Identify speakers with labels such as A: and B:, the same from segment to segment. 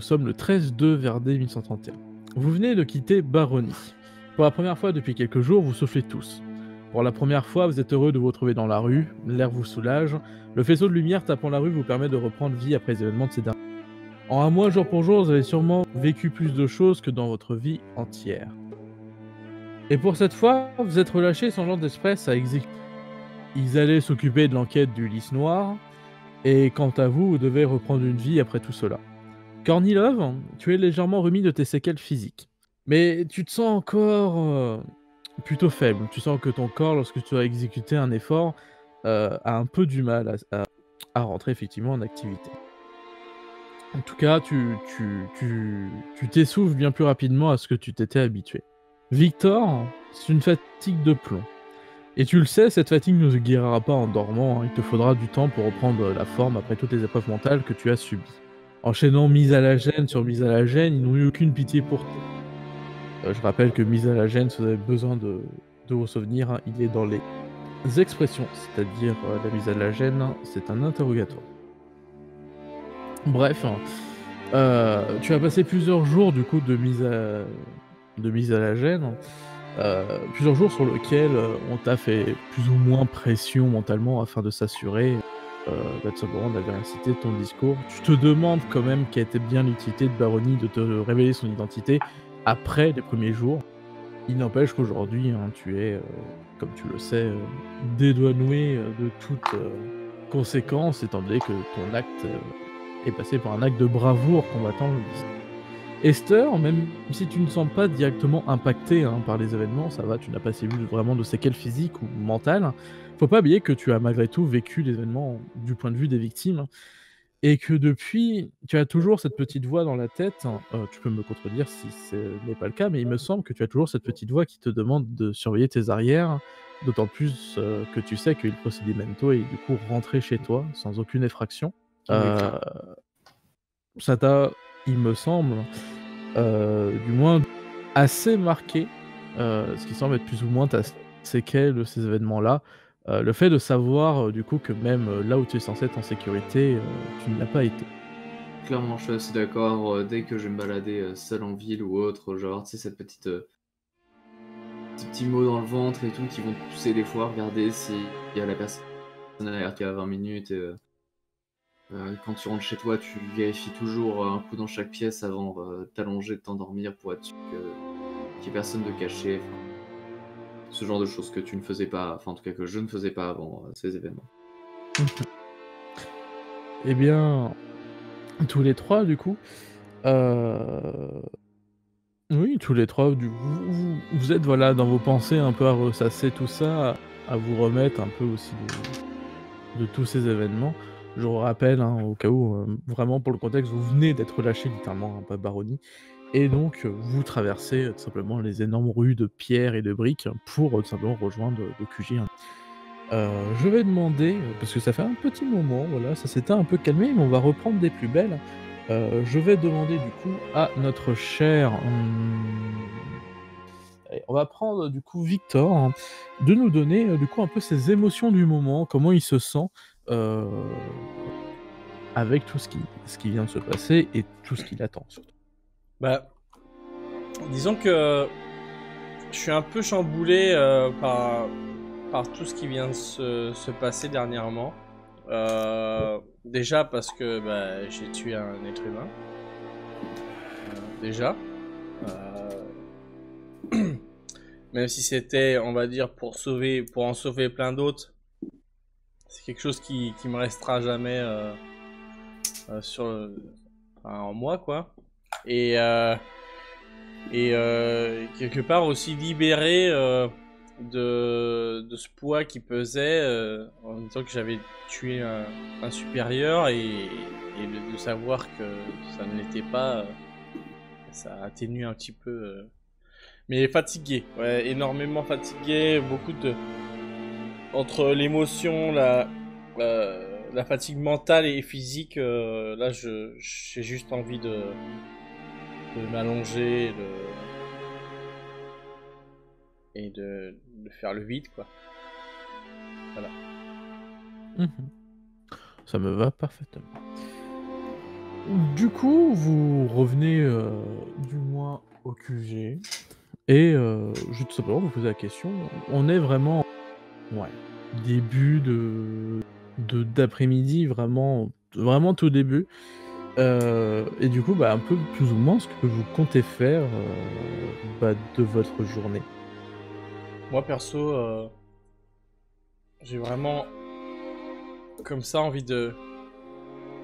A: nous sommes le 13-2 Verdé 1131. Vous venez de quitter Baronie. Pour la première fois depuis quelques jours, vous soufflez tous. Pour la première fois, vous êtes heureux de vous retrouver dans la rue, l'air vous soulage, le faisceau de lumière tapant la rue vous permet de reprendre vie après les événements de ces derniers. En un mois, jour pour jour, vous avez sûrement vécu plus de choses que dans votre vie entière. Et pour cette fois, vous êtes relâché sans genre d'espèce à exécuter. Ils allaient s'occuper de l'enquête du lys noir, et quant à vous, vous devez reprendre une vie après tout cela. Kornilov, tu es légèrement remis de tes séquelles physiques. Mais tu te sens encore plutôt faible. Tu sens que ton corps, lorsque tu as exécuté un effort, a un peu du mal à rentrer effectivement en activité. En tout cas, tu t'essouffles bien plus rapidement à ce que tu t'étais habitué. Victor, c'est une fatigue de plomb. Et tu le sais, cette fatigue ne se guérira pas en dormant, hein. Il te faudra du temps pour reprendre la forme après toutes les épreuves mentales que tu as subies. Enchaînant mise à la gêne sur mise à la gêne, ils n'ont eu aucune pitié pour toi. Je rappelle que mise à la gêne, si vous avez besoin de vos souvenirs, hein, il est dans les expressions, c'est-à-dire la mise à la gêne, c'est un interrogatoire. Bref, tu as passé plusieurs jours du coup de mise à la gêne, plusieurs jours sur lesquels on t'a fait plus ou moins pression mentalement afin de s'assurer tout simplement de la véracité de ton discours. Tu te demandes quand même quelle était bien l'utilité de Baronie de te révéler son identité après les premiers jours. Il n'empêche qu'aujourd'hui, hein, tu es, comme tu le sais, dédouané de toute conséquence, étant donné que ton acte est passé par un acte de bravoure combattant le vice. Esther, même si tu ne sens pas directement impacté hein, par les événements, ça va, tu n'as pas subi vraiment de séquelles physiques ou mentales, faut pas oublier que tu as malgré tout vécu les événements du point de vue des victimes, et que depuis, tu as toujours cette petite voix dans la tête, tu peux me contredire si ce n'est pas le cas, mais il me semble que tu as toujours cette petite voix qui te demande de surveiller tes arrières, d'autant plus que tu sais qu'il procedimento est du coup rentré chez toi sans aucune effraction.
B: Oui,
A: Euh,
B: clair.
A: Ça t'a, il me semble, du moins assez marqué, ce qui semble être plus ou moins ta séquelle de ces événements-là. Le fait de savoir, du coup, que même, là où tu es censé être en sécurité, tu ne l'as pas été.
B: Clairement, je suis assez d'accord. Dès que je vais me balader seul en ville ou autre, genre, tu sais, cette petite, ces petits mots dans le ventre et tout qui vont te pousser des fois à regarder s'il y a la personne derrière qui a 20 minutes. Quand tu rentres chez toi, tu vérifies toujours un coup dans chaque pièce avant de t'allonger, de t'endormir pour être sûr qu'il n'y ait personne de caché. Enfin, ce genre de choses que tu ne faisais pas, enfin en tout cas que je ne faisais pas avant ces événements.
A: Mmh. Eh bien, tous les 3 du coup, heu, oui, tous les 3 vous êtes, voilà, dans vos pensées un peu à ressasser tout ça, à vous remettre un peu aussi de tous ces événements. Je vous rappelle, hein, au cas où, vraiment pour le contexte, vous venez d'être relâché littéralement, hein, par Baronie et donc vous traversez, tout simplement les énormes rues de pierre et de briques pour, tout simplement rejoindre le QG, hein. Je vais demander, parce que ça fait un petit moment, voilà, ça s'était un peu calmé, mais on va reprendre des plus belles. Je vais demander du coup à notre cher, allez, on va prendre du coup Victor, hein, de nous donner, du coup un peu ses émotions du moment, comment il se sent, heu, avec tout ce qui vient de se passer et tout ce qu'il attend surtout.
C: Bah, disons que je suis un peu chamboulé par tout ce qui vient de se passer dernièrement. Déjà parce que bah, j'ai tué un être humain. Déjà. Même si c'était, on va dire, pour en sauver plein d'autres, c'est quelque chose qui me restera jamais en moi, quoi. Et, euh, quelque part aussi libéré de ce poids qui pesait en disant que j'avais tué un supérieur et de savoir que ça ne l'était pas, ça atténue un petit peu. Mais fatigué, ouais, énormément fatigué, beaucoup de entre l'émotion, la fatigue mentale et physique, là j'ai juste envie de m'allonger et de faire le vide, quoi. Voilà.
A: Mmh. Ça me va parfaitement. Du coup, vous revenez du moins au QG et je vais tout simplement vous poser la question. On est vraiment, ouais, début d'après-midi, vraiment tout début. Et du coup, bah, un peu plus ou moins ce que vous comptez faire bah, de votre journée.
C: Moi, perso, j'ai vraiment comme ça envie de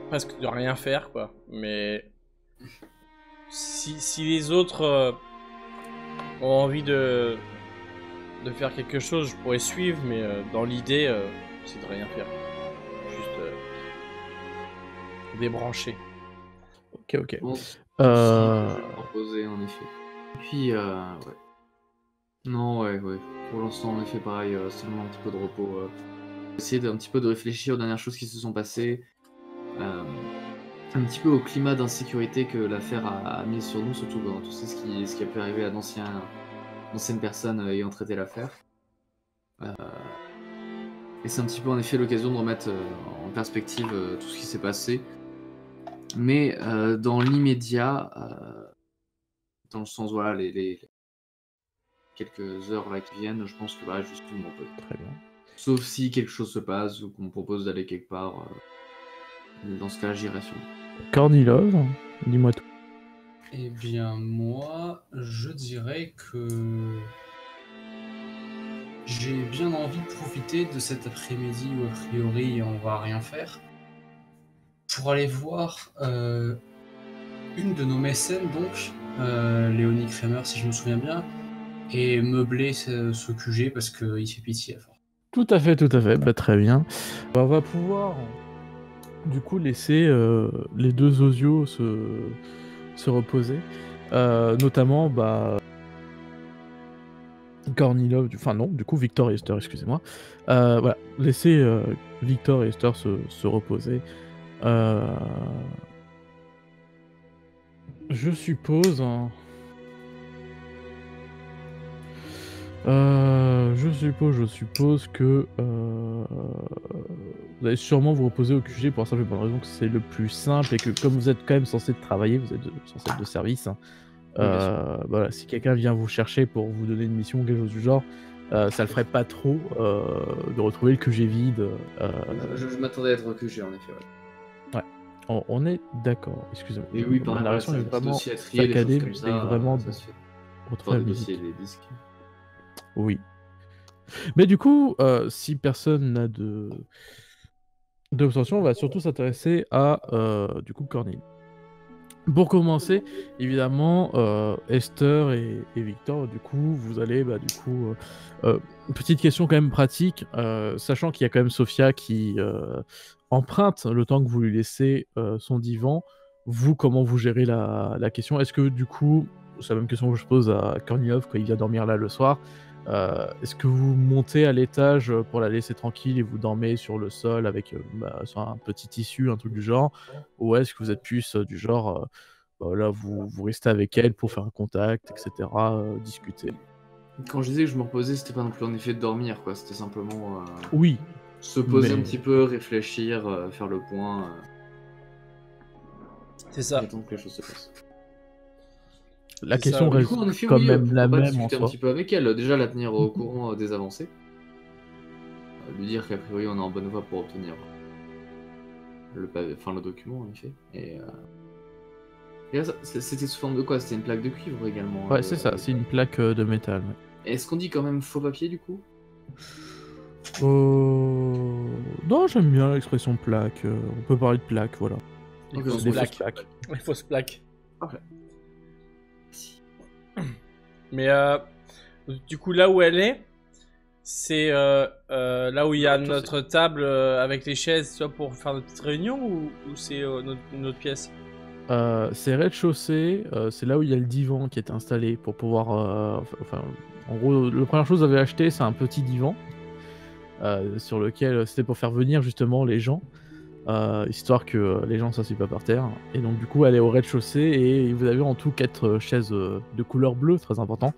C: presque de rien faire, quoi. Mais si les autres ont envie de faire quelque chose, je pourrais suivre, mais dans l'idée, c'est de rien faire. Juste débrancher.
A: Ok.
B: Bon, c'est
A: Euh,
B: ce que je vais proposer en effet. Et puis, ouais. Non, ouais. Pour l'instant, en effet, pareil, seulement un petit peu de repos. Essayer d'un petit peu de réfléchir aux dernières choses qui se sont passées. Un petit peu au climat d'insécurité que l'affaire a mis sur nous, surtout dans tout ce qui a pu arriver à d'anciennes personnes ayant traité l'affaire. Et c'est un petit peu en effet l'occasion de remettre en perspective tout ce qui s'est passé. Mais dans l'immédiat, dans le sens, voilà, les quelques heures là qui viennent, je pense que voilà, juste tout le monde peut.
A: Très bien.
B: Sauf si quelque chose se passe ou qu'on me propose d'aller quelque part. Dans ce cas, j'irai sûrement.
A: Kornilov, dis-moi tout.
D: Eh bien, moi, je dirais que j'ai bien envie de profiter de cet après-midi où, a priori, on va rien faire, pour aller voir une de nos mécènes, donc, Léonie Kramer, si je me souviens bien, et meubler ce QG parce qu'il fait pitié à force.
A: Tout à fait. Bah, très bien. On va pouvoir du coup laisser les deux osios se reposer. Notamment, bah, Kornilov, enfin non, du coup Victor et Esther, excusez-moi. Voilà, laisser Victor et Esther se reposer. Je suppose. Je suppose que vous allez sûrement vous reposer au QG pour la simple et bonne raison que c'est le plus simple et que comme vous êtes quand même censé travailler, vous êtes censé être de service. Hein, voilà, si quelqu'un vient vous chercher pour vous donner une mission ou quelque chose du genre, ça le ferait pas trop de retrouver le QG vide.
B: Je m'attendais à être au QG en effet. Ouais.
A: On est d'accord, excusez-moi.
B: Et oui,
A: Ma
B: pareil,
A: narration
B: c'est
A: est
B: des
A: vraiment
B: dossiers à trier, des
A: saccadée,
B: choses comme
A: mais
B: ça,
A: vraiment
B: ça se fait.
A: retrouver
B: Des
A: la
B: dossiers,
A: musique.
B: des disques.
A: Oui. Mais du coup, si personne n'a d'obtention, on va surtout s'intéresser à du coup Corneille. Pour commencer, évidemment, Esther et Victor, du coup, vous allez, bah, du coup, petite question quand même pratique, sachant qu'il y a quand même Sophia qui emprunte le temps que vous lui laissez son divan. Vous, comment vous gérez la question? Est-ce que du coup, c'est la même question que je pose à Kornilov quand il vient dormir là le soir, est-ce que vous montez à l'étage pour la laisser tranquille et vous dormez sur le sol avec bah, sur un petit tissu, un truc du genre? Ou est-ce que vous êtes plus du genre, bah, là, vous restez avec elle pour faire un contact, etc., discuter?
B: Quand je disais que je me reposais, c'était pas non plus en effet de dormir, quoi. C'était simplement
A: Oui,
B: se poser
A: mais
B: un petit peu, réfléchir, faire le point,
C: C'est ça.
B: attendre que les choses se passent.
A: la
C: C'est
A: question
C: ça, oui.
B: Du
A: reste
B: coup, en effet,
A: quand
B: oui,
A: même la
B: pourquoi pas
A: même en
B: discuter un
A: soi.
B: petit peu avec elle, déjà la tenir au courant des avancées. Lui dire qu'a priori on est en bonne voie pour obtenir le document en effet. Et là, c'était sous forme de quoi? C'était une plaque de cuivre également.
A: Ouais, c'est ça, c'est une plaque de métal. Ouais.
B: Est-ce qu'on dit quand même faux papier du coup?
A: Non, j'aime bien l'expression plaque. On peut parler de plaque, voilà.
C: Les
B: Ok,
C: fausses
A: Des
C: plaques.
A: fausses plaques.
C: Les fausses plaques.
B: Parfait. Merci.
C: Mais du coup, là où elle est, c'est là où il y a
B: Non,
C: notre table avec les chaises, soit pour faire notre petite réunion ou c'est une autre pièce?
A: C'est rez-de-chaussée, c'est là où il y a le divan qui est installé pour pouvoir. Enfin, en gros, la première chose que vous avez acheté, c'est un petit divan sur lequel c'était pour faire venir justement les gens, histoire que les gens s'asseyent pas par terre. Et donc, du coup, elle est au rez-de-chaussée et vous avez en tout 4 chaises de couleur bleue, très important,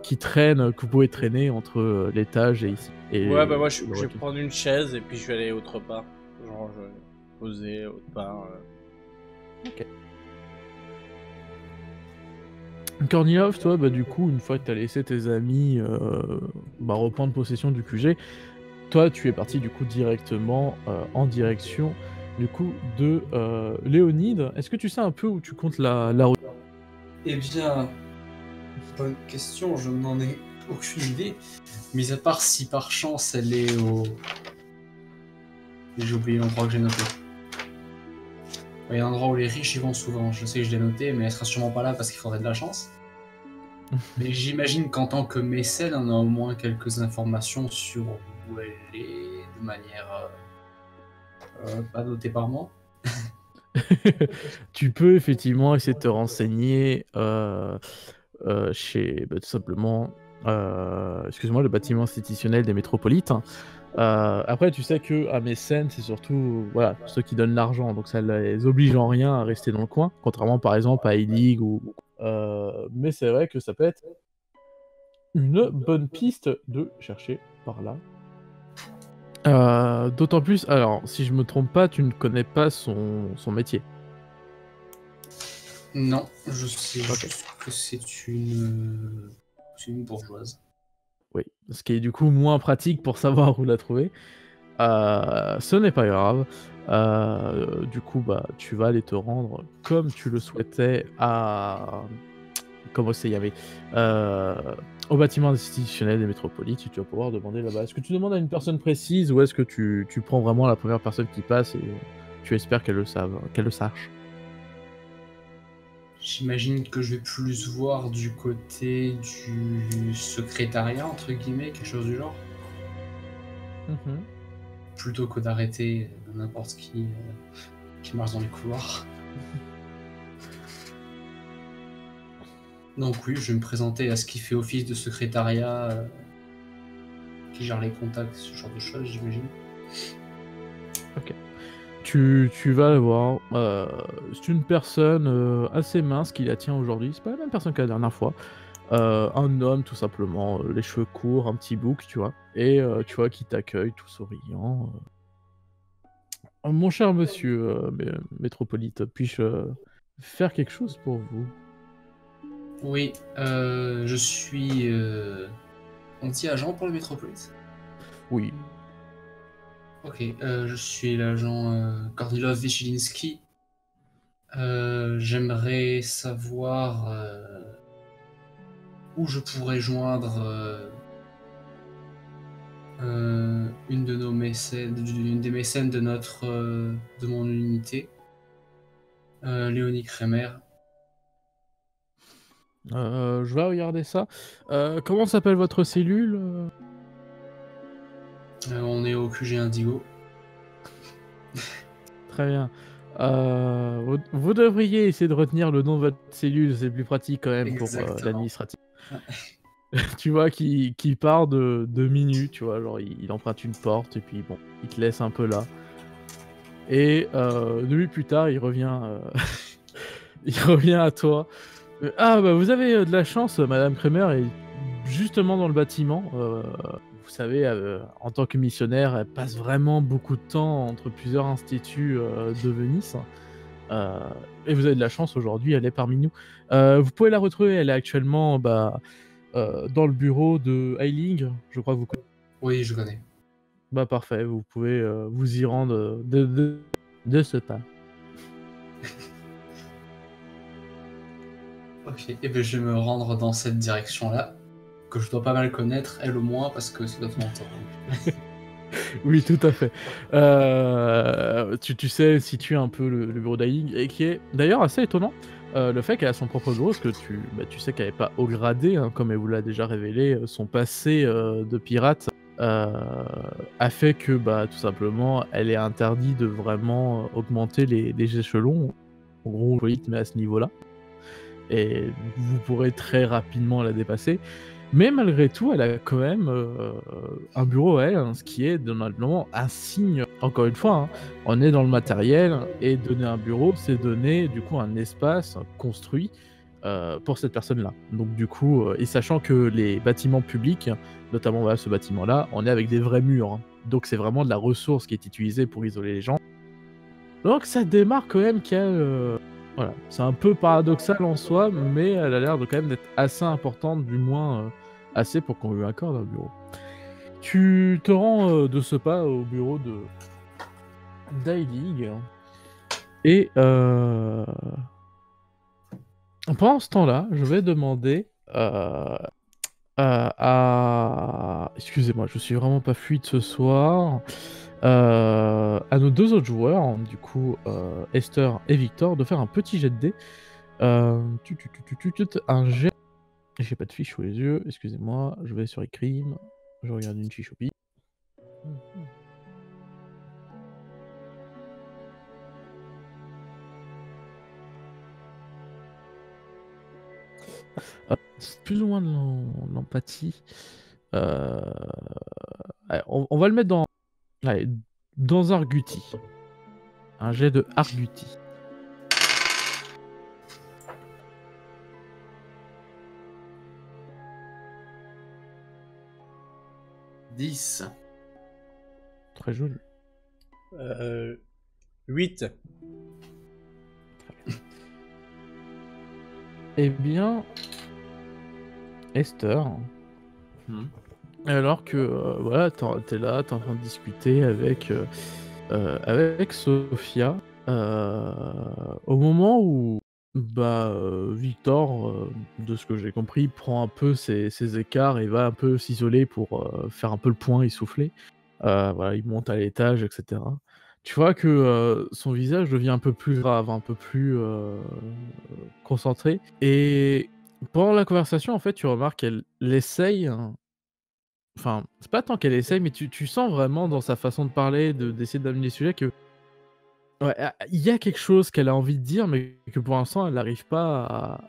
A: qui traînent, que vous pouvez traîner entre l'étage et ici. Et
C: Ouais, bah moi je
A: le
C: vais
A: rez-de-chaussée.
C: prendre une chaise et puis je vais aller autre part. Genre, je vais poser autre part.
A: Ok. Kornilov, toi, bah, du coup, une fois que tu as laissé tes amis reprendre possession du QG, toi, tu es parti du coup directement en direction du coup de Léonide. Est-ce que tu sais un peu où tu comptes la route?
D: Eh bien, bonne question, je n'en ai aucune idée. Mis à part si par chance elle est au... J'ai oublié l'endroit que j'ai noté. Il y a un endroit où les riches y vont souvent. Je sais que je l'ai noté, mais elle sera sûrement pas là parce qu'il faudrait de la chance. Mais j'imagine qu'en tant que mécène, on a au moins quelques informations sur où elle est, de manière pas notée par moi.
A: Tu peux effectivement essayer de te renseigner chez tout simplement excuse-moi, le bâtiment institutionnel des métropolites. Après, tu sais que à Mécène, c'est surtout voilà, ceux qui donnent l'argent, donc ça les oblige en rien à rester dans le coin, contrairement par exemple à E-League mais c'est vrai que ça peut être une bonne piste de chercher par là. D'autant plus, alors si je me trompe pas, tu ne connais pas son métier.
D: Non, je sais juste que c'est une bourgeoise.
A: Oui, ce qui est du coup moins pratique pour savoir où la trouver. Ce n'est pas grave. Du coup, bah, tu vas aller te rendre comme tu le souhaitais à... Comment c'est, il y avait au bâtiment institutionnel des métropolites, et tu vas pouvoir demander là-bas. Est-ce que tu demandes à une personne précise ou est-ce que tu prends vraiment la première personne qui passe et tu espères qu'elle le sache?
D: J'imagine que je vais plus voir du côté du secrétariat, entre guillemets, quelque chose du genre. Plutôt que d'arrêter n'importe qui marche dans les couloirs. Donc oui, je vais me présenter à ce qui fait office de secrétariat, qui gère les contacts, ce genre de choses, j'imagine.
A: Ok. Tu vas le voir. C'est une personne assez mince qui la tient aujourd'hui. C'est pas la même personne que la dernière fois. Un homme, tout simplement, les cheveux courts, un petit bouc, tu vois. Et tu vois qui t'accueille, tout souriant. Mon cher monsieur métropolite, puis-je faire quelque chose pour vous?
D: Oui, je suis... On dit agent pour le métropolite?
A: Oui.
D: Ok, je suis l'agent Kornilov Vichilinski. J'aimerais savoir où je pourrais joindre une de nos mécènes, une des mécènes de de mon unité, Léonie Kremer.
A: Je vais regarder ça. Comment s'appelle votre cellule?
D: On est au QG Indigo.
A: Très bien. Vous devriez essayer de retenir le nom de votre cellule, c'est plus pratique quand même pour l'administratif. Tu vois qu'il part de minutes, tu vois, genre il emprunte une porte et puis bon, il te laisse un peu là. Et 2 minutes plus tard, il revient, il revient à toi. Ah bah vous avez de la chance, Madame Kremer est justement dans le bâtiment. Vous savez, en tant que missionnaire, elle passe vraiment beaucoup de temps entre plusieurs instituts de Venise. Et vous avez de la chance aujourd'hui, elle est parmi nous. Vous pouvez la retrouver, elle est actuellement dans le bureau de Eiling, je crois que vous connaissez.
D: Oui, je connais.
A: Bah parfait, vous pouvez vous y rendre de ce pas.
D: Ok, et bien je vais me rendre dans cette direction-là, que je dois pas mal connaître, elle au moins, parce que c'est notre mentor.
A: Oui, tout à fait. Tu sais situer un peu le bureau d'Ailing, et qui est d'ailleurs assez étonnant. Le fait qu'elle a son propre bureau, parce que tu sais qu'elle n'est pas haut gradé, hein, comme elle vous l'a déjà révélé, son passé de pirate a fait que tout simplement elle est interdit de vraiment augmenter les échelons. En gros, mais à ce niveau-là. Et vous pourrez très rapidement la dépasser. Mais malgré tout, elle a quand même un bureau à elle, hein, ce qui est normalement un signe. Encore une fois, hein, on est dans le matériel, et donner un bureau, c'est donner du coup un espace construit pour cette personne-là. Donc du coup, et sachant que les bâtiments publics, notamment ce bâtiment-là, on est avec des vrais murs. Hein. Donc c'est vraiment de la ressource qui est utilisée pour isoler les gens. Donc ça démarre quand même qu'elle... voilà, c'est un peu paradoxal en soi, mais elle a l'air de quand même d'être assez importante, du moins assez pour qu'on lui accorde un bureau. Tu te rends de ce pas au bureau de Daily et pendant ce temps-là, je vais demander excusez-moi, je suis vraiment pas fluide ce soir. À nos deux autres joueurs, du coup Esther et Victor, de faire un petit jet de dés. Un jet. J'ai pas de fiche sous les yeux, excusez-moi, je vais sur Ecrime, je regarde une fiche au pire. C'est plus ou moins de l'empathie. Allez, on va le mettre dans Arguti. Un jet de Arguti.
B: « 10.
A: Très joli.
C: 8.
A: Eh bien, Esther, alors que voilà, t'es là, t'es en train de discuter avec Sophia, au moment où Victor, de ce que j'ai compris, prend un peu ses écarts et va un peu s'isoler pour faire un peu le point et souffler. Voilà, il monte à l'étage, etc. Tu vois que son visage devient un peu plus grave, un peu plus concentré. Et pendant la conversation, en fait, tu remarques qu'elle essaye. Enfin, c'est pas tant qu'elle essaye, mais tu sens vraiment dans sa façon de parler, d'essayer d'amener les sujets que. Ouais, il y a quelque chose qu'elle a envie de dire, mais que pour l'instant, elle n'arrive pas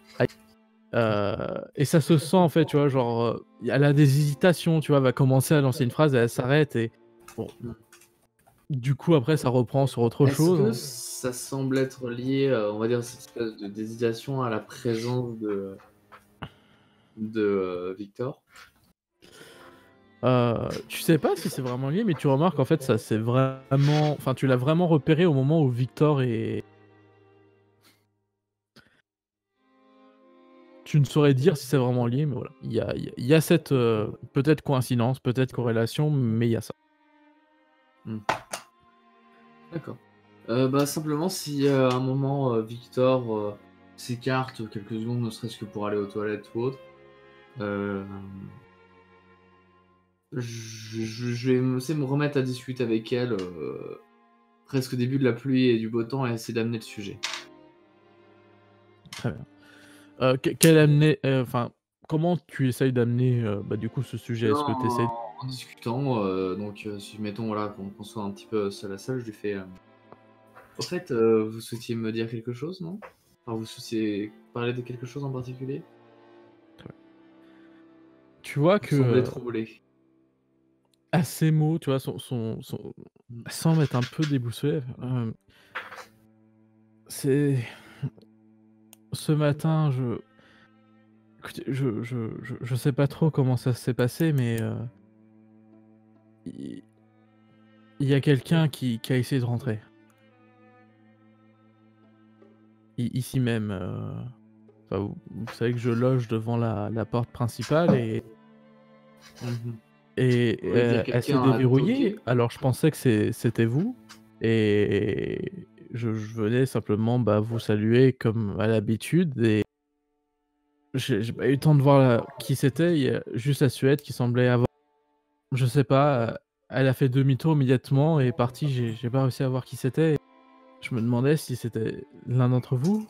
A: et ça se sent, en fait, tu vois, genre, elle a des hésitations, tu vois, elle va commencer à lancer une phrase et elle s'arrête et bon, du coup, après, ça reprend sur autre
B: Est-ce
A: chose.
B: que ça semble être lié, on va dire, cette espèce d'hésitation à la présence de Victor?
A: Tu sais pas si c'est vraiment lié, mais tu remarques, en fait, ça c'est vraiment... Enfin, tu l'as vraiment repéré au moment où Victor est... Tu ne saurais dire si c'est vraiment lié, mais voilà. Il y a cette peut-être coïncidence, peut-être corrélation, mais il y a ça.
B: D'accord. Simplement, si à un moment Victor s'écarte quelques secondes, ne serait-ce que pour aller aux toilettes ou autre, je vais essayer de me remettre à discuter avec elle presque au début de la pluie et du beau temps et essayer d'amener le sujet.
A: Très bien. Quel amener... Enfin, comment tu essayes d'amener du coup ce sujet? Est-ce que tu essayes...
B: En discutant, si mettons voilà, qu'on soit un petit peu seul à seul, je lui fais au fait, vous souhaitiez me dire quelque chose, non? Enfin, vous souhaitiez parler de quelque chose en particulier?
A: Tu vois
B: Vous semblez
A: que
B: troublé.
A: à ces mots, tu vois, elle semble être un peu déboussolée. C'est... Ce matin, écoutez, je sais pas trop comment ça s'est passé, mais il y a quelqu'un qui a essayé de rentrer. Ici même. Enfin, vous savez que je loge devant la porte principale et
B: Vous voulez dire
A: elle s'est
B: quelqu'un a
A: déverrouillée.
B: toqué?
A: Alors je pensais que c'était vous et je venais simplement vous saluer comme à l'habitude et j'ai pas eu le temps de voir qui c'était. Il y a juste la Suède qui semblait avoir... Je sais pas, elle a fait demi-tour immédiatement et est partie. J'ai pas réussi à voir qui c'était. Je me demandais si c'était l'un d'entre vous.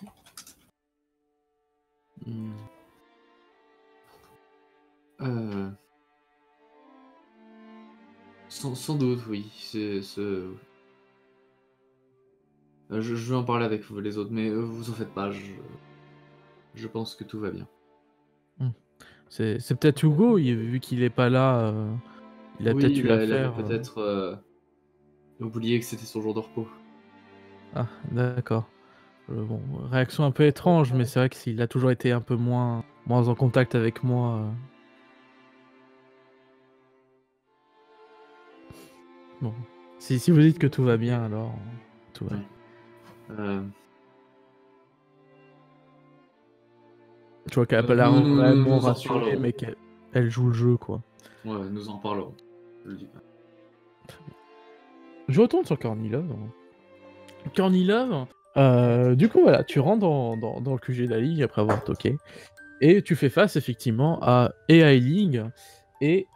B: Sans doute, oui. Je vais en parler avec vous les autres, mais vous en faites pas, je pense que tout va bien.
A: C'est peut-être Hugo, vu qu'il est pas là, il a
B: Oui,
A: peut-être eu
B: il avait
A: affaire.
B: peut-être oublié que c'était son jour de repos.
A: Ah, d'accord. Bon, réaction un peu étrange, mais c'est vrai que s'il a toujours été un peu moins en contact avec moi. Bon, si vous dites que tout va bien, alors tout va bien.
B: Euh,
A: Tu vois qu'elle a pas l'air
B: nous
A: vraiment
B: en
A: rassurée,
B: reparlerons.
A: mais qu'elle joue le jeu, quoi.
B: Ouais, nous en parlerons. Je le dis pas.
A: Je retourne sur Kornilov. Kornilov, du coup, voilà, tu rentres dans le QG de la Ligue après avoir toqué, et tu fais face, effectivement, à Eiling et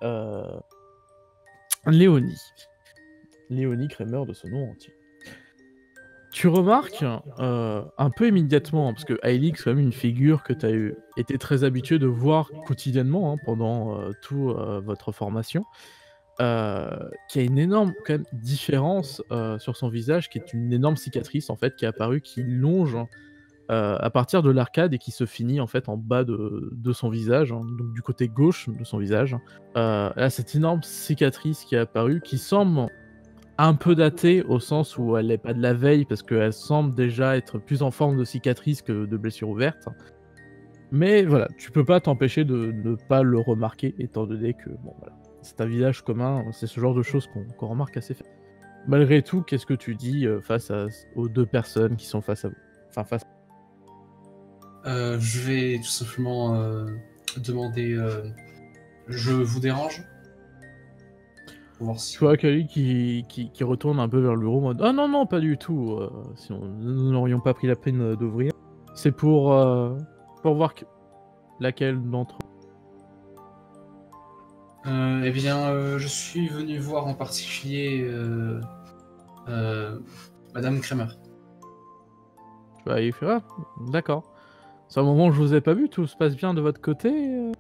A: Léonie. Léonie Kramer de son nom entier. Tu remarques un peu immédiatement, parce que Eiling, c'est quand même une figure que tu as été très habitué de voir quotidiennement pendant toute votre formation, qui a une énorme quand même différence sur son visage, qui est une énorme cicatrice en fait, qui est apparue, qui longe à partir de l'arcade et qui se finit en fait en bas de son visage, hein, donc du côté gauche de son visage. Elle a cette énorme cicatrice qui est apparue, qui semble un peu datée au sens où elle n'est pas de la veille, parce qu'elle semble déjà être plus en forme de cicatrice que de blessure ouverte. Mais voilà, tu peux pas t'empêcher de ne pas le remarquer, étant donné que bon voilà, c'est un visage commun, c'est ce genre de choses qu'on remarque assez facilement. Malgré tout, qu'est-ce que tu dis face aux deux personnes qui sont face à vous? Enfin, face.
D: Je vais tout simplement demander je vous dérange? Pour voir si...
A: Tu vois Kali qui retourne un peu vers le bureau en mode ah non, non, pas du tout, sinon nous n'aurions pas pris la peine d'ouvrir. C'est pour voir laquelle d'entre
D: Eh bien, je suis venu voir en particulier Madame Kramer.
A: tu vas y faire. Ah, d'accord. C'est un moment où je vous ai pas vu, tout se passe bien de votre côté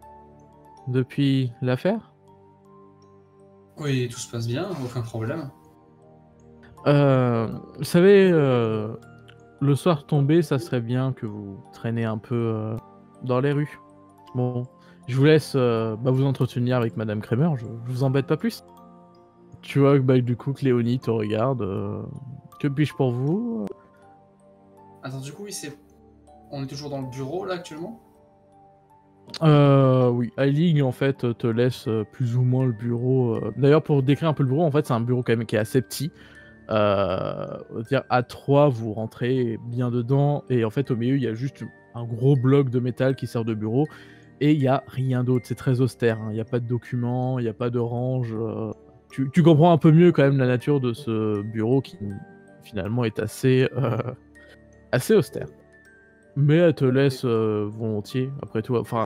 A: depuis l'affaire?
D: Oui, tout se passe bien, aucun problème.
A: Vous savez, le soir tombé, ça serait bien que vous traînez un peu dans les rues. Bon, je vous laisse vous entretenir avec Madame Kramer, je vous embête pas plus. Tu vois que du coup que Léonie te regarde. Que puis-je pour vous?
D: Attends, du coup, oui, on est toujours dans le bureau, là, actuellement?
A: Oui, Eiling en fait te laisse plus ou moins le bureau. D'ailleurs, pour décrire un peu le bureau, en fait, c'est un bureau quand même qui est assez petit. On va dire à 3, vous rentrez bien dedans, et en fait, au milieu, il y a juste un gros bloc de métal qui sert de bureau, et il n'y a rien d'autre. C'est très austère, hein. Il n'y a pas de documents, il n'y a pas de range. Tu comprends un peu mieux quand même la nature de ce bureau qui finalement est assez austère. Mais elle te laisse volontiers, après tout. Enfin,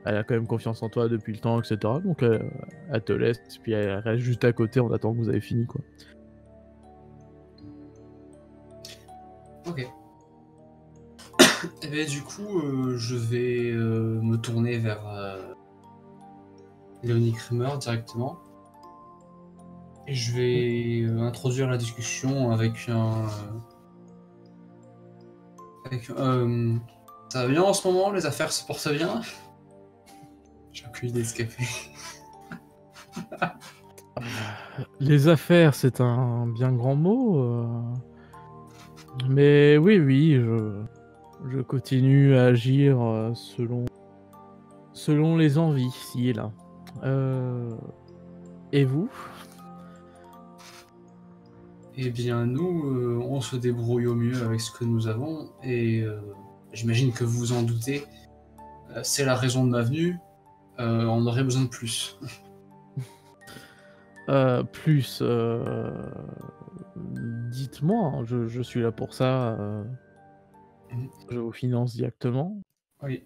A: elle a quand même confiance en toi depuis le temps, etc. Donc elle te laisse, puis elle reste juste à côté en attendant que vous avez fini, quoi.
D: Ok. Et bien, du coup, je vais me tourner vers Léonie Kramer directement. Et je vais introduire la discussion avec un... ça va bien en ce moment? Les affaires se portent bien? J'ai aucune idée de ce qu'elle fait.
A: Les affaires, c'est un bien grand mot. Mais oui, oui, je continue à agir selon les envies, ici et là. Et vous?
D: Eh bien, nous, on se débrouille au mieux avec ce que nous avons, et j'imagine que vous vous en doutez, c'est la raison de ma venue, on aurait besoin de plus.
A: Plus, dites-moi, hein, je suis là pour ça. Je vous finance directement.
D: Oui,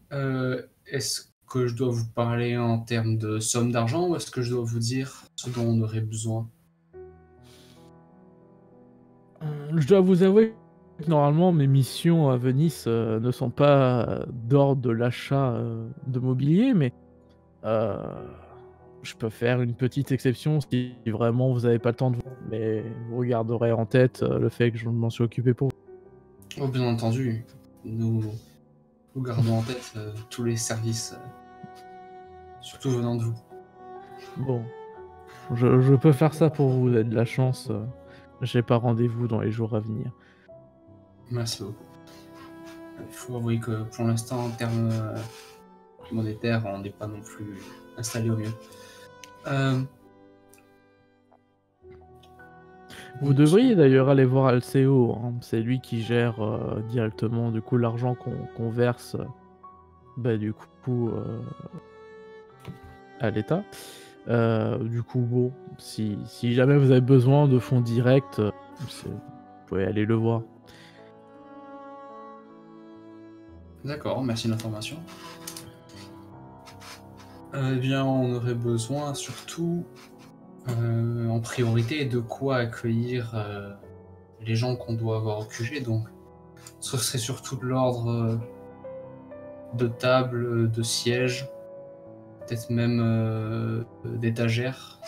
D: est-ce que je dois vous parler en termes de somme d'argent, ou est-ce que je dois vous dire ce dont on aurait besoin?
A: Je dois vous avouer que normalement mes missions à Venise ne sont pas d'ordre de l'achat de mobilier, mais euh, je peux faire une petite exception si vraiment vous n'avez pas le temps de... Mais vous garderez en tête le fait que je m'en suis occupé pour vous.
D: Oh, bien entendu, nous gardons en tête tous les services, surtout venant de vous.
A: Bon, je peux faire ça pour vous, vous avez de la chance. J'ai pas rendez-vous dans les jours à venir.
D: Merci beaucoup. Il faut avouer que pour l'instant, en termes monétaires, on n'est pas non plus installé au mieux.
A: Vous devriez d'ailleurs aller voir Alceo, hein. C'est lui qui gère directement du coup l'argent qu'on verse du coup à l'État. Du coup, bon, si jamais vous avez besoin de fonds directs, vous pouvez aller le voir.
D: D'accord, merci de l'information. Eh bien, on aurait besoin surtout, en priorité, de quoi accueillir les gens qu'on doit avoir au QG. Donc, ce serait surtout de l'ordre de tables, de sièges, peut-être même d'étagères.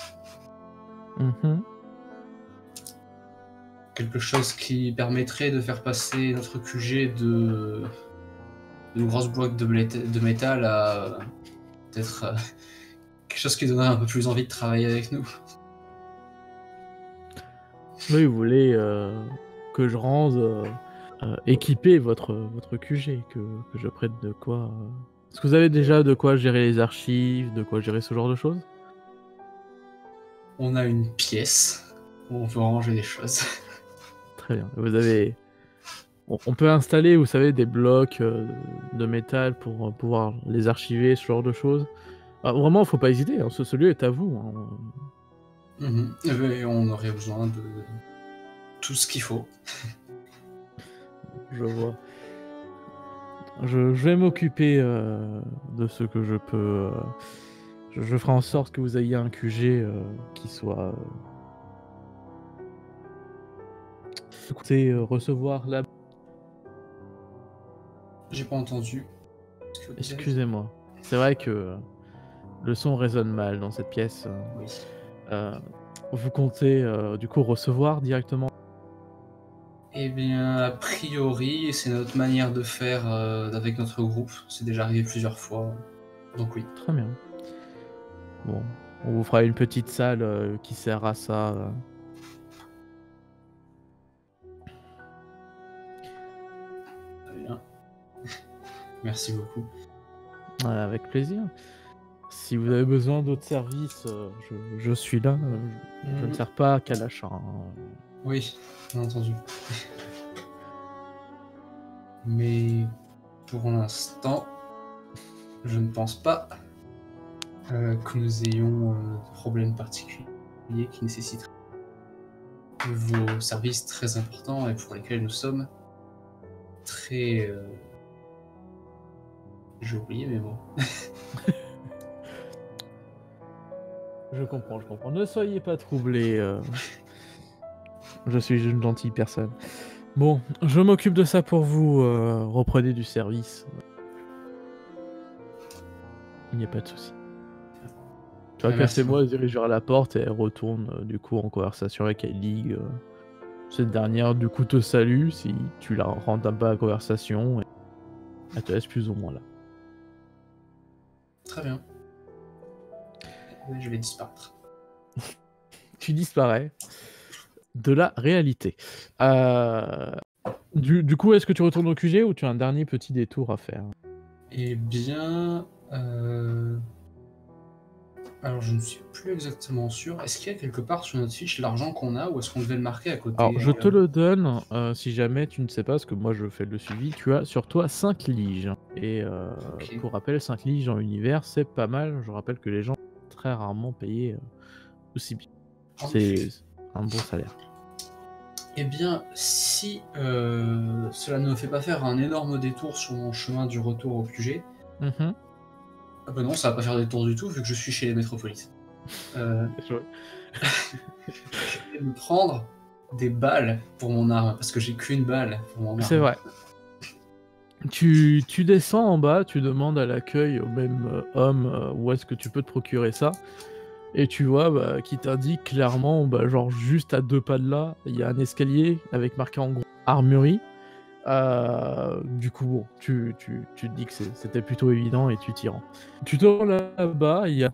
A: Mhm.
D: Quelque chose qui permettrait de faire passer notre QG de grosses blocs de métal à peut-être quelque chose qui donnerait un peu plus envie de travailler avec nous.
A: Oui, vous voulez que je rende équiper votre QG, que je prête de quoi. Est-ce que vous avez déjà de quoi gérer les archives, de quoi gérer ce genre de choses?
D: On a une pièce où on peut ranger des choses.
A: Très bien. Vous avez... On peut installer, vous savez, des blocs de métal pour pouvoir les archiver, ce genre de choses. Vraiment, faut pas hésiter, hein, ce lieu est à vous. Hein.
D: Et on aurait besoin de tout ce qu'il faut.
A: Je vois. Je vais m'occuper de ce que je peux. Je ferai en sorte que vous ayez un QG qui soit. Écoutez, recevoir la.
D: J'ai pas entendu.
A: Excusez-moi. C'est vrai que le son résonne mal dans cette pièce.
D: Oui.
A: Vous comptez du coup recevoir directement?
D: Eh bien, a priori, c'est notre manière de faire avec notre groupe. C'est déjà arrivé plusieurs fois. Donc oui.
A: Très bien. Bon, on vous fera une petite salle qui sert à ça.
D: Très bien. Merci beaucoup.
A: Avec plaisir. Si vous avez besoin d'autres services, je suis là. Je ne sers pas qu'à l'achat. Hein.
D: Oui, bien entendu. Mais pour l'instant, je ne pense pas que nous ayons de problème particulier qui nécessiterait vos services très importants et pour lesquels nous sommes très... J'ai oublié mes mots.
A: Je comprends. Ne soyez pas troublés. Je suis une gentille personne. Bon, je m'occupe de ça pour vous. Reprenez du service. Il n'y a pas de souci. Tu vois, moi se dirige vers la porte et elle retourne du coup en conversation avec Ellie. Cette dernière du coup te salue si tu la rentres pas à la conversation et elle te laisse plus ou moins là.
D: Très bien. Je vais disparaître.
A: Tu disparais de la réalité. Du coup, est-ce que tu retournes au QG ou tu as un dernier petit détour à faire?
D: Eh bien... Alors, je ne suis plus exactement sûr. Est-ce qu'il y a quelque part sur notre fiche l'argent qu'on a ou est-ce qu'on devait le marquer à côté?
A: Alors, je te le donne si jamais tu ne sais pas, parce que moi je fais le suivi. Tu as sur toi 5 liges. Et
D: Ok.
A: pour rappel, 5 liges en univers, c'est pas mal. Je rappelle que les gens sont très rarement payés aussi bien. C'est un bon salaire.
D: Eh bien, si cela ne me fait pas faire un énorme détour sur mon chemin du retour au QG, ah bah non, ça va pas faire des tours du tout vu que je suis chez les métropolites. Je vais me prendre des balles pour mon arme parce que j'ai qu'une balle pour mon arme.
A: C'est vrai. Tu descends en bas, tu demandes à l'accueil, au même homme, où est-ce que tu peux te procurer ça. Et tu vois qui t'indique clairement, genre juste à 2 pas de là, il y a un escalier avec marqué en gros armurerie. Du coup, bon, tu te dis que c'était plutôt évident et tu t'y rends. Tu te rends là-bas, il y a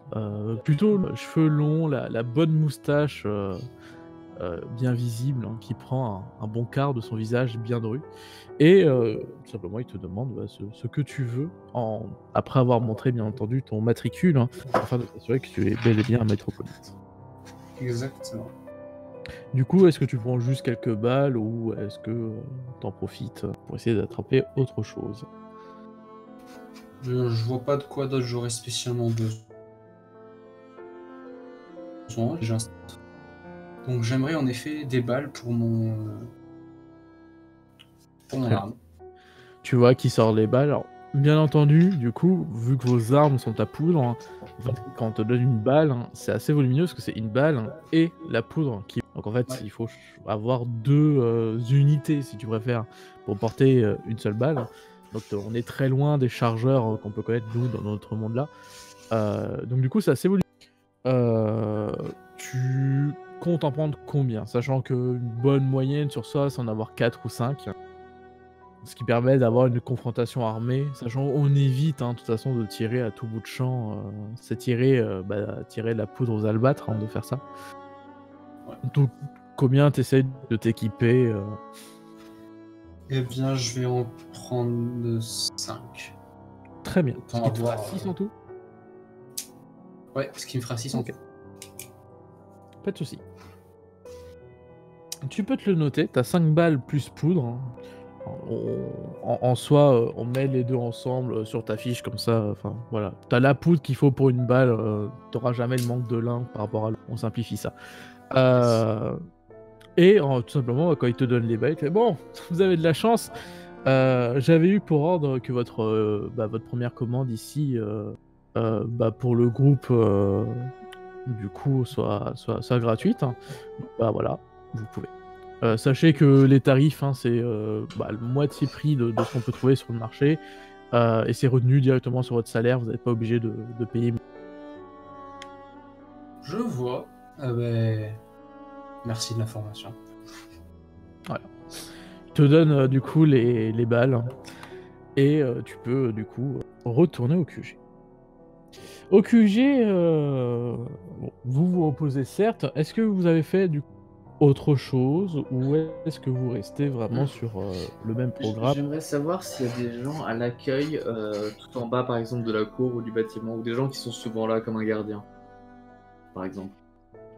A: plutôt cheveux longs, la bonne moustache bien visible, hein, qui prend un bon quart de son visage bien dru. Et tout simplement, il te demande ce que tu veux, après avoir montré bien entendu ton matricule, hein, afin de t'assurer que tu es bel et bien un métropolite.
D: Exactement.
A: Du coup, est-ce que tu prends juste quelques balles ou est-ce que t'en profites pour essayer d'attraper autre chose?
D: Je vois pas de quoi d'autre j'aurais spécialement besoin. Donc j'aimerais en effet des balles pour mon
A: Très
D: arme.
A: Tu vois qui sort les balles. Alors, bien entendu, du coup, vu que vos armes sont à poudre, hein, quand on te donne une balle, hein, c'est assez volumineux parce que c'est une balle hein, et la poudre. Donc en fait,
D: Ouais.
A: il faut avoir deux unités, si tu préfères, pour porter une seule balle. Donc on est très loin des chargeurs qu'on peut connaître, nous, dans notre monde-là. Donc du coup, c'est assez volumineux. Tu comptes en prendre combien? Sachant qu'une bonne moyenne sur ça, c'est en avoir 4 ou 5. Ce qui permet d'avoir une confrontation armée, sachant qu'on évite, hein, de toute façon, de tirer à tout bout de champ. C'est tirer de la poudre aux albâtres, hein, de faire ça.
D: Ouais.
A: Donc, combien t'essayes de t'équiper
D: Eh bien, je vais en prendre 5.
A: Très bien.
D: Autant
A: Ce qui te fera
D: avoir,
A: 6 en tout?
D: Ouais, ce qui me fera 6 en
A: Ok.
D: tout.
A: Pas de soucis. Tu peux te le noter, t'as 5 balles plus poudre. Hein. En soi, on met les deux ensemble sur ta fiche comme ça. Enfin, voilà. T'as la poudre qu'il faut pour une balle. T'auras jamais le manque de l'un par rapport à l'autre. On simplifie ça. Et tout simplement, quand il te donne les balles, il fait bon, vous avez de la chance. J'avais eu pour ordre que votre première commande ici, pour le groupe, du coup, soit gratuite. Hein. Bah voilà, vous pouvez. Sachez que les tarifs, hein, c'est le moitié prix de ce qu'on peut trouver sur le marché. Et c'est retenu directement sur votre salaire, vous n'êtes pas obligé de payer.
D: Je vois. Ben, merci de l'information.
A: Voilà. Il te donne du coup les balles. Hein, et tu peux du coup retourner au QG. Au QG, vous vous reposez certes. Est-ce que vous avez fait du coup autre chose ou est-ce que vous restez vraiment sur le même programme?
B: J'aimerais savoir s'il y a des gens à l'accueil, tout en bas par exemple de la cour ou du bâtiment, ou des gens qui sont souvent là comme un gardien, par exemple.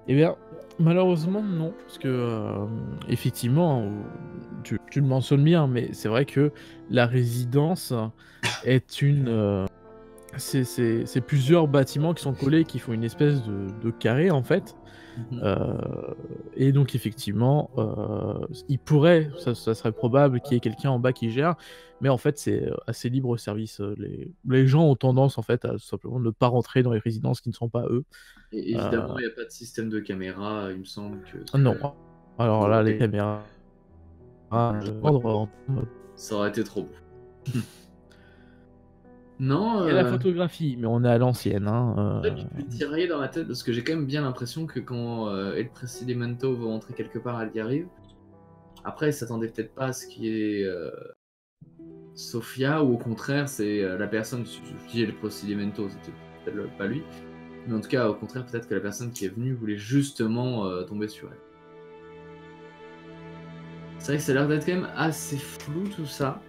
A: Eh bien, malheureusement, non. Parce que, effectivement, tu le mentionnes bien, mais c'est vrai que la résidence est c'est plusieurs bâtiments qui sont collés, qui font une espèce de carré, en fait. Et donc, effectivement, il pourrait, ça serait probable qu'il y ait quelqu'un en bas qui gère, mais en fait, c'est assez libre au service. Les gens ont tendance, en fait, à simplement ne pas rentrer dans les résidences qui ne sont pas eux.
B: Et évidemment, il n'y a pas de système de caméra, il me semble que...
A: Non. Alors là, les caméras...
B: Ça aurait été trop beau. Non,
A: Il y a la photographie, mais on est à l'ancienne. Hein,
B: je suis tiraillé dans ma tête parce que j'ai quand même bien l'impression que quand El Procedimento veut rentrer quelque part, elle y arrive. Après, il s'attendait peut-être pas à ce qu'il y ait Sofia, ou au contraire, c'est la personne, je dis El Procedimento, c'était peut-être pas lui, mais en tout cas, au contraire, peut-être que la personne qui est venue voulait justement tomber sur elle. C'est vrai que ça a l'air d'être quand même assez flou tout ça.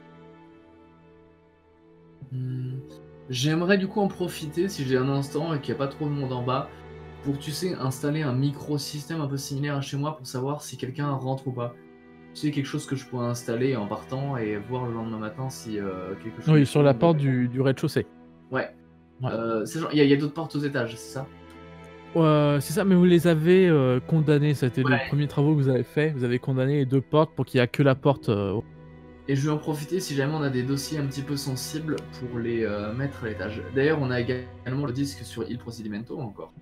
B: J'aimerais du coup en profiter, si j'ai un instant et qu'il n'y a pas trop de monde en bas, pour, tu sais, installer un micro-système un peu similaire à chez moi pour savoir si quelqu'un rentre ou pas. Tu sais, quelque chose que je pourrais installer en partant et voir le lendemain matin si quelque chose...
A: Oui, sur la porte du rez-de-chaussée.
B: Ouais.
A: Ouais.
B: Il y a d'autres portes aux étages, c'est ça?
A: C'est ça, mais vous les avez condamnés. C'était le premier travaux que vous avez fait. Vous avez condamné les deux portes pour qu'il n'y a que la porte.
B: Et je vais en profiter si jamais on a des dossiers un petit peu sensibles pour les mettre à l'étage. D'ailleurs, on a également le disque sur Il Procedimento encore.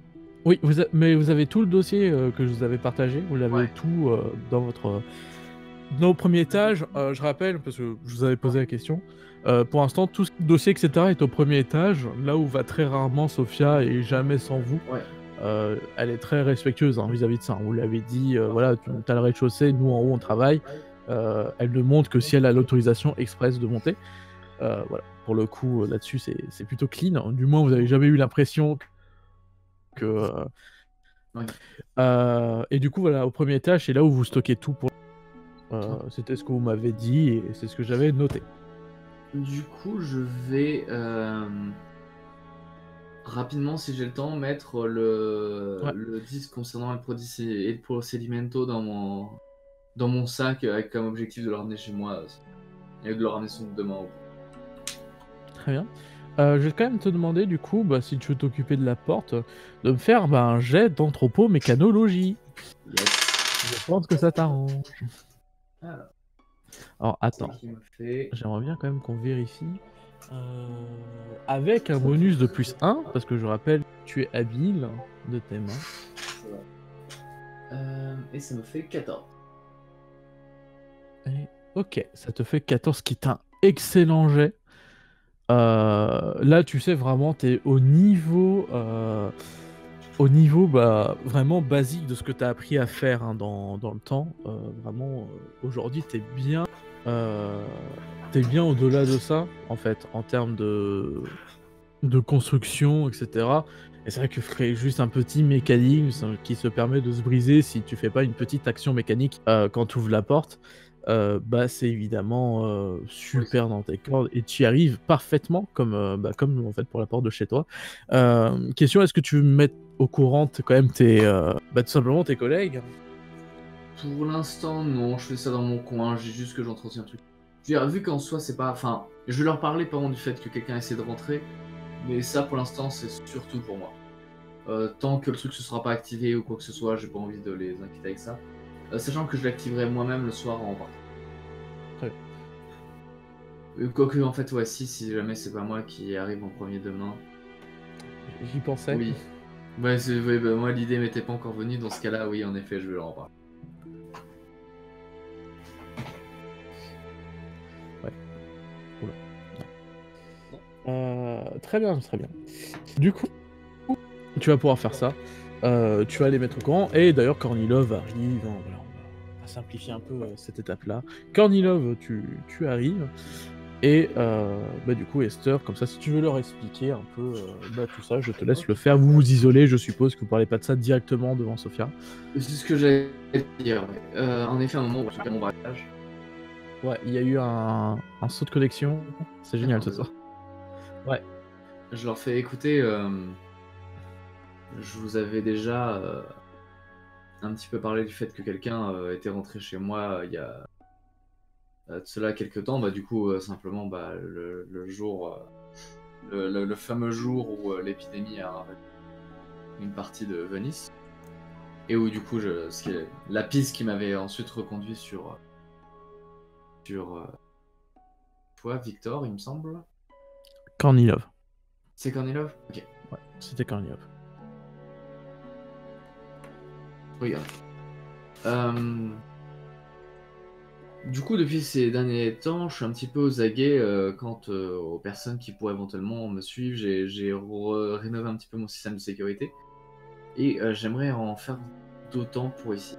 A: Oui, mais vous avez tout le dossier que je vous avais partagé. Vous l'avez
B: Ouais.
A: tout dans votre... Dans le premier étage, je rappelle, parce que je vous avais posé la question, pour l'instant, tout ce dossier, etc. est au premier étage, là où va très rarement Sophia et jamais sans vous.
B: Ouais.
A: Elle est très respectueuse hein, vis-à-vis de ça. Vous l'avez dit, voilà, tu as le rez-de-chaussée, nous en haut on travaille. Elle ne montre que si elle a l'autorisation express de monter. Voilà. Pour le coup, là-dessus, c'est plutôt clean. Du moins, vous n'avez jamais eu l'impression que...
B: Ouais.
A: Et du coup, voilà, au premier étage, c'est là où vous stockez tout pour... C'était ce que vous m'avez dit et c'est ce que j'avais noté.
B: Du coup, je vais rapidement, si j'ai le temps, mettre
A: Ouais.
B: le disque concernant El Procedimento dans mon sac avec comme objectif de le ramener chez moi et de le ramener son demain.
A: Très bien. Je vais quand même te demander, du coup, bah, si tu veux t'occuper de la porte, de me faire bah, un jet d'anthropomécanologie.
B: Yes.
A: Je pense que ça t'arrange. Alors,
B: C'est
A: attends.
B: qui me fait.
A: J'aimerais bien quand même qu'on vérifie. Avec un bonus de plus 1, parce que je rappelle, tu es habile de tes mains.
B: Et ça me fait 14.
A: Et, ok, ça te fait 14, qui est un excellent jet. Là, tu sais, vraiment, tu es au niveau bah, vraiment basique de ce que tu as appris à faire hein, dans le temps. Vraiment, aujourd'hui, tu es bien, au-delà de ça, en fait, en termes de construction, etc. Et c'est vrai que créer juste un petit mécanisme qui se permet de se briser si tu fais pas une petite action mécanique quand tu ouvres la porte, bah c'est évidemment super dans tes cordes et tu y arrives parfaitement comme en fait pour la porte de chez toi. Question, est-ce que tu veux me mettre au courant quand même tout simplement tes collègues?
B: Pour l'instant, non, je fais ça dans mon coin, j'ai juste que j'entretiens le truc. Je veux dire, vu qu'en soi, c'est pas. Enfin, je vais leur parler par contre du fait que quelqu'un essaie de rentrer, mais ça pour l'instant, c'est surtout pour moi. Tant que le truc se sera pas activé ou quoi que ce soit, j'ai pas envie de les inquiéter avec ça. Sachant que je l'activerai moi-même le soir en partant.
A: Très
B: Quoique, en fait, ouais, si jamais c'est pas moi qui arrive en premier demain.
A: J'y pensais.
B: Oui. Ouais, ouais, bah, moi l'idée m'était pas encore venue, dans ce cas-là, oui, en effet, je vais leur en parler.
A: Très bien, très bien. Du coup, tu vas pouvoir faire ça. Tu vas les mettre au courant. Et d'ailleurs, Kornilov arrive. Voilà, on va simplifier un peu cette étape-là. Kornilov, tu arrives. Et bah, du coup, Esther, comme ça, si tu veux leur expliquer un peu bah, tout ça, je te laisse le faire. Vous vous isolez, je suppose que vous parlez pas de ça directement devant Sophia.
B: C'est ce que j'allais dire, ouais. En effet, à un moment où je fais mon braquage.
A: Ouais, il y a eu un saut de connexion. C'est génial ce soir. Ouais.
B: Je leur fais écouter. Je vous avais déjà un petit peu parlé du fait que quelqu'un était rentré chez moi il y a de cela quelques temps. Bah, du coup, simplement bah, le jour, le fameux jour où l'épidémie a arrêté une partie de Venise. Et où du coup, la piste qui m'avait ensuite reconduit sur toi, Victor, il me semble.
A: Kornilov.
B: C'est Kornilov? Ok.
A: Ouais, c'était Kornilov.
B: Regarde. Du coup, depuis ces derniers temps, je suis un petit peu aux aguets quant aux personnes qui pourraient éventuellement me suivre. J'ai rénové un petit peu mon système de sécurité et j'aimerais en faire d'autant pour ici.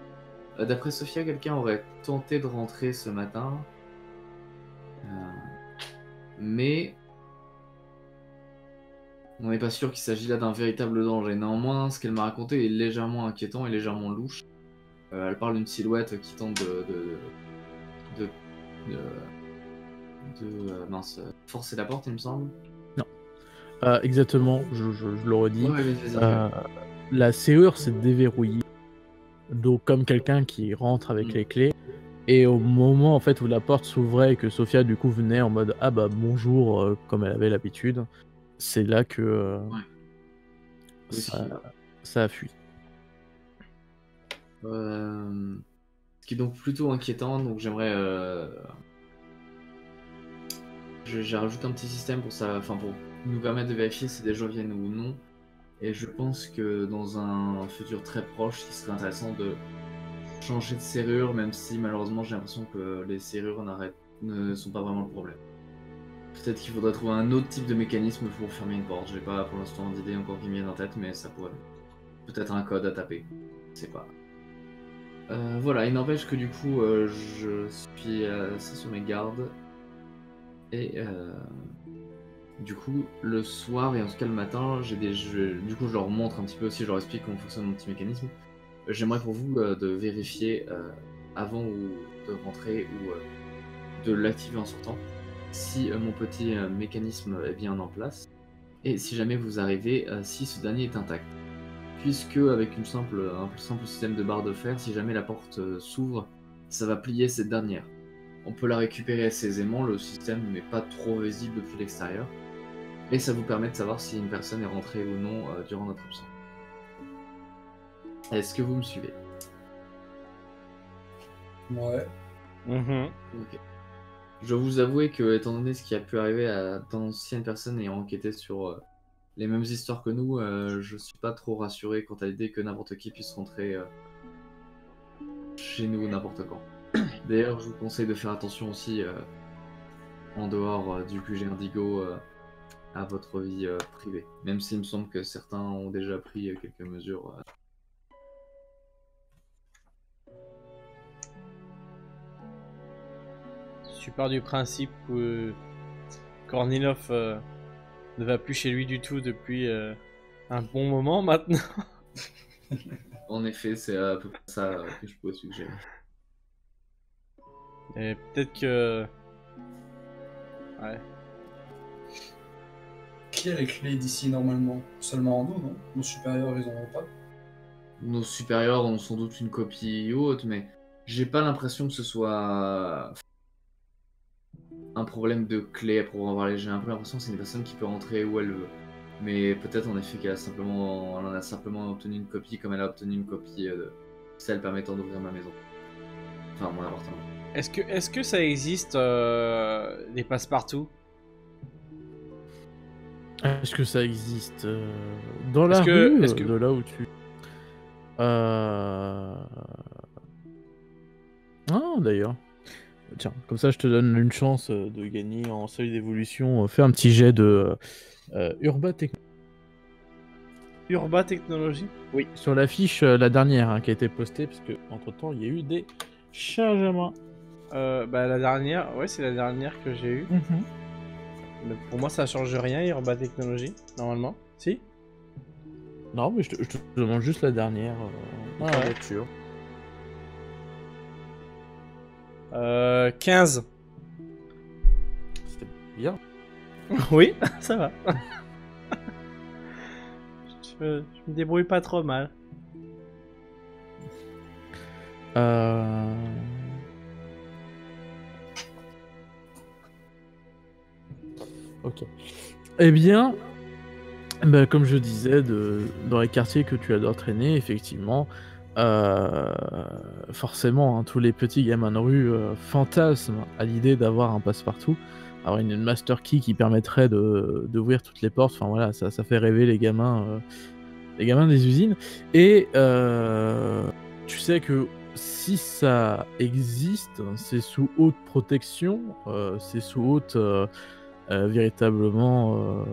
B: D'après Sophia, quelqu'un aurait tenté de rentrer ce matin, mais on n'est pas sûr qu'il s'agit là d'un véritable danger. Néanmoins, ce qu'elle m'a raconté est légèrement inquiétant et légèrement louche. Elle parle d'une silhouette qui tente mince, forcer la porte, il me semble.
A: Non. Exactement, je le redis.
B: Ouais, vas-y.
A: La serrure s'est déverrouillée. Donc, comme quelqu'un qui rentre avec les clés. Et au moment en fait où la porte s'ouvrait et que Sophia du coup venait en mode ah bah bonjour comme elle avait l'habitude, c'est là que ça a fui.
B: Ce qui est donc plutôt inquiétant, donc j'aimerais j'ai rajouté un petit système pour ça, enfin pour nous permettre de vérifier si des gens viennent ou non. Et je pense que dans un futur très proche, il serait intéressant de changer de serrure, même si malheureusement j'ai l'impression que les serrures ne sont pas vraiment le problème. Peut-être qu'il faudrait trouver un autre type de mécanisme pour fermer une porte. J'ai pas pour l'instant d'idée encore qui me viennent en tête, mais ça pourrait. Peut-être un code à taper. Je sais pas. Voilà, il n'empêche que du coup, je suis assis sur mes gardes. Et du coup, le soir et en tout cas le matin, du coup, je leur montre un petit peu aussi, je leur explique comment fonctionne mon petit mécanisme. J'aimerais pour vous de vérifier avant de rentrer ou de l'activer en sortant si mon petit mécanisme est bien en place. et si jamais vous arrivez, si ce dernier est intact. Puisque avec un simple système de barre de fer, si jamais la porte s'ouvre, ça va plier cette dernière. On peut la récupérer assez aisément, le système n'est pas trop visible depuis l'extérieur. Et ça vous permet de savoir si une personne est rentrée ou non durant notre absence. Est-ce que vous me suivez?
D: Ouais.
B: Ok. Je dois vous avouer que, étant donné ce qui a pu arriver à d'anciennes personnes ayant enquêté sur les mêmes histoires que nous, je suis pas trop rassuré quant à l'idée que n'importe qui puisse rentrer chez nous n'importe quand. D'ailleurs, je vous conseille de faire attention aussi, en dehors du QG Indigo, à votre vie privée. Même s'il me semble que certains ont déjà pris quelques mesures.
C: Je pars du principe que Kornilov ne va plus chez lui du tout depuis un bon moment maintenant.
B: En effet, c'est à peu près ça que je pourrais suggérer.
C: Et peut-être que... Ouais.
D: Qui a les clés d'ici normalement? Seulement nous, non? Nos supérieurs, ils en ont pas.
B: Nos supérieurs ont sans doute une copie haute, mais j'ai pas l'impression que ce soit un problème de clé pour avoir les. J'ai un peu l'impression que c'est une personne qui peut rentrer où elle veut. Mais peut-être en effet qu'elle en a simplement obtenu une copie comme elle a obtenu une copie de celle permettant d'ouvrir ma maison. Enfin, mon appartement.
C: Est-ce que ça existe des passe-partout?
A: Est-ce que ça existe dans la rue, de là où tu... Ah, d'ailleurs. Tiens, comme ça je te donne une chance de gagner en seuil d'évolution. Fais un petit jet de Urba Technologie.
C: Urba Technologie?
A: Oui, sur la fiche, la dernière qui a été postée, parce que entre temps il y a eu des changements.
C: Bah la dernière, ouais, c'est la dernière que j'ai eue. Mais pour moi ça change rien, Urba Technologie, normalement. Si?
A: Non, mais je te demande juste la dernière voiture.
C: 15.
A: C'était bien.
C: Oui, ça va. je me débrouille pas trop mal.
A: Ok. Eh bien, bah, comme je disais, dans les quartiers que tu adores traîner, effectivement, forcément, hein, tous les petits gamins de rue fantasment à l'idée d'avoir un passe-partout, avoir une master key qui permettrait d'ouvrir toutes les portes. Enfin voilà, ça fait rêver les gamins des usines. Et tu sais que si ça existe, c'est sous haute protection, c'est sous haute véritablement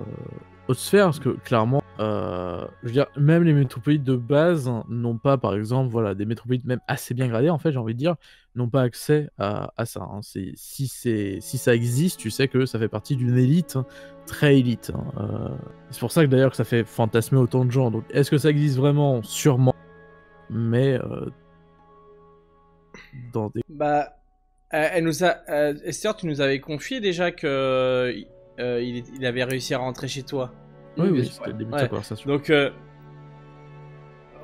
A: haute sphère, parce que clairement, je veux dire, même les métropolites de base n'ont pas, par exemple, voilà, des métropolites même assez bien gradées, en fait, j'ai envie de dire, n'ont pas accès à ça. Hein. Si ça existe, tu sais que ça fait partie d'une élite, très élite. Hein. C'est pour ça que d'ailleurs que ça fait fantasmer autant de gens. Donc, est-ce que ça existe vraiment? Sûrement. Mais dans des...
C: Bah, elle nous a, Esther, tu nous avais confié déjà que il avait réussi à rentrer chez toi.
A: Oui, c'était le début de sa conversation.
C: Donc,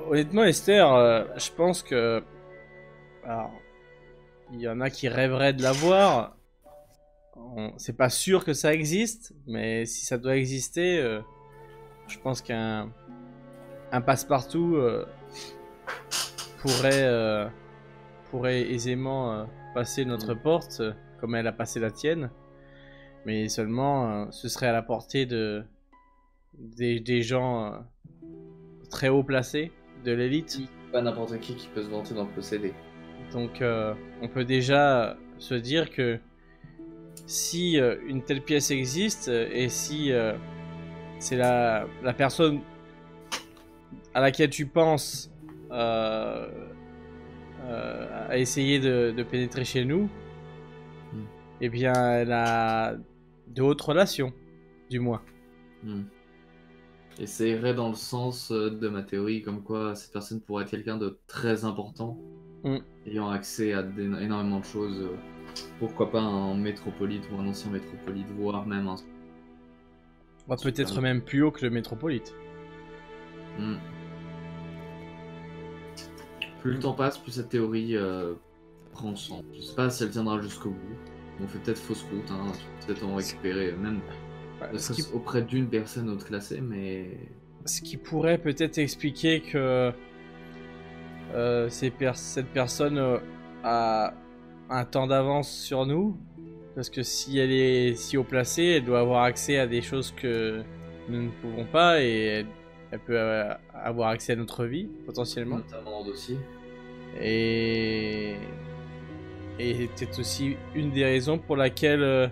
C: honnêtement, Esther, je pense que, alors, il y en a qui rêveraient de l'avoir. C'est pas sûr que ça existe, mais si ça doit exister, je pense qu'un passe-partout pourrait aisément passer notre porte, comme elle a passé la tienne. Mais seulement, ce serait à la portée des gens très haut placés, de l'élite.
B: Pas n'importe qui peut se vanter d'en posséder.
C: Donc on peut déjà se dire que si une telle pièce existe, et si c'est la personne à laquelle tu penses à essayer de pénétrer chez nous, eh bien elle a de hautes relations, du moins.
B: Et ça irait dans le sens de ma théorie, comme quoi cette personne pourrait être quelqu'un de très important, ayant accès à énormément de choses. Pourquoi pas un métropolite ou un ancien métropolite, voire même un...
C: va peut-être même plus haut que le métropolite.
B: Hmm. Plus le temps passe, plus cette théorie prend sens. Je sais pas si elle tiendra jusqu'au bout. On fait peut-être fausse route, hein. Peut-être en récupérer même auprès d'une personne haute classée, mais...
C: Ce qui pourrait peut-être expliquer que cette personne a un temps d'avance sur nous, parce que si elle est si haut placée, elle doit avoir accès à des choses que nous ne pouvons pas, et elle peut avoir accès à notre vie, potentiellement.
B: Notamment en dossier.
C: Et c'est aussi une des raisons pour laquelle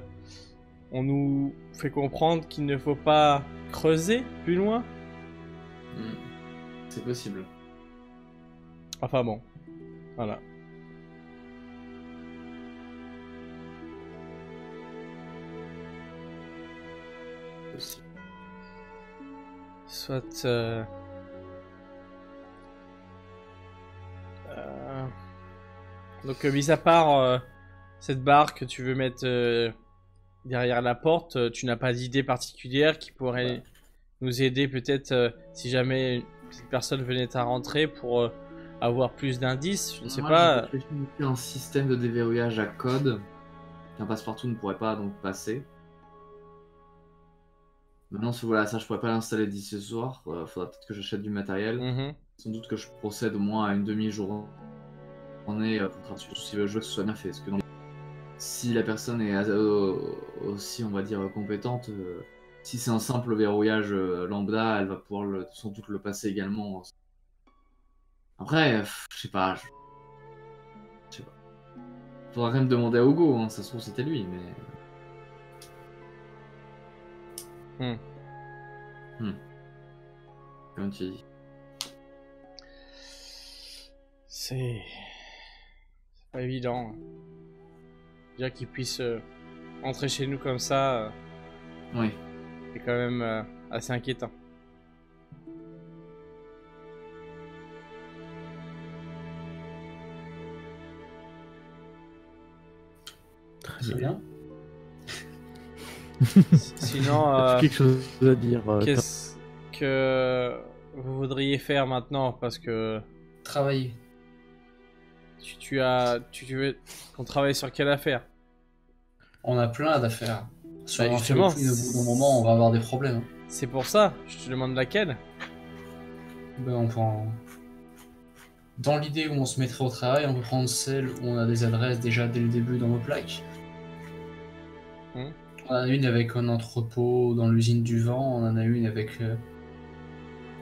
C: on nous fait comprendre qu'il ne faut pas creuser plus loin.
B: C'est possible.
C: Enfin bon, voilà.
B: Possible.
C: Soit... Donc, mis à part cette barre que tu veux mettre derrière la porte, tu n'as pas d'idée particulière qui pourrait nous aider peut-être si jamais cette personne venait à rentrer pour avoir plus d'indices, je ne sais pas.
B: J'ai réfléchi à un système de déverrouillage à code qu'un passe-partout ne pourrait pas donc passer. Maintenant, voilà, ça je pourrais pas l'installer d'ici ce soir. Faudra peut-être que j'achète du matériel. Sans doute que je procède au moins à une demi-journée pour si je veux que ce soit bien fait. Parce que si la personne est aussi, on va dire, compétente, si c'est un simple verrouillage lambda, elle va pouvoir sans doute le passer également. Après, je sais pas. Je sais pas. Faudra quand même demander à Hugo, hein, ça se trouve c'était lui, mais. Comme tu dis.
C: C'est pas évident. Déjà qu'il puisse entrer chez nous comme ça,
B: Oui.
C: c'est quand même assez inquiétant.
D: Très bien.
C: Sinon,
A: quelque chose à dire.
C: Qu'est-ce que vous voudriez faire maintenant? Parce que
D: Travailler.
C: tu veux qu'on travaille sur quelle affaire?
D: On a plein d'affaires. Si on en fait
C: justement,
D: aucune au bout d'un moment, on va avoir des problèmes.
C: C'est pour ça, je te demande laquelle.
D: Ben, on prend... Dans l'idée où on se mettrait au travail, on peut prendre celle où on a des adresses déjà dès le début dans nos plaques. On en a une avec un entrepôt dans l'usine du vent, on en a une avec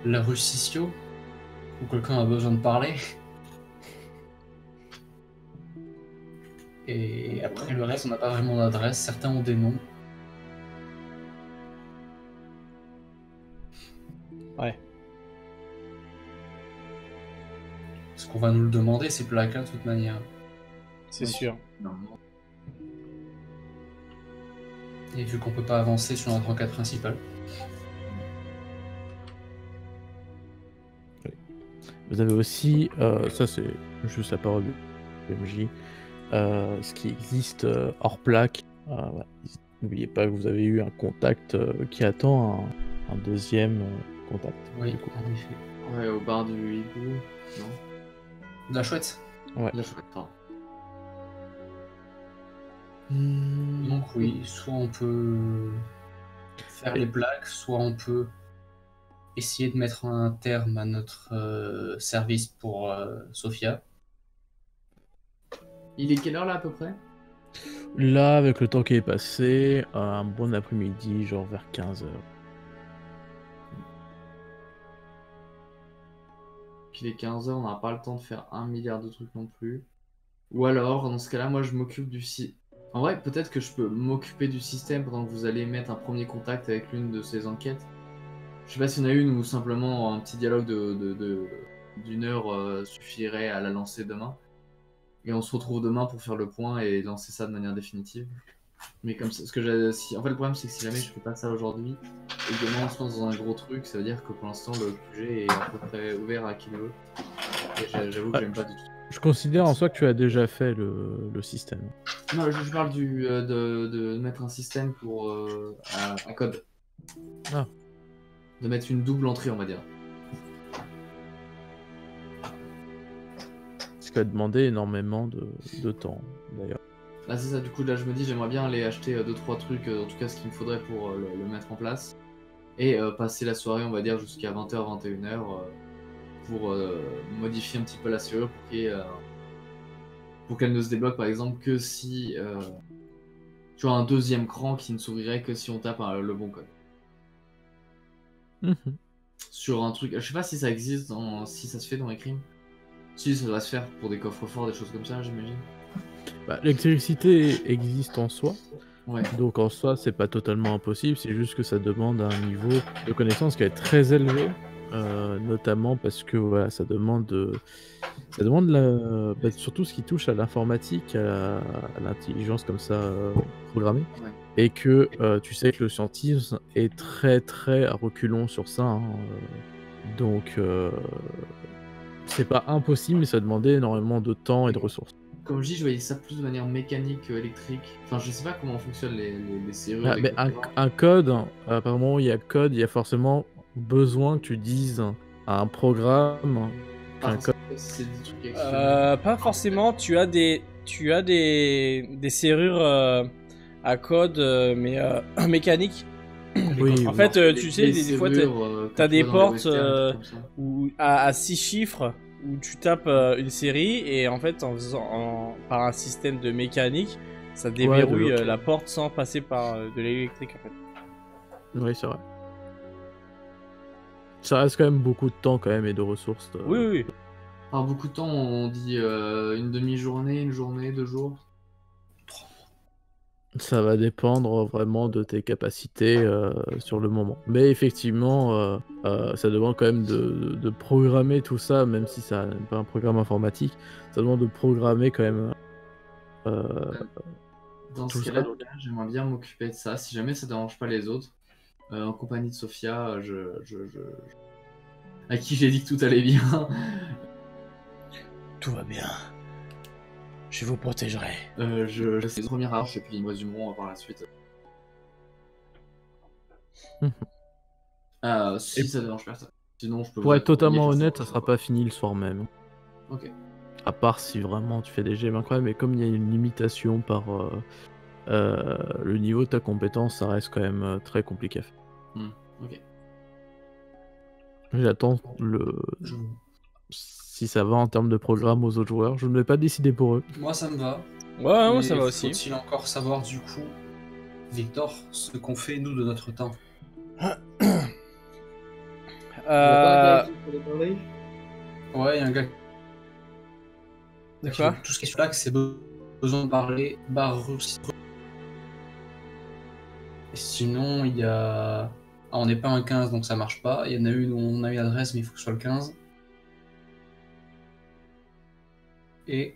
D: la rue Sisio, où quelqu'un a besoin de parler. Et après le reste, on n'a pas vraiment d'adresse, certains ont des noms.
C: Ouais.
D: Parce qu'on va nous le demander, ces plaques-là, de toute manière.
C: C'est sûr.
B: Non.
D: Et vu qu'on peut pas avancer sur notre enquête principale.
A: Vous avez aussi, ça c'est juste la parole de MJ, ce qui existe hors plaque. Voilà. N'oubliez pas que vous avez eu un contact qui attend un deuxième contact.
D: Oui,
A: du coup.
D: en effet.
B: Ouais, au bar du hibou, non?
D: De la chouette.
A: Ouais.
B: La chouette, pardon.
D: Donc oui, soit on peut faire les blagues, soit on peut essayer de mettre un terme à notre service pour Sophia.
B: Il est quelle heure là à peu près?
A: Là, avec le temps qui est passé, un bon après-midi, genre vers 15h.
B: Qu'il est 15h, on n'a pas le temps de faire 1 milliard de trucs non plus. Ou alors, dans ce cas-là, moi je m'occupe du site. En vrai, peut-être que je peux m'occuper du système pendant que vous allez mettre un premier contact avec l'une de ces enquêtes. Je sais pas s'il y en a une ou simplement un petit dialogue d'une heure suffirait à la lancer demain. Et on se retrouve demain pour faire le point et lancer ça de manière définitive. Mais comme ça, en fait, le problème c'est que si jamais je fais pas ça aujourd'hui, et demain on se lance dans un gros truc, ça veut dire que pour l'instant le QG est à peu près ouvert à qui le veut. Et j'avoue que j'aime pas du tout.
A: Je considère en soi que tu as déjà fait le système.
B: Non, je parle de mettre un système pour un code.
A: Ah.
B: De mettre une double entrée, on va dire.
A: Ce qui va demander énormément de temps, d'ailleurs.
B: Là, c'est ça, du coup, là, je me dis, j'aimerais bien aller acheter 2-3 trucs, en tout cas, ce qu'il me faudrait pour le mettre en place. Et passer la soirée, on va dire, jusqu'à 20h, 21h, pour modifier un petit peu la serrure pour qu'elle ne se débloque, par exemple, que si tu as un deuxième cran qui ne s'ouvrirait que si on tape le bon code.
A: Mhm.
B: Sur un truc, je sais pas si ça existe, si ça se fait dans les crimes. Si, ça doit se faire pour des coffres forts, des choses comme ça, j'imagine.
A: Bah, l'électricité existe en soi,
B: Ouais.
A: donc en soi c'est pas totalement impossible, c'est juste que ça demande un niveau de connaissance qui est très élevé, notamment parce que voilà, ça demande surtout ce qui touche à l'informatique, à l'intelligence comme ça programmée,
B: Ouais.
A: et que tu sais que le scientisme est très très à reculons sur ça, hein, donc c'est pas impossible, mais ça demandait énormément de temps et de ressources.
B: Comme je dis, je voyais ça plus de manière mécanique qu'électrique. Enfin, je sais pas comment fonctionnent les serrures.
A: Ah,
B: les
A: mais
B: coffres forts.
A: un code, apparemment il y a code, il y a forcément besoin que tu dises à un programme
B: Pas
A: qu'un code.
B: forcément, c'est des trucs extrêmement-
C: Pas forcément. Tu as des serrures à code, mais mécaniques.
A: Oui,
C: En
A: oui.
C: fait,
B: Les-
C: tu sais,
B: les
C: des fois,
B: serrures, que
C: t'as
B: tu
C: des
B: vois dans les
C: portes
B: westerns, des trucs comme ça.
C: où, à 6 chiffres où tu tapes une série et en fait, par un système de mécanique, ça déverrouille
A: lock.
C: la porte sans passer par de l'électrique en fait.
A: Oui, c'est vrai. Ça reste quand même beaucoup de temps quand même et de ressources.
C: Oui, oui, oui.
B: Par beaucoup de temps, on dit une demi-journée, une journée, 2 jours.
A: Ça va dépendre vraiment de tes capacités sur le moment. Mais effectivement, ça demande quand même de programmer tout ça, même si ça n'est pas un programme informatique. Ça demande de programmer quand même.
B: Dans
A: Tout
B: ce
A: ça,
B: cas-là,
A: donc.
B: j'aimerais bien m'occuper de ça. Si jamais ça dérange pas les autres, en compagnie de Sophia, à qui j'ai dit que tout allait bien,
C: Tout va bien. Je vous protégerai.
B: je fais les premières arches et puis ils me résumeront par la suite. Si
A: Et-
B: ça dérange personne. Sinon, je peux
A: Pour
B: vous
A: être totalement
B: accompagner,
A: honnête,
B: faire
A: ça sera pas fini le soir même.
B: Ok.
A: À part si vraiment tu fais des gemmes incroyables, mais comme il y a une limitation par le niveau de ta compétence, ça reste quand même très compliqué à faire.
B: Ok.
A: J'attends si ça va en termes de programme aux autres joueurs. Je ne vais pas décider pour eux.
D: Moi, ça me va.
C: Ouais, moi
D: Mais
C: ça va aussi.
D: Faut-il encore savoir du coup, Victor, ce qu'on fait nous de notre temps? Ouais, il y a un gars.
C: De quoi?
D: Tout ce qui est là, c'est besoin de parler. Et sinon, il y a. Ah, on n'est pas un 15, donc ça marche pas. Il y en a une où on a eu l'adresse, mais il faut que ce soit le 15. Et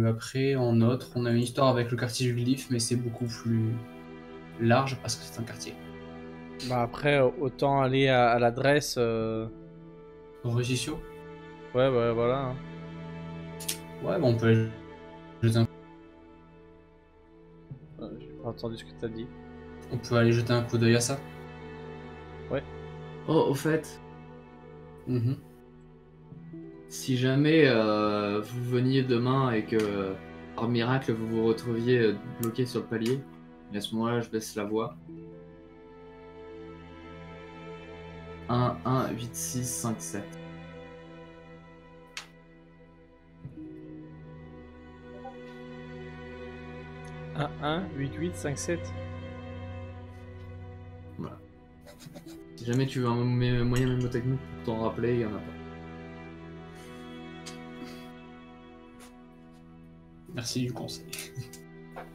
D: après, en autre, on a une histoire avec le quartier du Glyphe, mais c'est beaucoup plus large parce que c'est un quartier.
C: Bah après, autant aller à l'adresse.
D: Régissio?
C: Ouais, voilà. Hein.
D: Ouais, bon, on peut aller jeter un...
C: J'ai pas entendu ce que t'as dit.
D: on peut aller jeter un coup d'œil à ça.
B: Oh, au fait,
D: Mhm.
B: si jamais vous veniez demain et que par miracle vous vous retrouviez bloqué sur le palier, et à ce moment-là je baisse la voix. 1, 1, 8, 6, 5, 7.
C: Un 1, 8, 8, 5, 7.
B: Voilà. Si jamais tu veux un moyen mémotechnique pour t'en rappeler, il y en a pas.
D: Merci du conseil.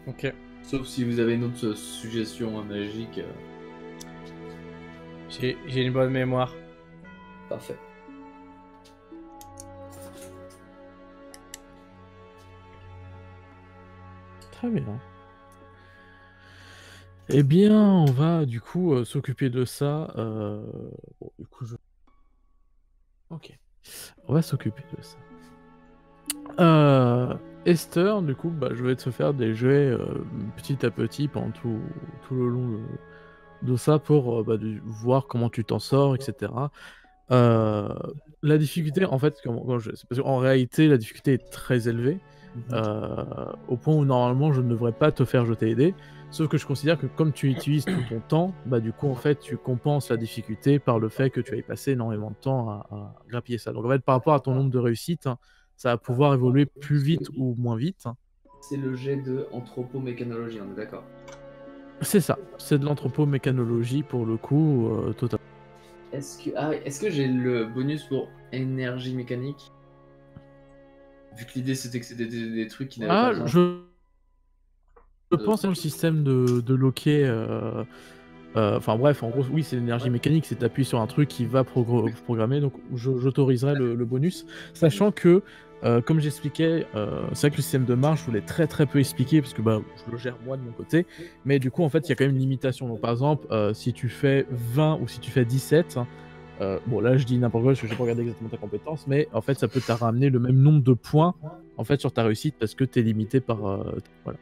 C: Ok.
B: Sauf si vous avez une autre suggestion magique.
C: J'ai une bonne mémoire.
B: Parfait.
A: Très bien. Eh bien, on va du coup s'occuper de ça. Bon, du coup, ok. On va s'occuper de ça. Esther, du coup, bah, je vais te faire des jets petit à petit pendant tout le long de ça pour voir comment tu t'en sors, etc. La difficulté, en fait, c'est parce qu'en réalité, la difficulté est très élevée, au point où normalement je ne devrais pas te faire jeter les dés. Sauf que je considère que comme tu utilises tout ton temps, du coup, en fait, tu compenses la difficulté par le fait que tu aies passé énormément de temps à grappiller ça. Donc, en fait, par rapport à ton nombre de réussites, ça va pouvoir évoluer plus vite ou moins vite.
B: C'est le jet de anthropomécanologie, on est d'accord.
A: C'est ça, c'est de l'anthropomécanologie pour le coup, total.
B: Est-ce que j'ai le bonus pour énergie mécanique? Vu que l'idée c'était que c'était des trucs qui n'avaient pas besoin.
A: Je pense que le système de loquet. Enfin bref, en gros, oui, c'est l'énergie mécanique, c'est t'appuies sur un truc qui va programmer, donc j'autoriserai le bonus. Sachant que, comme j'expliquais, c'est vrai que le système de marche, je voulais très très peu expliquer, parce que je le gère moi de mon côté, mais du coup, en fait, il y a quand même une limitation. Donc par exemple, si tu fais 20 ou si tu fais 17, bon là je dis n'importe quoi, parce que je n'ai pas regardé exactement ta compétence, mais en fait, ça peut te ramener le même nombre de points, en fait, sur ta réussite, parce que tu es limité par... voilà.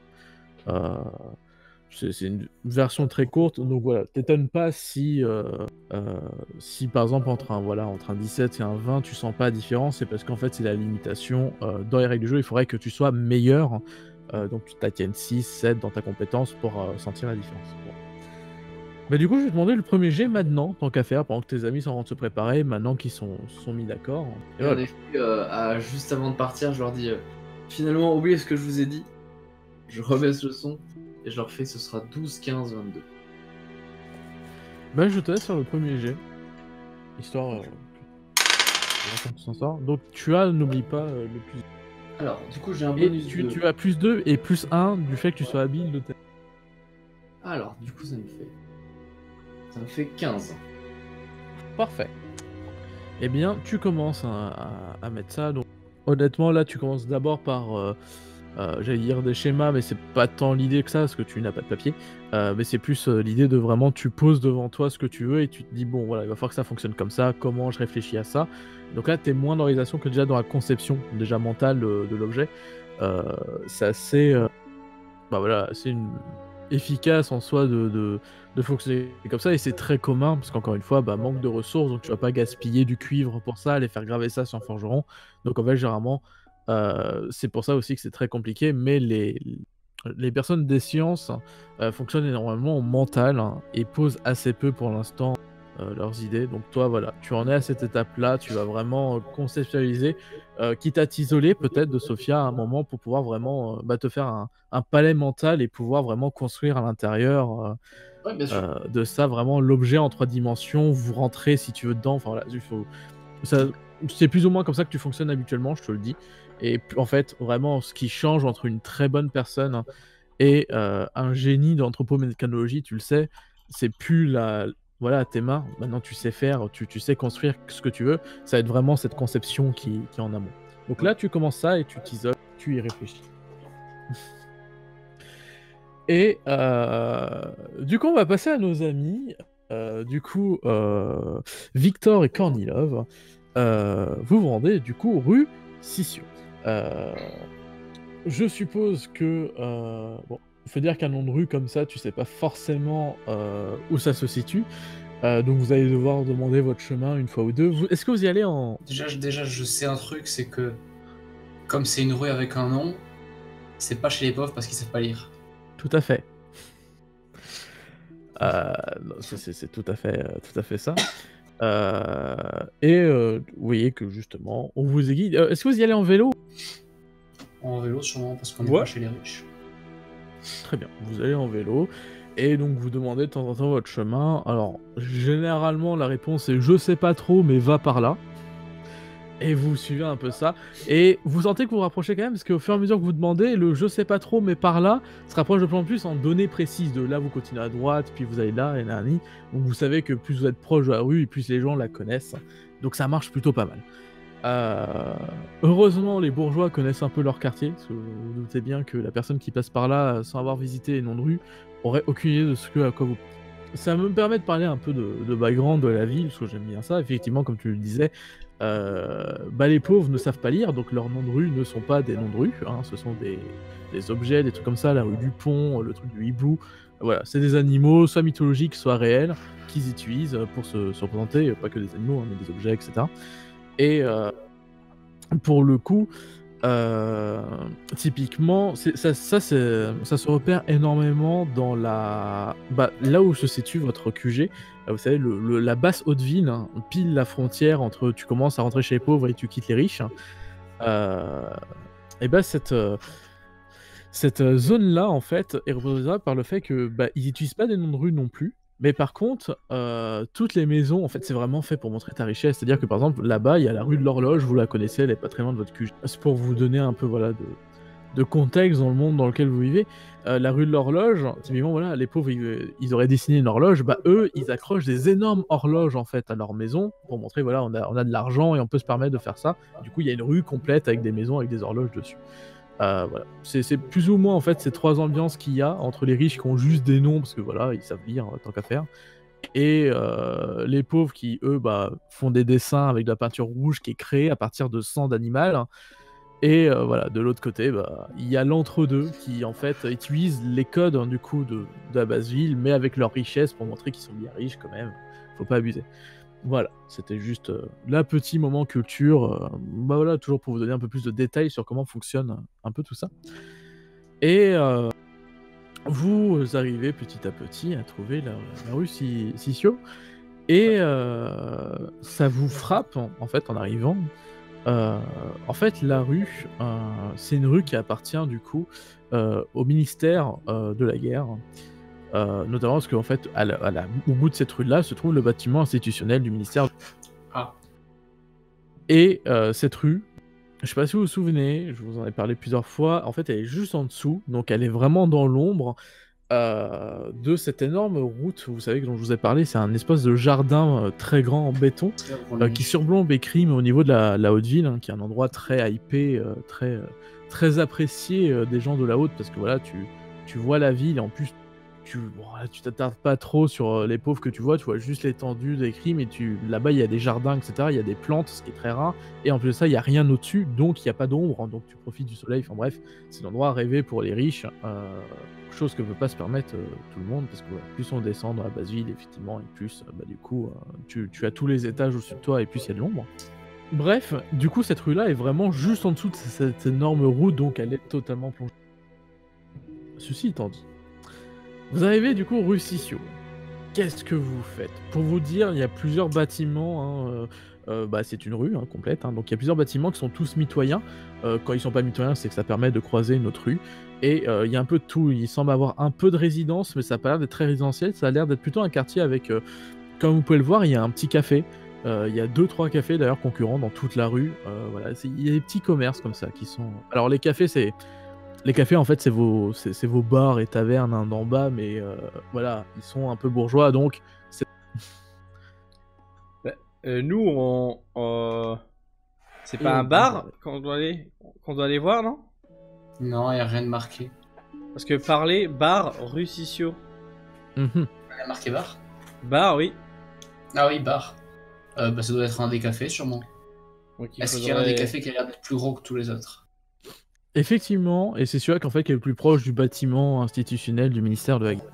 A: C'est une version très courte, donc voilà, t'étonnes pas si par exemple entre un 17 et un 20 tu sens pas la différence, c'est parce qu'en fait c'est la limitation dans les règles du jeu, il faudrait que tu sois meilleur, donc tu t'attiennes 6, 7 dans ta compétence pour sentir la différence. Bon. Du coup je vais te demander le premier jet maintenant, tant qu'à faire, pendant que tes amis sont en train de se préparer, maintenant qu'ils sont mis d'accord.
B: Et en effet, juste avant de partir, je leur dis finalement oubliez ce que je vous ai dit, je rebaisse le son. Et je leur fais, ce sera 12, 15, 22.
A: Je te laisse faire le premier jet. Histoire que tu s'en sors. Donc tu as, n'oublie pas, le plus...
B: Alors, du coup, j'ai un bonus
A: et tu as plus 2 et plus 1 du fait que tu sois habile de tes...
B: Alors, du coup, ça me fait 15.
A: Parfait. Eh bien, tu commences à mettre ça. Donc, honnêtement, là, tu commences d'abord par... j'allais dire des schémas, mais c'est pas tant l'idée que ça, parce que tu n'as pas de papier, mais c'est plus l'idée de vraiment tu poses devant toi ce que tu veux et tu te dis bon voilà, il va falloir que ça fonctionne comme ça, comment je réfléchis à ça. Donc là t'es moins dans l'organisation que déjà dans la conception déjà mentale de l'objet. C'est assez c'est efficace en soi de fonctionner comme ça, et c'est très commun parce qu'encore une fois manque de ressources, donc tu vas pas gaspiller du cuivre pour ça, aller faire graver ça sur un forgeron. Donc en fait généralement c'est pour ça aussi que c'est très compliqué, mais les personnes des sciences fonctionnent énormément en mental et posent assez peu pour l'instant leurs idées. Donc toi, voilà, tu en es à cette étape-là, tu vas vraiment conceptualiser, quitte à t'isoler peut-être de Sophia à un moment pour pouvoir vraiment te faire un palais mental et pouvoir vraiment construire à l'intérieur
B: Ouais, bien sûr.
A: de ça vraiment l'objet en 3 dimensions, vous rentrez si tu veux dedans, enfin voilà, c'est plus ou moins comme ça que tu fonctionnes habituellement, je te le dis. Et en fait, vraiment, ce qui change entre une très bonne personne et un génie d'anthropomécanologie, tu le sais, c'est plus tes mains. Maintenant, tu sais faire, tu sais construire ce que tu veux. Ça va être vraiment cette conception qui est en amont. Donc là, tu commences ça et tu t'isoles, tu y réfléchis. Et du coup, on va passer à nos amis. Victor et Kornilov, vous vous rendez du coup rue Sissio. Je suppose que il faut dire qu'un nom de rue comme ça, tu sais pas forcément où ça se situe, donc vous allez devoir demander votre chemin une fois ou deux. Est-ce que vous y allez en...
D: Déjà, je sais un truc, c'est que comme c'est une rue avec un nom, c'est pas chez les pauvres parce qu'ils savent pas lire.
A: Tout à fait. C'est tout à fait ça. Vous voyez que justement, on vous aiguille. Est-ce que vous y allez en vélo?
D: En vélo sûrement, parce qu'on est pas chez les riches.
A: Très bien, vous allez en vélo, et donc vous demandez de temps en temps votre chemin. Alors, généralement, la réponse est « je sais pas trop, mais va par là ». Et vous suivez un peu ça, et vous sentez que vous vous rapprochez quand même, parce qu'au fur et à mesure que vous demandez, le « je sais pas trop, mais par là » se rapproche de plus en plus en données précises. De là, vous continuez à droite, puis vous allez là, et là, donc vous savez que plus vous êtes proche de la rue, et plus les gens la connaissent. Donc ça marche plutôt pas mal. Heureusement, les bourgeois connaissent un peu leur quartier, parce que vous vous doutez bien que la personne qui passe par là sans avoir visité les noms de rue aurait aucune idée de à quoi vous... Ça me permet de parler un peu de background de la ville, parce que j'aime bien ça. Effectivement, comme tu le disais, les pauvres ne savent pas lire, donc leurs noms de rue ne sont pas des noms de rue, hein, ce sont des objets, des trucs comme ça, la rue du Pont, le truc du hibou, Voilà, c'est des animaux, soit mythologiques, soit réels, qu'ils utilisent pour se représenter, pas que des animaux, hein, mais des objets, etc. Et pour le coup, typiquement, ça se repère énormément dans là où se situe votre QG. Vous savez, la basse haute ville, hein, pile la frontière entre tu commences à rentrer chez les pauvres et tu quittes les riches. Et bah cette zone-là, en fait, est représentée par le fait que ils n'utilisent pas des noms de rue non plus. Mais par contre, toutes les maisons, en fait, c'est vraiment fait pour montrer ta richesse. C'est-à-dire que par exemple, là-bas, il y a la rue de l'Horloge, vous la connaissez, elle est pas très loin de votre QG. C'est pour vous donner un peu de contexte dans le monde dans lequel vous vivez. La rue de l'Horloge, typiquement, voilà, les pauvres, ils auraient dessiné une horloge, eux, ils accrochent des énormes horloges en fait à leur maison pour montrer, voilà, on a de l'argent et on peut se permettre de faire ça. Du coup, il y a une rue complète avec des maisons avec des horloges dessus. Voilà. C'est plus ou moins en fait ces trois ambiances qu'il y a entre les riches qui ont juste des noms parce que voilà, ils savent lire tant qu'à faire, et les pauvres qui eux font des dessins avec de la peinture rouge qui est créée à partir de sang d'animal. Et voilà, de l'autre côté, il y a l'entre-deux qui en fait utilisent les codes du coup de la basse ville, mais avec leur richesse pour montrer qu'ils sont bien riches quand même. Faut pas abuser. Voilà, c'était juste là petit moment culture. Voilà, toujours pour vous donner un peu plus de détails sur comment fonctionne un peu tout ça. Et vous arrivez petit à petit à trouver la rue Sissio. Et ça vous frappe en fait en arrivant. En fait, la rue, c'est une rue qui appartient du coup au ministère de la guerre. Notamment parce qu'en fait, au bout de cette rue-là se trouve le bâtiment institutionnel du ministère.
D: Ah.
A: Et cette rue, je sais pas si vous vous souvenez, je vous en ai parlé plusieurs fois, en fait elle est juste en dessous, donc elle est vraiment dans l'ombre de cette énorme route, vous savez, dont je vous ai parlé. C'est un espace de jardin très grand en béton qui surplombe Écrim au niveau de la haute ville, hein, qui est un endroit très hypé, très apprécié des gens de la haute, parce que voilà, tu vois la ville, et en plus tu t'attardes pas trop sur les pauvres que tu vois juste l'étendue d'Écrim, et là-bas il y a des jardins, etc. Il y a des plantes, ce qui est très rare, et en plus de ça il y a rien au-dessus, donc il y a pas d'ombre, hein, donc tu profites du soleil. Enfin bref, c'est l'endroit rêvé pour les riches, chose que peut pas se permettre tout le monde, parce que plus on descend dans la basse ville, effectivement, et plus du coup tu as tous les étages au-dessus de toi, et plus il y a de l'ombre. Bref, du coup cette rue là est vraiment juste en dessous de cette énorme route, donc elle est totalement plongée. Ceci étant dit, vous arrivez du coup rue Sissio. Qu'est-ce que vous faites? Pour vous dire, il y a plusieurs bâtiments, c'est une rue complète, donc il y a plusieurs bâtiments qui sont tous mitoyens. Quand ils sont pas mitoyens, c'est que ça permet de croiser une autre rue. Et il y a un peu de tout. Il semble avoir un peu de résidence, mais ça n'a pas l'air d'être très résidentiel. Ça a l'air d'être plutôt un quartier avec, comme vous pouvez le voir, il y a un petit café. Il y a 2-3 cafés d'ailleurs concurrents dans toute la rue. Voilà, il y a des petits commerces comme ça qui sont. Alors les cafés, en fait, c'est vos bars et tavernes d'en bas, mais voilà, ils sont un peu bourgeois, donc.
C: Nous, c'est pas un bar qu'on doit aller voir, non?
D: Non, il n'y a rien de marqué.
C: Parce que parler bar rue Sissio.
D: Il y a marqué bar?
C: Bar, oui.
D: Ah oui, bar. Ça doit être un des cafés, sûrement. Est-ce qu'il y a un des cafés qui a l'air d'être plus gros que tous les autres?
A: Effectivement, et c'est celui-là qu'en fait qui est le plus proche du bâtiment institutionnel du ministère de la guerre.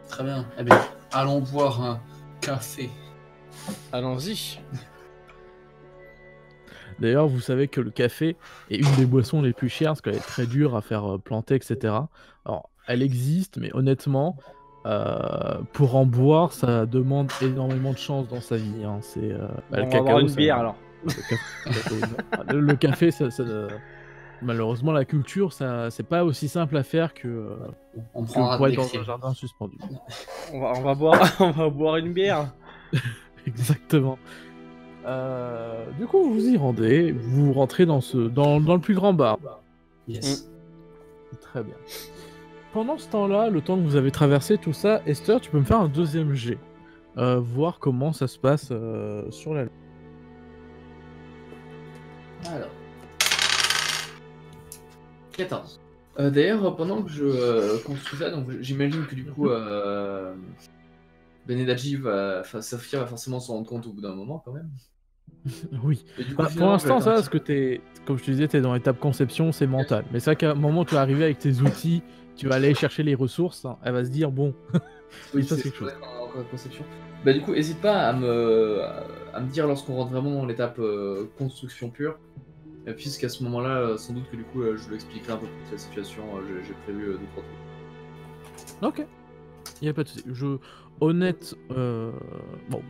D: Très bien. Eh bien, allons boire un café.
C: Allons-y.
A: D'ailleurs, vous savez que le café est une des boissons les plus chères, parce qu'elle est très dure à faire planter, etc. Alors, elle existe, mais honnêtement, pour en boire, ça demande énormément de chance dans sa vie. Hein. C'est
C: on va avoir une bière alors.
A: Le café, malheureusement, la culture, c'est pas aussi simple à faire que
D: on prendra
A: pour être dans un jardin suspendu.
C: On va boire une bière.
A: Exactement. Du coup, vous y rendez, vous rentrez dans le plus grand bar.
D: Yes.
A: Très bien. Pendant ce temps-là, le temps que vous avez traversé tout ça, Esther, tu peux me faire un deuxième jet. Voir comment ça se passe sur la...
B: Alors. 14. D'ailleurs, pendant que je construis ça, donc j'imagine que du coup, Benedadji Sophia va forcément s'en rendre compte au bout d'un moment quand même.
A: Oui.
B: Coup,
A: pour l'instant, ça, parce que comme je te disais, t'es dans l'étape conception, c'est mental. Mais c'est vrai qu'à un moment, tu es arrivé avec tes outils tu vas aller chercher les ressources, hein, elle va se dire bon, il se passe quelque chose.
B: Encore une conception. Bah du coup, n'hésite pas à me dire lorsqu'on rentre vraiment dans l'étape construction pure. Puisqu'à ce moment-là, sans doute que du coup, je lui expliquerai un peu plus la situation. J'ai prévu 2-3 trucs.
A: Ok, il n'y a pas de souci. Bon,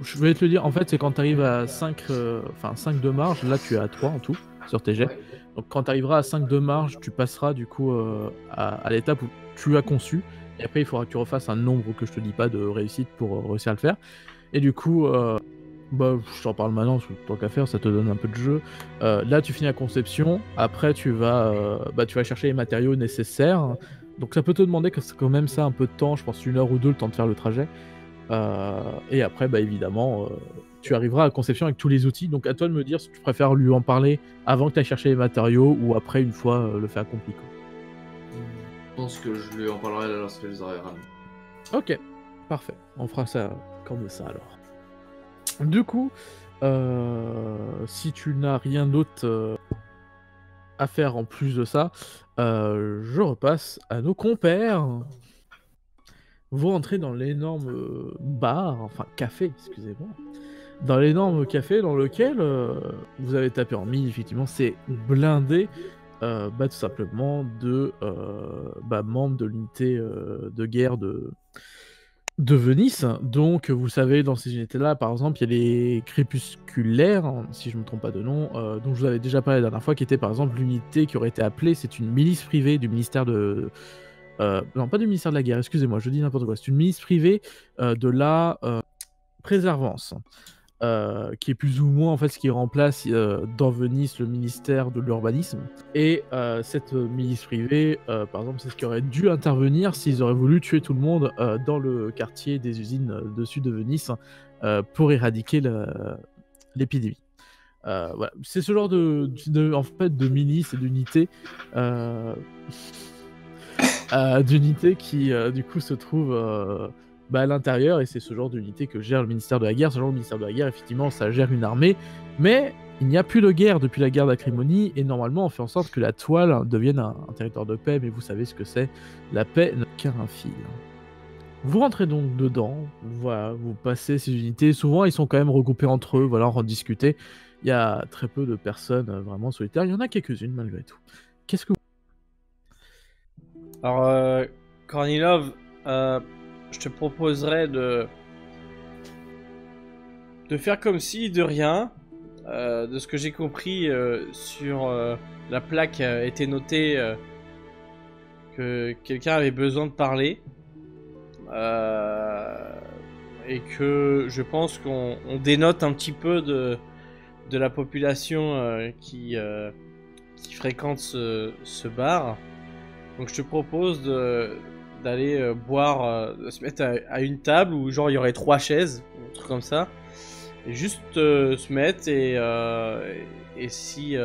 A: je vais te le dire, en fait, c'est quand tu arrives à 5 de marge, là tu es à 3 en tout sur tes jets.
B: Ouais.
A: Donc quand tu arriveras à 5 de marge, tu passeras du coup à l'étape où tu as conçu. Et après, il faudra que tu refasses un nombre que je te dis pas de réussite pour réussir à le faire. Et du coup, je t'en parle maintenant, parce que tant qu'à faire, ça te donne un peu de jeu. Là, tu finis la conception. Après, tu vas chercher les matériaux nécessaires. Donc ça peut te demander que c'est quand même ça un peu de temps, je pense 1 heure ou 2 le temps de faire le trajet. Et après, évidemment, tu arriveras à la conception avec tous les outils. Donc à toi de me dire si tu préfères lui en parler avant que tu ailles chercher les matériaux ou après une fois le fait accompli.
B: Je pense que je lui en parlerai lorsque je les aurai ramenés.
A: Ok, parfait. On fera ça comme ça alors. Du coup, si tu n'as rien d'autre à faire en plus de ça, je repasse à nos compères. Vous rentrez dans l'énorme bar, enfin café, excusez-moi. Dans l'énorme café dans lequel vous avez tapé en mille, effectivement, c'est blindé tout simplement de membres de l'unité de guerre de Venise. Donc, vous savez, dans ces unités-là, par exemple, il y a les crépusculaires, hein, si je ne me trompe pas de nom, dont je vous avais déjà parlé la dernière fois, qui était par exemple l'unité qui aurait été appelée, c'est une milice privée du ministère de... non, pas du ministère de la guerre, excusez-moi, je dis n'importe quoi. C'est une milice privée de la préservance. Qui est plus ou moins en fait ce qui remplace dans Venise le ministère de l'urbanisme. Et cette milice privée, par exemple, c'est ce qui aurait dû intervenir s'ils auraient voulu tuer tout le monde dans le quartier des usines de sud de Venise pour éradiquer l'épidémie. Voilà. C'est ce genre en fait, de milice et d'unité qui du coup se trouve à l'intérieur, et c'est ce genre d'unité que gère le ministère de la guerre. Ce genre de ministère de la guerre, effectivement, ça gère une armée, mais il n'y a plus de guerre depuis la guerre d'Acrimonie, et normalement on fait en sorte que la toile devienne un territoire de paix, mais vous savez ce que c'est, la paix n'a qu'un fil. Vous rentrez donc dedans, voilà, vous passez ces unités, souvent ils sont quand même regroupés entre eux, voilà, en discuter. Il y a très peu de personnes vraiment solitaires, il y en a quelques-unes malgré tout. Qu'est-ce que
C: Alors, Kornilov, je te proposerais de faire comme si de rien. De ce que j'ai compris, sur la plaque était noté que quelqu'un avait besoin de parler. Et que je pense qu'on dénote un petit peu de la population qui fréquente ce bar. Donc je te propose d'aller boire, de se mettre à une table où genre il y aurait 3 chaises, un truc comme ça, et juste se mettre et si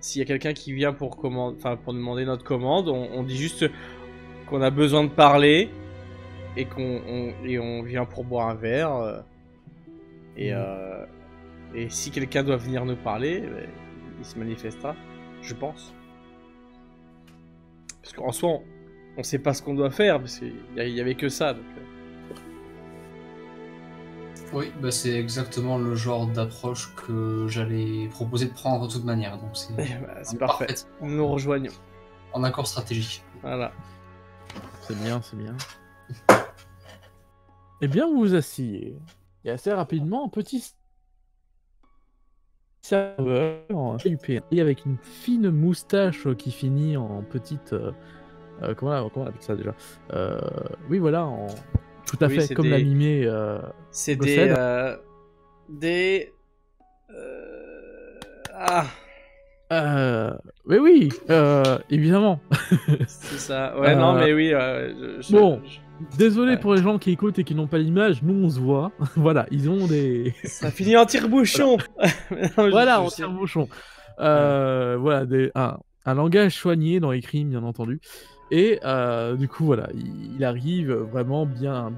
C: s'il y a quelqu'un qui vient pour demander notre commande, on dit juste qu'on a besoin de parler et on vient pour boire un verre et si quelqu'un doit venir nous parler, il se manifestera, je pense. Parce qu'en soi, on sait pas ce qu'on doit faire, parce qu'il y avait que ça. Donc...
D: Oui, c'est exactement le genre d'approche que j'allais proposer de prendre de toute manière. Donc
C: c'est parfait. Nous nous rejoignons.
D: En accord stratégique.
C: Voilà.
A: C'est bien, c'est bien. Eh bien, vous vous asseyez. Et assez rapidement, un petit serveur européen avec une fine moustache qui finit en petite... comment on appelle ça déjà oui, voilà, tout à fait, comme
C: des...
A: l'animé
C: c'est
A: possède. Oui, évidemment.
C: C'est ça. Ouais, non, mais oui.
A: Désolé pour les gens qui écoutent et qui n'ont pas l'image, nous on se voit. Voilà, ils ont des...
C: Ça finit en tire-bouchon.
A: Voilà, en tire-bouchon. Voilà, un langage soigné dans les crimes, bien entendu. Et du coup, voilà, il arrive vraiment bien...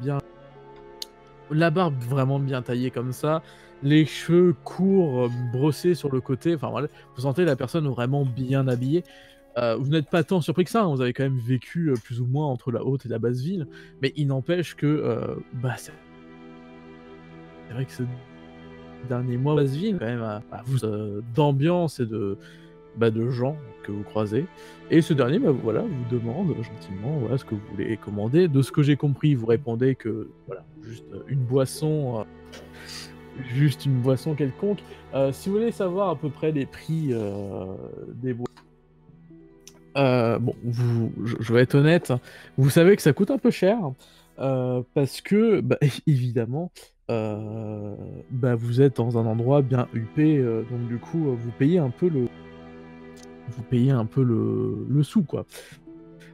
A: La barbe vraiment bien taillée comme ça, les cheveux courts, brossés sur le côté. Enfin voilà, vous sentez la personne vraiment bien habillée. Vous n'êtes pas tant surpris que ça, hein, vous avez quand même vécu plus ou moins entre la haute et la basse ville, mais il n'empêche que c'est vrai que ce dernier mois, basse ville, quand même, vous d'ambiance et de gens que vous croisez. Et ce dernier, voilà, vous demande gentiment voilà, ce que vous voulez commander. De ce que j'ai compris, vous répondez que voilà, juste une boisson quelconque. Si vous voulez savoir à peu près les prix des boissons, bon, je vais être honnête, vous savez que ça coûte un peu cher, parce que, évidemment, vous êtes dans un endroit bien huppé, donc du coup, vous payez un peu le sou, quoi.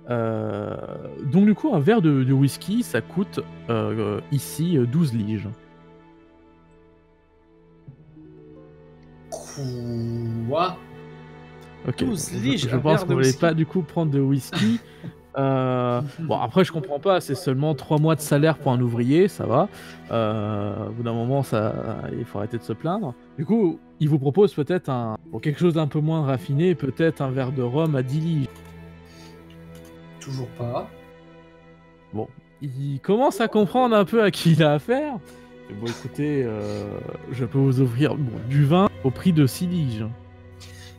A: Donc du coup, un verre de whisky, ça coûte ici 12 liges.
D: Quoi?
A: Ok,
C: 12 liges,
A: je
C: un
A: pense
C: verre
A: qu'on
C: de
A: voulait
C: whisky.
A: pas du coup prendre de whisky. Bon, après, je comprends pas, c'est seulement 3 mois de salaire pour un ouvrier, ça va. Au bout d'un moment, il faut arrêter de se plaindre. Du coup, il vous propose peut-être pour quelque chose d'un peu moins raffiné, peut-être un verre de rhum à 10 liges.
D: Toujours pas.
A: Bon, il commence à comprendre un peu à qui il a affaire. Et bon, écoutez, je peux vous offrir du vin au prix de 6 liges.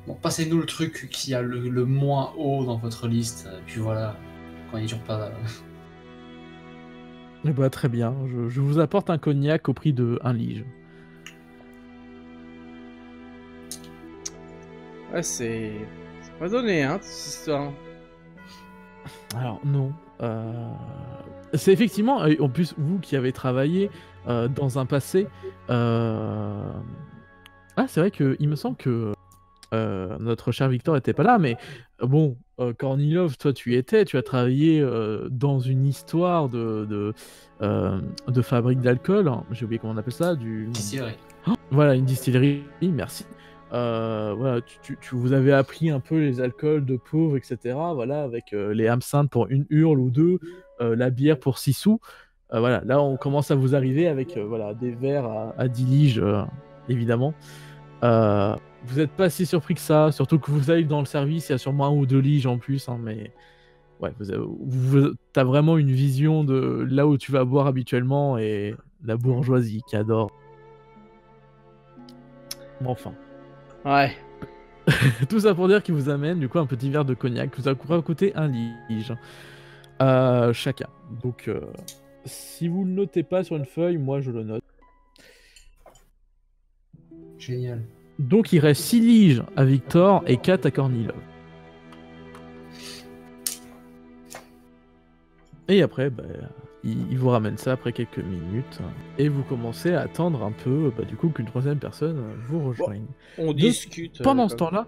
D: Bon, passez-nous le truc qui a le moins haut dans votre liste, et puis voilà, quand il dure pas.
A: Eh bah, très bien, je vous apporte un cognac au prix de 1 lige.
C: Ouais, c'est pas donné, hein, cette histoire.
A: Alors, non. C'est effectivement, en plus, vous qui avez travaillé dans un passé. Ah, c'est vrai qu'il me semble que notre cher Victor était pas là, mais bon, Kornilov, toi tu y étais, tu as travaillé dans une histoire de fabrique d'alcool, hein, j'ai oublié comment on appelle ça,
D: Distillerie.
A: voilà, une distillerie, merci. Voilà, vous avez appris un peu les alcools de pauvres, etc. Voilà, avec les absinthes pour une hurle ou deux, la bière pour 6 sous. Voilà, là on commence à vous arriver avec voilà, des verres à 10 liges, évidemment. Vous n'êtes pas si surpris que ça, surtout que vous arrivez dans le service, il y a sûrement 1 ou 2 liges en plus, hein, mais ouais, t'as vraiment une vision de là où tu vas boire habituellement et la bourgeoisie qui adore. Bon, enfin.
C: Ouais.
A: Tout ça pour dire qu'il vous amène du coup un petit verre de cognac qui vous a coûté 1 lige chacun. Donc, si vous le notez pas sur une feuille, moi je le note.
D: Génial.
A: Donc il reste 6 liges à Victor et 4 à Kornilov. Et après, il vous ramène ça après quelques minutes. Et vous commencez à attendre un peu du coup qu'une troisième personne vous rejoigne.
C: On discute.
A: Pendant ce temps-là,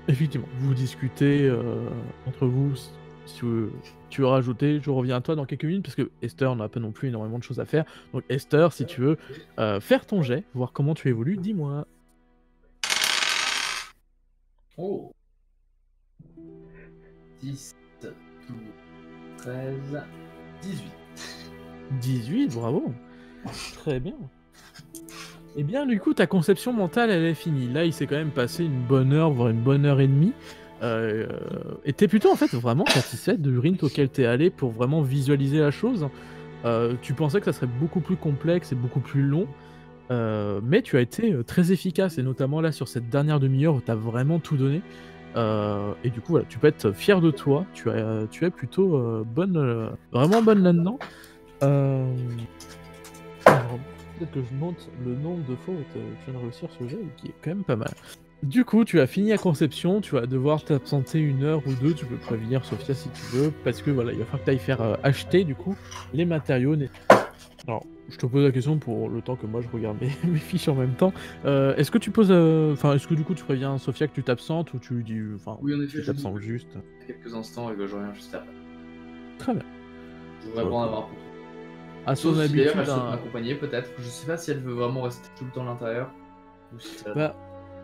A: effectivement, vous discutez entre vous. Si tu veux rajouter, je reviens à toi dans quelques minutes parce que Esther n'a pas non plus énormément de choses à faire. Donc Esther, si tu veux faire ton jet, voir comment tu évolues, dis-moi.
B: Oh 10, 12, 13, 18.
A: 18, bravo. Très bien. Eh bien, du coup, ta conception mentale, elle est finie. Là, il s'est quand même passé une bonne heure, voire une bonne heure et demie. Et t'es plutôt, en fait, vraiment satisfaite de l'urine auquel t'es allé pour vraiment visualiser la chose. Tu pensais que ça serait beaucoup plus complexe et beaucoup plus long. Mais tu as été très efficace, et notamment là, sur cette dernière demi-heure où t'as vraiment tout donné. Et du coup, voilà, tu peux être fier de toi. Tu es plutôt bonne, vraiment bonne là-dedans. Alors, peut-être que je monte le nombre de fois où tu viens de réussir ce jeu, qui est quand même pas mal. Du coup, tu as fini la conception, tu vas devoir t'absenter 1 heure ou 2, tu peux prévenir Sophia si tu veux, parce que voilà, il va falloir que tu ailles faire acheter du coup les matériaux. Alors, je te pose la question pour le temps que moi je regarde mes fiches en même temps. Est-ce que tu poses, est-ce que du coup tu préviens Sophia que tu t'absentes ou tu dis,
B: Oui, en effet,
A: tu t'absentes juste.
B: Quelques instants et que je reviens juste après.
A: Très bien.
B: Je voudrais pas en avoir pour toi.
A: À son
B: Sauf si
A: habitude,
B: d'ailleurs elle souhaite m'accompagner peut-être. Je sais pas si elle veut vraiment rester tout le temps à l'intérieur. Ou si ça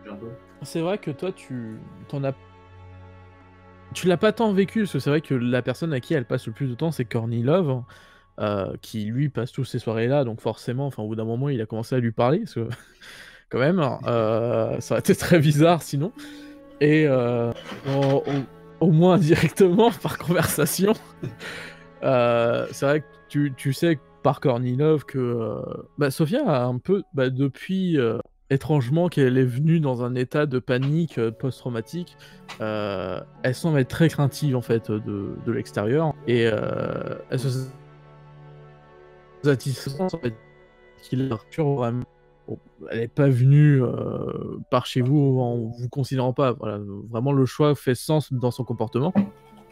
B: un peu.
A: C'est vrai que toi tu l'as pas tant vécu, parce que c'est vrai que la personne à qui elle passe le plus de temps c'est Kornilov, qui lui passe toutes ces soirées là, donc forcément, au bout d'un moment il a commencé à lui parler, parce que quand même, ça aurait été très bizarre sinon. Et au moins indirectement, par conversation, c'est vrai que tu sais par Kornilov que Sofia a un peu, depuis étrangement qu'elle est venue dans un état de panique post-traumatique, elle semble être très craintive en fait de l'extérieur et elle se satisfait en fait qu'il Arthur vraiment. Bon, elle n'est pas venue par chez vous en vous considérant pas. Voilà, vraiment le choix fait sens dans son comportement.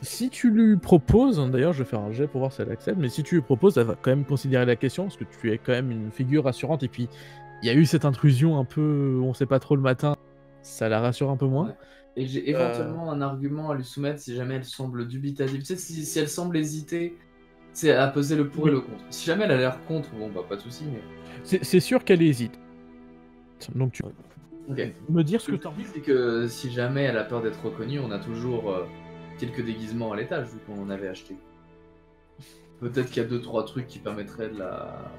A: Si tu lui proposes, d'ailleurs je vais faire un jet pour voir si elle accepte, mais si tu lui proposes, elle va quand même considérer la question, parce que tu es quand même une figure rassurante, et puis il y a eu cette intrusion un peu, on sait pas trop le matin, ça la rassure un peu moins.
B: Ouais. Et j'ai éventuellement un argument à lui soumettre si jamais elle semble dubitative. Tu sais, si elle semble hésiter, c'est à peser le pour et le contre. Si jamais elle a l'air contre, bon bah pas de soucis, mais...
A: C'est sûr qu'elle hésite. Donc tu
B: Ok.
A: me dire ce que
B: Le
A: tu as envie.
B: truc, c'est que si jamais elle a peur d'être reconnue, on a toujours quelques déguisements à l'étage, vu qu'on en avait acheté. Peut-être qu'il y a 2-3 trucs qui permettraient de la...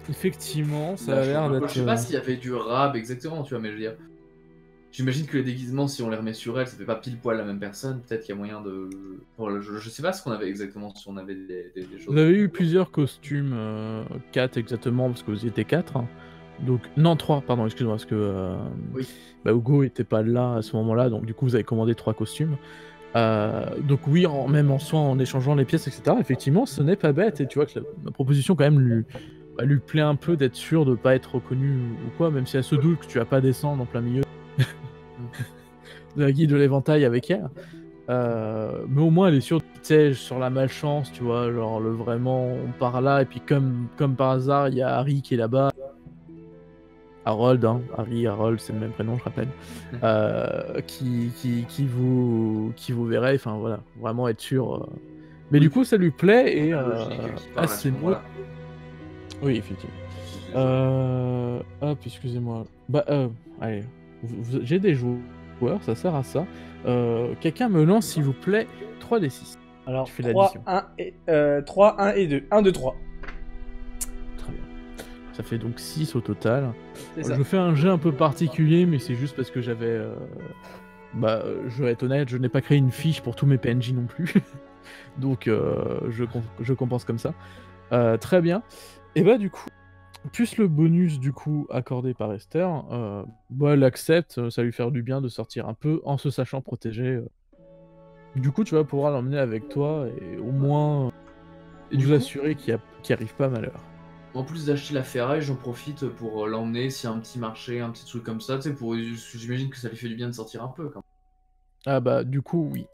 A: Effectivement, ça a l'air d'être...
B: Je sais pas s'il y avait du rab exactement, tu vois, mais je veux dire... J'imagine que les déguisements, si on les remet sur elle, ça fait pas pile poil la même personne. Peut-être qu'il y a moyen de... Bon, je sais pas ce qu'on avait exactement, si on avait des choses...
A: Vous avez eu plusieurs costumes, 4 exactement, parce que vous étiez 4. Hein. Donc, non, 3, pardon, excuse-moi, parce que
B: Oui.
A: Hugo était pas là à ce moment-là, donc du coup vous avez commandé 3 costumes. Donc oui, même en soi, en échangeant les pièces, etc., effectivement, ce n'est pas bête, et tu vois que la proposition quand même lui plaît un peu d'être sûr de pas être reconnu ou quoi, même si elle se doute que tu vas pas descendre en plein milieu de la guilde de l'éventail avec elle. Mais au moins elle est sûre, tu sais, sur la malchance, tu vois, genre vraiment on part là, et puis comme par hasard, il y a Harry qui est là-bas. Harold, hein, Harold, c'est le même prénom, je rappelle, qui vous verrait, enfin voilà, vraiment être sûr. Mais du coup, ça lui plaît et c'est beau. Oui, effectivement. Hop, excusez-moi. Allez, j'ai des joueurs, ça sert à ça. Quelqu'un me lance, s'il vous plaît, 3d6.
E: Alors,
A: Tu fais
E: 3,
A: l'addition.
E: 3, 1 et 2. 1, 2, 3.
A: Très bien. Ça fait donc 6 au total.
E: Ça.
A: Je fais un jet un peu particulier, mais c'est juste parce que j'avais... je vais être honnête, je n'ai pas créé une fiche pour tous mes PNJ non plus. Donc je compense comme ça. Très bien. Et du coup, plus le bonus du coup accordé par Esther, elle accepte, ça lui fait du bien de sortir un peu en se sachant protégé. Du coup, tu vas pouvoir l'emmener avec toi et au moins vous assurer qu'il arrive pas malheur.
B: En plus d'acheter la ferraille, j'en profite pour l'emmener s'il y a un petit marché, un petit truc comme ça, tu sais, j'imagine que ça lui fait du bien de sortir un peu quand même.
A: Ah du coup, oui.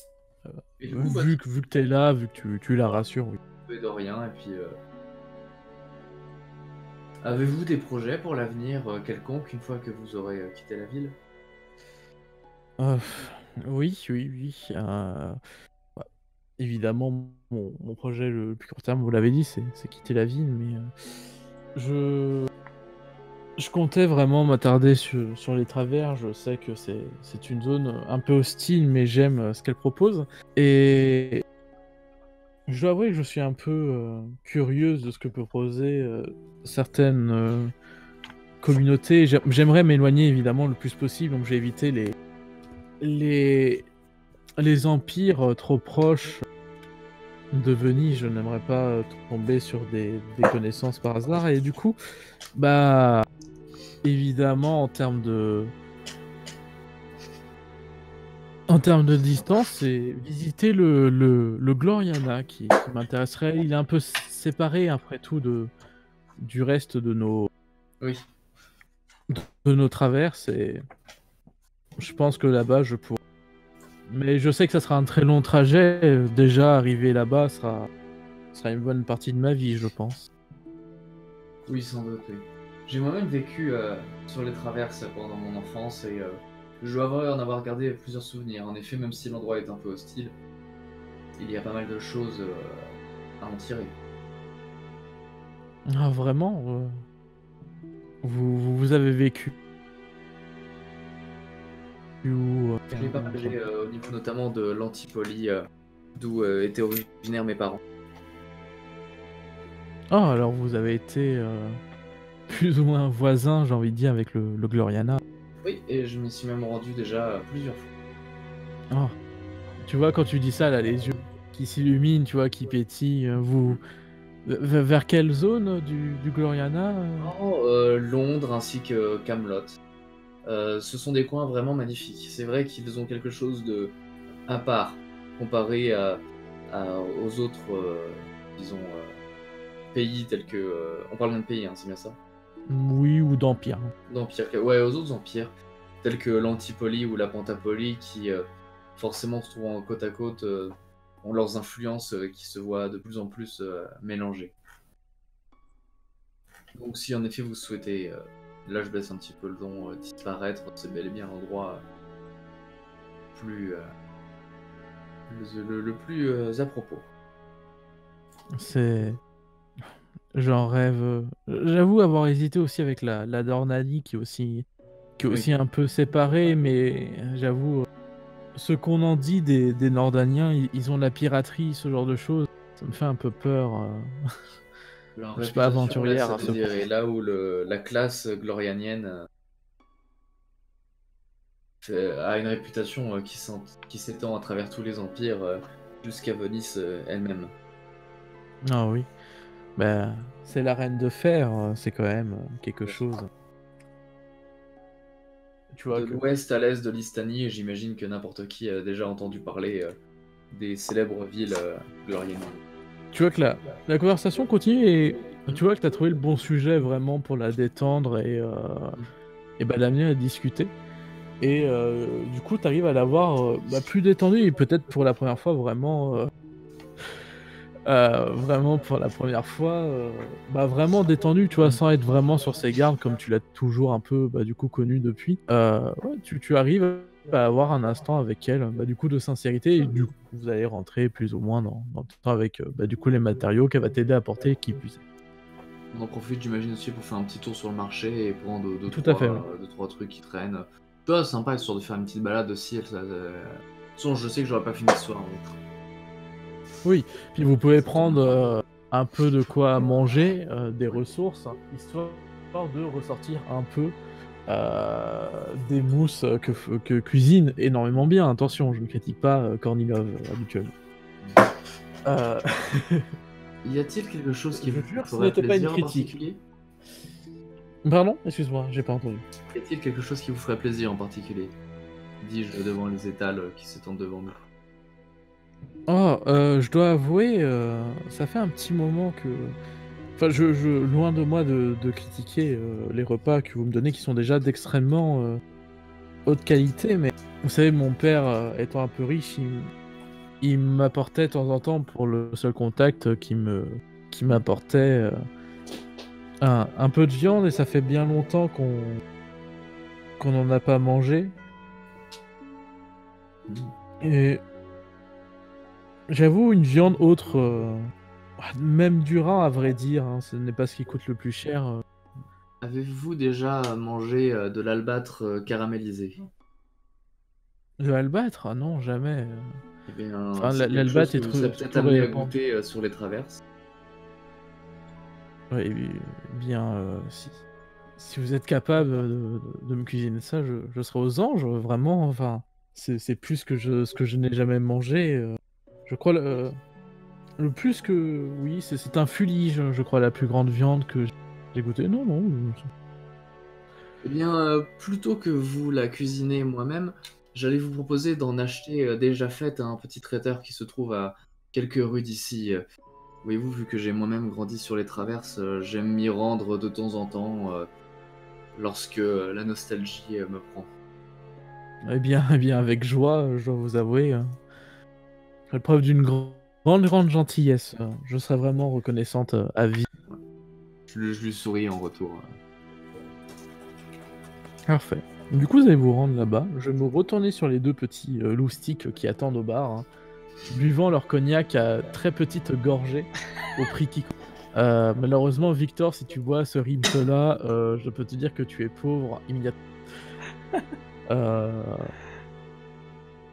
B: Et du coup,
A: vu que t'es là, vu que tu la rassures, oui.
B: De rien, et puis... Avez-vous des projets pour l'avenir quelconque, une fois que vous aurez quitté la ville?
A: Oui. Évidemment, mon projet le plus court terme, vous l'avez dit, c'est quitter la ville, mais je comptais vraiment m'attarder sur les travers. Je sais que c'est une zone un peu hostile, mais j'aime ce qu'elle propose. Et je dois avouer que je suis un peu curieuse de ce que peut proposer certaines communautés. J'aimerais m'éloigner évidemment le plus possible, donc j'ai évité les empires trop proches de Venise. Je n'aimerais pas tomber sur des connaissances par hasard, et du coup, évidemment, en termes de distance, c'est visiter le Gloriana qui m'intéresserait. Il est un peu séparé après tout du reste de nos traverses, et je pense que là-bas je pourrais. Mais je sais que ça sera un très long trajet. Déjà arriver là-bas sera une bonne partie de ma vie, je pense.
B: Oui, sans doute, oui. J'ai moi-même vécu sur les traverses pendant mon enfance, et je dois en avoir gardé plusieurs souvenirs. En effet, même si l'endroit est un peu hostile, il y a pas mal de choses à en tirer.
A: Ah, vraiment vous avez vécu où
B: Je l'ai partagé au niveau notamment de l'Antipolis, d'où étaient originaires mes parents.
A: Ah, alors vous avez été plus ou moins voisins, j'ai envie de dire, avec le Gloriana.
B: Oui, et je m'y suis même rendu déjà plusieurs fois.
A: Oh. Tu vois, quand tu dis ça, là, les yeux qui s'illuminent, tu vois, qui pétillent, vers quelle zone du Gloriana
B: Londres ainsi que Camelot. Ce sont des coins vraiment magnifiques. C'est vrai qu'ils ont quelque chose de à part comparé aux autres, disons, pays tels que. On parle même de pays, hein, c'est bien ça?
A: Oui, ou d'Empire.
B: D'empires. Ouais, aux autres empires, tels que l'Antipolie ou la Pentapolie, qui forcément se trouvent en côte à côte, ont leurs influences qui se voient de plus en plus mélangées. Donc si en effet vous souhaitez, là je baisse un petit peu le ton, disparaître, c'est bel et bien l'endroit plus, le plus à propos.
A: C'est... J'en rêve. J'avoue avoir hésité aussi avec la Dornanie qui est aussi
B: Oui.
A: un peu séparée, mais j'avoue, ce qu'on en dit des Nordaniens, ils ont de la piraterie, ce genre de choses. Ça me fait un peu peur.
B: Leur
A: Je suis pas
B: réputation laisse
A: aventurière
B: à
A: à ce point.
B: désirer, là où la classe glorianienne a une réputation qui s'étend à travers tous les empires jusqu'à Venise elle-même.
A: Ah oui. Bah, c'est la reine de fer, c'est quand même quelque
B: Bien sûr.
A: chose. Tu
B: De
A: vois que...
B: l'ouest à l'est de l'Istanie, j'imagine que n'importe qui a déjà entendu parler des célèbres villes glorianiennes.
A: Tu vois que la conversation continue et tu vois que tu as trouvé le bon sujet vraiment pour la détendre et bah, l'amener à discuter. Et du coup, tu arrives à l'avoir plus détendue et peut-être pour la première fois vraiment pour la première fois, vraiment détendu, tu vois, sans être vraiment sur ses gardes comme tu l'as toujours un peu du coup connu depuis. Ouais, tu arrives à avoir un instant avec elle, du coup de sincérité et du coup vous allez rentrer plus ou moins dans le temps avec du coup les matériaux qu'elle va t'aider à porter qui puissent.
B: On en profite, j'imagine, aussi pour faire un petit tour sur le marché et prendre
A: Tout à fait, oui.
B: deux, trois trucs qui traînent. Tu vois, sympa, histoire de faire une petite balade aussi. De toute façon, je sais que j'aurais pas fini ce soir. Donc.
A: Oui, puis vous pouvez prendre un peu de quoi manger, des ressources, histoire de ressortir un peu des mousses que cuisine énormément bien. Attention, je ne critique pas Kornilov habituellement.
B: Y a-t-il quelque chose qui
A: Je
B: vous
A: jure que ce
B: ferait
A: n'était pas une
B: plaisir en
A: critique.
B: particulier?
A: Pardon? Excuse-moi, j'ai pas entendu.
B: Y a-t-il quelque chose qui vous ferait plaisir en particulier? Dis-je devant les étals qui s'étendent devant nous.
A: Oh, je dois avouer, ça fait un petit moment que... Enfin, loin de moi de critiquer les repas que vous me donnez qui sont déjà d'extrêmement haute qualité, mais vous savez, mon père, étant un peu riche, il m'apportait de temps en temps, pour le seul contact qui m'apportait un peu de viande, et ça fait bien longtemps qu'on n'en a pas mangé. Et j'avoue, une viande autre, même du rein, à vrai dire, hein, ce n'est pas ce qui coûte le plus cher.
B: Avez-vous déjà mangé de l'albâtre caramélisé?
A: De l'albâtre? Ah non, jamais.
B: Eh bien,
A: Enfin,
B: c'est quelque chose
A: l'albâtre
B: que
A: est
B: vous serez
A: tout
B: peut-être amené à
A: répandu.
B: goûter sur les traverses.
A: Ouais, bien, si vous êtes capable de me cuisiner ça, je serai aux anges, vraiment. Enfin, c'est plus que ce que je n'ai jamais mangé. Je crois le plus que... Oui, c'est un fulige, je crois, la plus grande viande que j'ai goûtée. Non, non.
B: Eh bien, plutôt que vous la cuisiner moi-même, j'allais vous proposer d'en acheter déjà faite à un petit traiteur qui se trouve à quelques rues d'ici. Voyez-vous, vu que j'ai moi-même grandi sur les traverses, j'aime m'y rendre de temps en temps lorsque la nostalgie me prend.
A: Eh bien, avec joie, je dois vous avouer. Faites preuve d'une grande gentillesse. Je serais vraiment reconnaissante à vie.
B: Je lui souris en retour.
A: Parfait. Du coup, vous allez vous rendre là-bas. Je vais me retourner sur les deux petits loustiques qui attendent au bar, hein, buvant leur cognac à très petite gorgée, au prix qui coûte. Malheureusement, Victor, si tu bois ce Rims-là, je peux te dire que tu es pauvre immédiatement.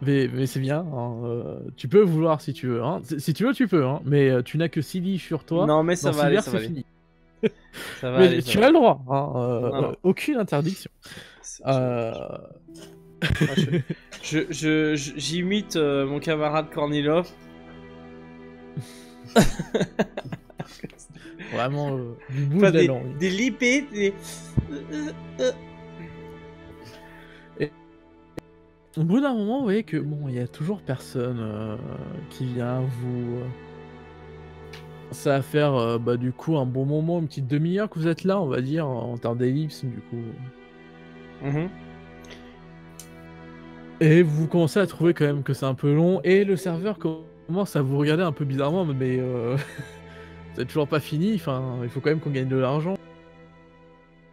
A: Mais c'est bien, hein, tu peux vouloir si tu veux. Hein. Si tu veux, tu peux, hein, mais tu n'as que 6 livres sur toi.
E: Non, mais ça
A: Dans
E: va
A: 6
E: aller,
A: verres,
E: ça va
A: c'est
E: aller.
A: fini.
C: Ça va
A: Mais
C: aller, ça
A: tu
C: va.
A: as le droit, hein,
C: Non.
A: aucune interdiction.
C: C'est-
A: Euh...
C: Moi, j'imite mon camarade Kornilov.
A: Vraiment, du bout
C: Enfin,
A: de la langue.
C: des lippés, des...
A: Au bout d'un moment, vous voyez que bon, il y a toujours personne qui vient vous. Ça va faire du coup un bon moment, une petite demi-heure que vous êtes là, on va dire, en termes d'ellipse, du coup.
C: Mhm.
A: Et vous commencez à trouver quand même que c'est un peu long, et le serveur commence à vous regarder un peu bizarrement, mais c'est toujours pas fini, enfin, il faut quand même qu'on gagne de l'argent.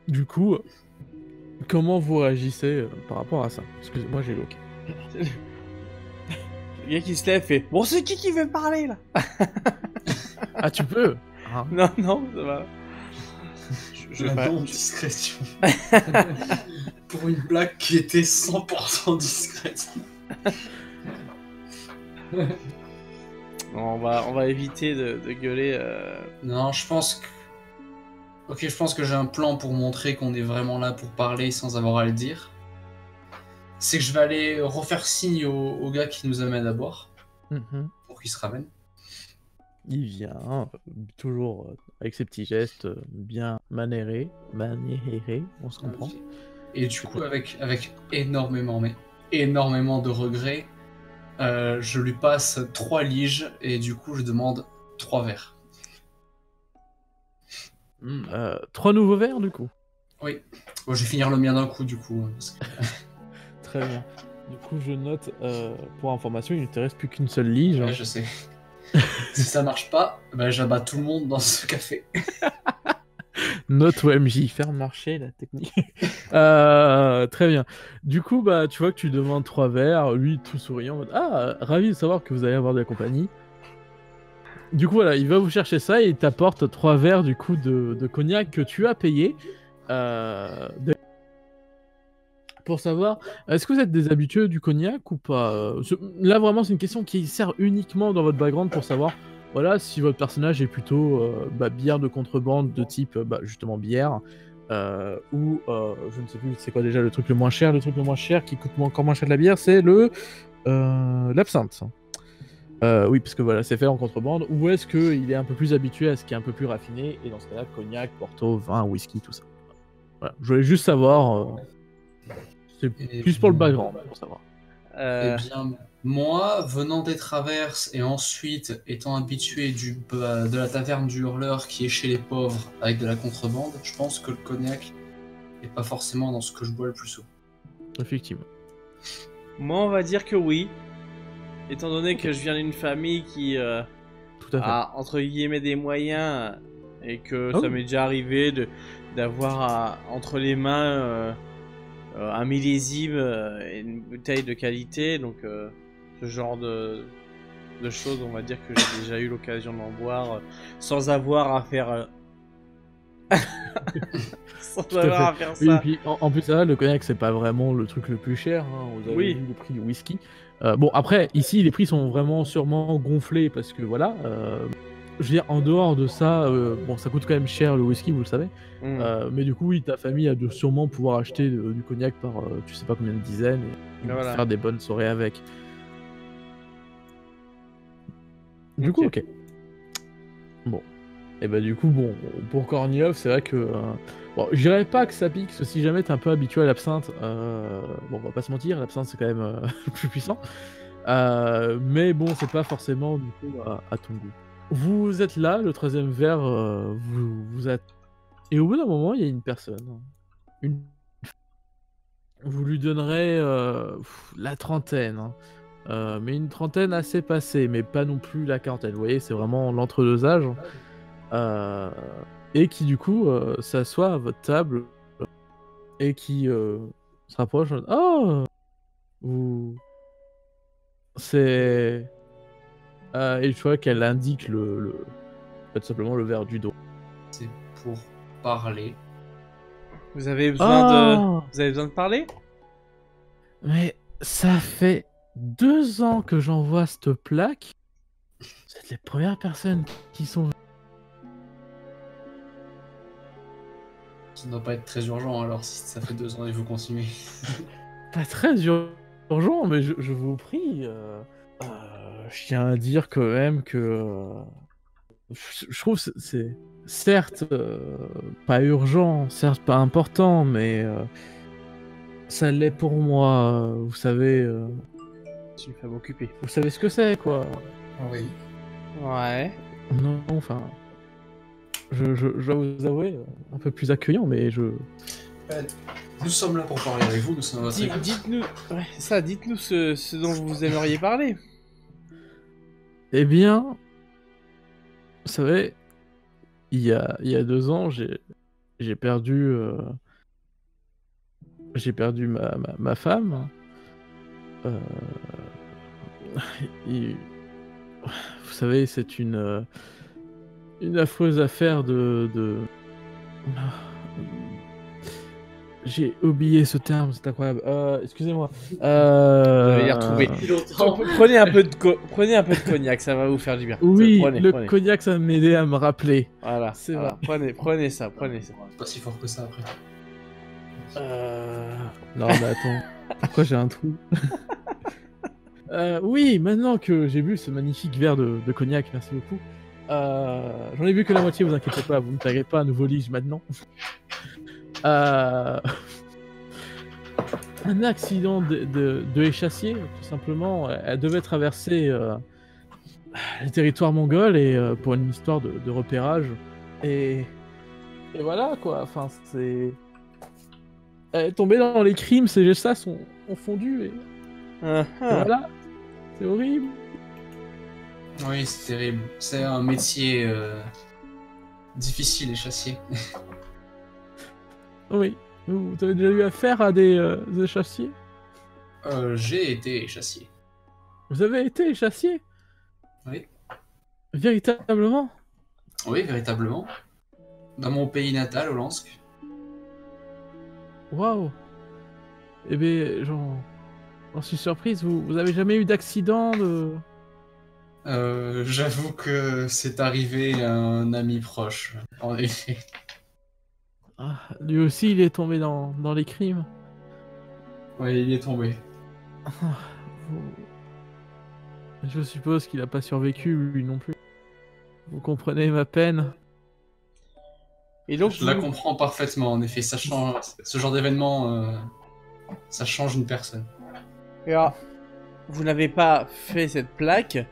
A: Du coup, comment vous réagissez par rapport à ça? Excusez-moi, j'ai loqué.
C: Le gars qui se lève fait... Bon, c'est qui veut parler, là?
A: Ah, tu peux hein.
C: Non, non, ça va. Je
D: La
C: vais pas-
D: non-discrétion. Pour une blague qui était 100% discrète.
C: Non, on va éviter de gueuler.
D: Non, je pense que... Ok, je pense que j'ai un plan pour montrer qu'on est vraiment là pour parler sans avoir à le dire. C'est que je vais aller refaire signe au gars qui nous amène à boire,
A: Mhm.
D: pour qu'il se ramène.
A: Il vient, toujours avec ses petits gestes bien manérés, on se comprend.
D: Et du coup, avec énormément de regrets, je lui passe 3 liges et du coup, je demande 3 verres.
A: 3 nouveaux verres, du coup.
D: Oui. Bon, je vais finir le mien d'un coup, du coup. Parce que...
A: Très bien. Du coup, je note, pour information, il ne te reste plus qu'une seule lige.
D: Ouais, je sais. Si ça marche pas, ben, j'abats tout le monde dans ce café.
A: Note OMJ, faire marcher la technique. Très bien. Du coup, tu vois que tu demandes 3 verres, lui tout souriant, en mode, ah, ravi de savoir que vous allez avoir de la compagnie. Du coup, voilà, il va vous chercher ça et il t'apporte 3 verres du coup de cognac que tu as payé. Pour savoir, est-ce que vous êtes des habitués du cognac ou pas? Là, vraiment, c'est une question qui sert uniquement dans votre background pour savoir, voilà, si votre personnage est plutôt bière de contrebande de type, justement, bière, ou, je ne sais plus, c'est quoi déjà le truc le moins cher? Le truc le moins cher qui coûte encore moins cher que la bière, c'est l'absinthe. Oui, parce que voilà, c'est fait en contrebande. Ou est-ce qu'il est un peu plus habitué à ce qui est un peu plus raffiné, et dans ce cas-là, cognac, porto, vin, whisky, tout ça. Voilà. Je voulais juste savoir... C'est
D: Et
A: plus pour le background, pour savoir.
D: Eh bien, moi, venant des traverses et ensuite étant habitué de la taverne du hurleur qui est chez les pauvres avec de la contrebande, je pense que le cognac n'est pas forcément dans ce que je bois le plus souvent.
A: Effectivement.
C: Moi, on va dire que oui. Étant donné que je viens d'une famille qui
A: Tout à fait.
C: a, entre guillemets, des moyens, et que
A: Oh.
C: ça m'est déjà arrivé d'avoir entre les mains un millésime et une bouteille de qualité, donc ce genre de choses, on va dire que j'ai déjà eu l'occasion d'en boire sans avoir à faire sans
A: Tout à
C: avoir
A: fait.
C: à faire
A: Oui, et
C: ça.
A: puis en plus, ça, le cognac, c'est pas vraiment le truc le plus cher. Hein. Vous avez
C: Oui.
A: vu le prix du whisky. Bon, après, ici, les prix sont vraiment sûrement gonflés parce que voilà. Je veux dire, en dehors de ça, bon, ça coûte quand même cher le whisky, vous le savez.
C: Mm.
A: Mais du coup, oui, ta famille a dû sûrement pouvoir acheter du cognac par tu sais pas combien de dizaines et
C: Voilà.
A: faire des bonnes soirées avec. Du coup, ok. Bon. Et du coup, bon, pour Kornilov, c'est vrai que. Bon, je dirais pas que ça pique, parce que si jamais t'es un peu habitué à l'absinthe, bon, on va pas se mentir, l'absinthe c'est quand même plus puissant. Mais bon, c'est pas forcément du coup à ton goût. Vous êtes là, le 13e verre, vous êtes. Et au bout d'un moment, il y a une personne. Vous lui donnerez la trentaine. Hein. Mais une trentaine assez passée, mais pas non plus la quarantaine. Vous voyez, c'est vraiment l'entre-deux âges. Et qui du coup s'assoit à votre table et qui se rapproche. Oh, vous. C'est. Et je vois qu'elle indique en fait, simplement le verre du dos.
D: C'est pour parler.
C: Vous avez besoin
A: Oh,
C: vous avez besoin de parler?
A: mais ça fait 2 ans que j'envoie cette plaque. Vous êtes les premières personnes qui sont.
D: Ça doit pas être très urgent alors si ça fait 2 ans et vous continuez.
A: Pas très urgent, mais je vous prie. Je tiens à dire quand même que je trouve que c'est certes pas urgent, certes pas important, mais ça l'est pour moi. Vous savez,
E: Je suis une femme occupée.
A: vous savez ce que c'est, quoi.
D: Oui.
E: Ouais.
A: Non, enfin, je dois vous avouer, un peu plus accueillant, mais je.
D: Nous sommes là pour parler avec vous, nous sommes à votre écoute.
E: Dites-nous, ouais, ça, dites-nous ce dont vous aimeriez parler.
A: Eh bien, vous savez, il y a 2 ans, j'ai perdu, ma femme. Et, vous savez, c'est une affreuse affaire de... J'ai oublié ce terme, c'est incroyable. Excusez-moi.
E: Vous allez les retrouver.
B: Longtemps.
E: Prenez un peu de cognac, ça va vous faire du bien.
A: Oui,
E: Prenez,
A: le
E: prenez.
A: cognac, ça va m'aider à me rappeler.
E: Voilà,
A: C'est
E: voilà. Prenez ça.
D: C'est pas si fort que ça après.
A: Non, mais attends. Pourquoi j'ai un trou? Oui, maintenant que j'ai bu ce magnifique verre de cognac, merci beaucoup. J'en ai bu que la moitié, vous inquiétez pas, vous ne paierez pas un nouveau lige maintenant. Un accident de échassier, tout simplement. Elle devait traverser le territoire mongol et pour une histoire de repérage. Et voilà quoi, enfin c'est. Elle est tombée dans les crimes, ses gestes ont fondu et voilà. C'est horrible.
D: Oui, c'est terrible. C'est un métier difficile, les chassiers.
A: Oui. Vous avez déjà eu affaire à des échassiers?
D: J'ai été chassier.
A: Vous avez été échassier?
D: Oui.
A: Véritablement?
D: Oui, véritablement. Dans mon pays natal, Olansk.
A: Waouh! Eh bien, j'en suis surprise. Vous avez jamais eu d'accident de...
D: J'avoue que c'est arrivé à un ami proche, en effet.
A: Ah, lui aussi, il est tombé dans les crimes.
D: Oui, il est tombé.
A: Je suppose qu'il n'a pas survécu, lui non plus. Vous comprenez ma peine?
E: Et donc,
D: Je la comprends parfaitement, en effet. Ça change, ce genre d'événement, ça change une personne.
E: alors, vous n'avez pas fait cette plaque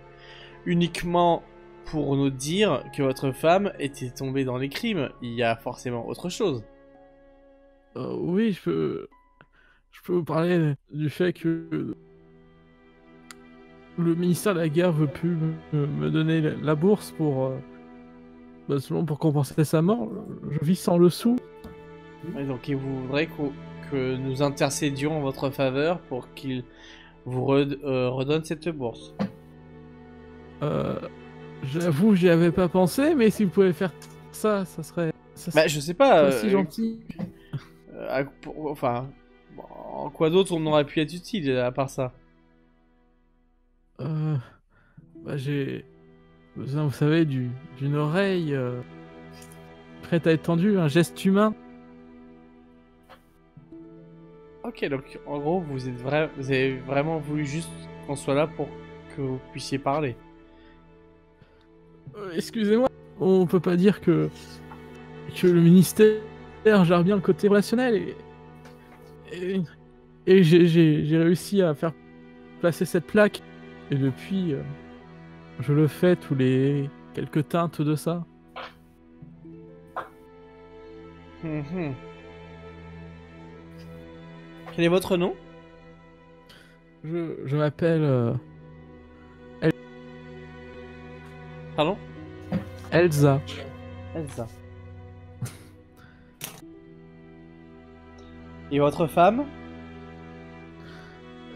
E: uniquement pour nous dire que votre femme était tombée dans les crimes. Il y a forcément autre chose.
A: Oui, je peux vous parler du fait que le ministère de la Guerre veut plus me donner la bourse pour, pour compenser sa mort. Je vis sans le sou.
E: Et donc, il voudrait que nous intercédions en votre faveur pour qu'il vous redonne cette bourse.
A: J'avoue, j'y avais pas pensé, mais si vous pouvez faire ça, ça serait
E: Bah, je sais pas.
A: aussi gentil.
E: Enfin, en quoi d'autre on aurait pu être utile à part ça?
A: J'ai besoin, vous savez, d'une oreille prête à être tendue, un geste humain.
E: Ok, donc en gros, vous avez vraiment voulu juste qu'on soit là pour que vous puissiez parler.
A: Excusez-moi, on peut pas dire que le ministère gère bien le côté relationnel et j'ai réussi à faire placer cette plaque et depuis je le fais tous les quelques teintes de ça.
E: Mhm. Quel est votre nom?
A: Je m'appelle
E: Pardon?
A: Elsa.
E: Elsa. Et votre femme?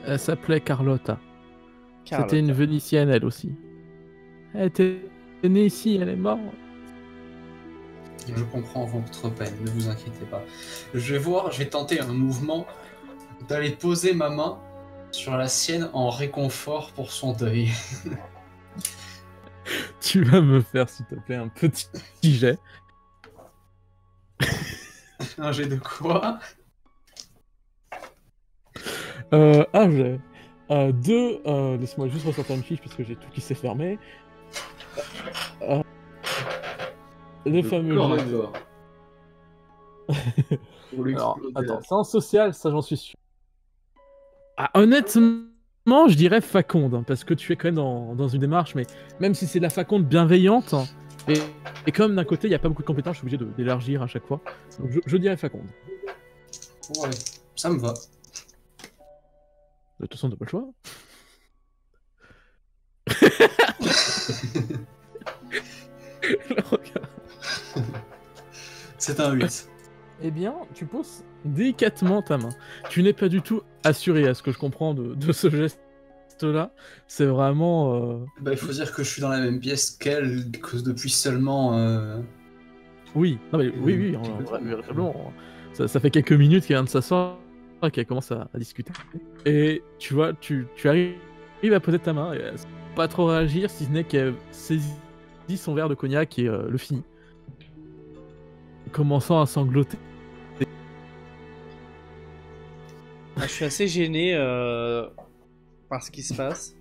A: Elle s'appelait Carlotta.
E: Carlotta.
A: C'était une Vénitienne, elle aussi. Elle était née ici, elle est morte.
D: Je comprends votre peine, ne vous inquiétez pas. Je vais tenter un mouvement d'aller poser ma main sur la sienne en réconfort pour son deuil.
A: Tu vas me faire, s'il te plaît, un petit jet.
D: Un jet de quoi?
A: J'ai 2. Laisse-moi juste ressortir une fiche parce que j'ai tout qui s'est fermé. Le fameux
B: corps
A: jet
B: à
A: de-
B: corps. Pour lui
A: Alors,
B: exploser
A: attends,
B: la-
A: c'est en social, ça j'en suis sûr. Ah, honnêtement, je dirais Faconde, hein, parce que tu es quand même dans une démarche, mais même si c'est de la Faconde bienveillante, hein, et comme d'un côté il n'y a pas beaucoup de compétences, je suis obligé d'élargir à chaque fois. Donc je dirais Faconde.
D: Ouais, ça me va.
A: De toute façon, t'as pas le choix. Le regard.
D: C'est un 8.
A: Eh bien, tu poses délicatement ta main. Tu n'es pas du tout assuré à ce que je comprends de ce geste-là. C'est vraiment...
D: Bah, il faut dire que je suis dans la même pièce qu'elle, que depuis seulement.
A: Oui, non, mais, oui, véritablement. Ça fait quelques minutes qu'elle vient de s'asseoir et qu'elle commence à discuter. Et tu vois, tu arrives à poser ta main et à pas trop réagir, si ce n'est qu'elle saisit son verre de cognac et le finit. Commençant à sangloter.
E: Je suis assez gêné par ce qui se passe.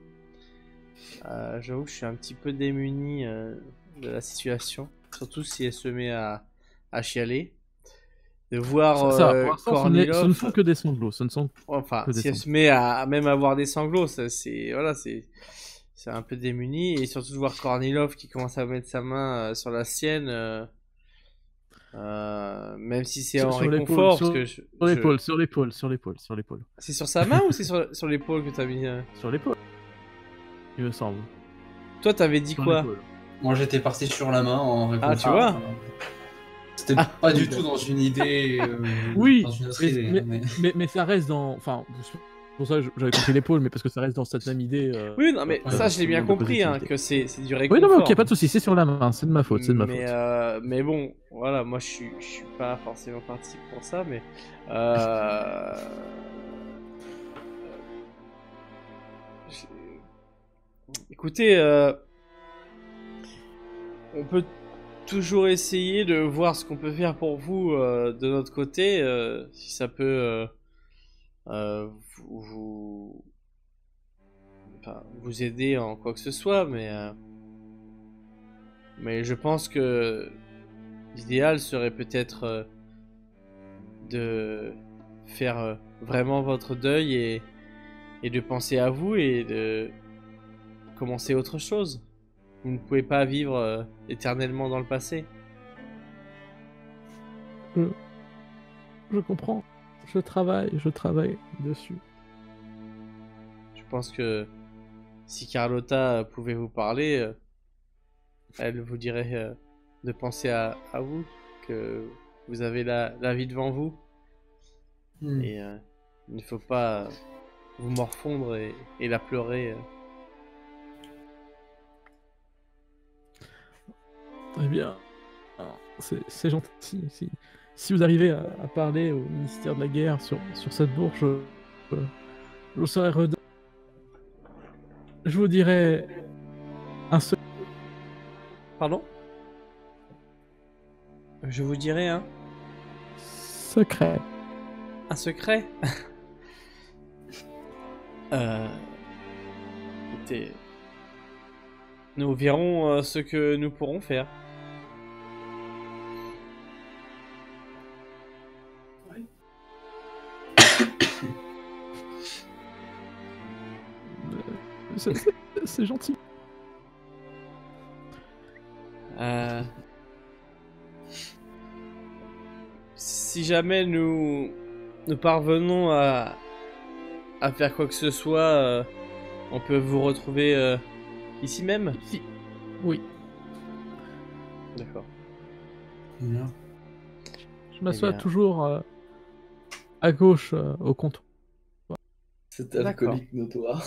E: J'avoue que je suis un petit peu démuni de la situation. Surtout si elle se met à chialer. De voir
A: Pour l'instant, ce ne
E: Kornilov...
A: sont que des sanglots. Ce ne sont
E: Enfin,
A: que des
E: si elle
A: sanglots.
E: se met à même avoir des sanglots, c'est un peu démuni. Et surtout de voir Kornilov qui commence à mettre sa main sur la sienne, même si c'est en
A: Sur l'épaule,
E: réconfort.
A: sur-
E: Parce que
A: Sur l'épaule.
E: C'est sur sa main ou c'est sur l'épaule que t'as mis
A: Sur l'épaule. Il me semble.
E: Toi, t'avais dit
A: Sur
E: quoi?
A: l'épaule.
D: Moi, j'étais parti sur la main en réponse.
E: Ah, tu vois.
D: C'était pas du tout dans une idée.
A: Oui,
D: dans une autre
A: mais,
D: idée,
A: mais-
D: mais-
A: mais ça reste dans... Enfin, c'est pour ça que j'avais compris l'épaule, mais parce que ça reste dans cette même idée...
E: Oui, non, mais
D: Ouais,
E: ça, je l'ai bien
A: de
E: compris, hein,
A: positivité.
E: que c'est du
A: Oui,
E: réconfort.
A: non, mais ok, pas de soucis, c'est sur la main, c'est de ma faute, c'est de ma faute.
E: Mais bon, voilà, moi, je suis pas forcément parti pour ça, mais... j'ai- Écoutez, on peut toujours essayer de voir ce qu'on peut faire pour vous de notre côté, si ça peut vous, enfin, vous aider en quoi que ce soit, mais je pense que l'idéal serait peut-être de faire vraiment votre deuil et de penser à vous et de commencer autre chose. Vous ne pouvez pas vivre éternellement dans le passé.
A: Je comprends. Je travaille dessus.
E: Je pense que si Carlotta pouvait vous parler, elle vous dirait de penser à vous, que vous avez la vie devant vous, et il ne faut pas vous morfondre et la pleurer.
A: Eh bien, alors, c'est gentil. Si vous arrivez à parler au ministère de la Guerre sur cette bourse, je serai redonné. Je vous dirai un seul
E: Pardon? Je vous dirai
A: secret.
E: un secret. Écoutez, nous verrons ce que nous pourrons faire.
A: C'est gentil.
E: Si jamais nous parvenons à faire quoi que ce soit, on peut vous retrouver ici même?
A: Si. Oui.
E: D'accord.
D: Bien.
A: Je m'assois
E: bien.
A: toujours à gauche au comptoir.
B: Cet
E: D'accord.
B: alcoolique notoire.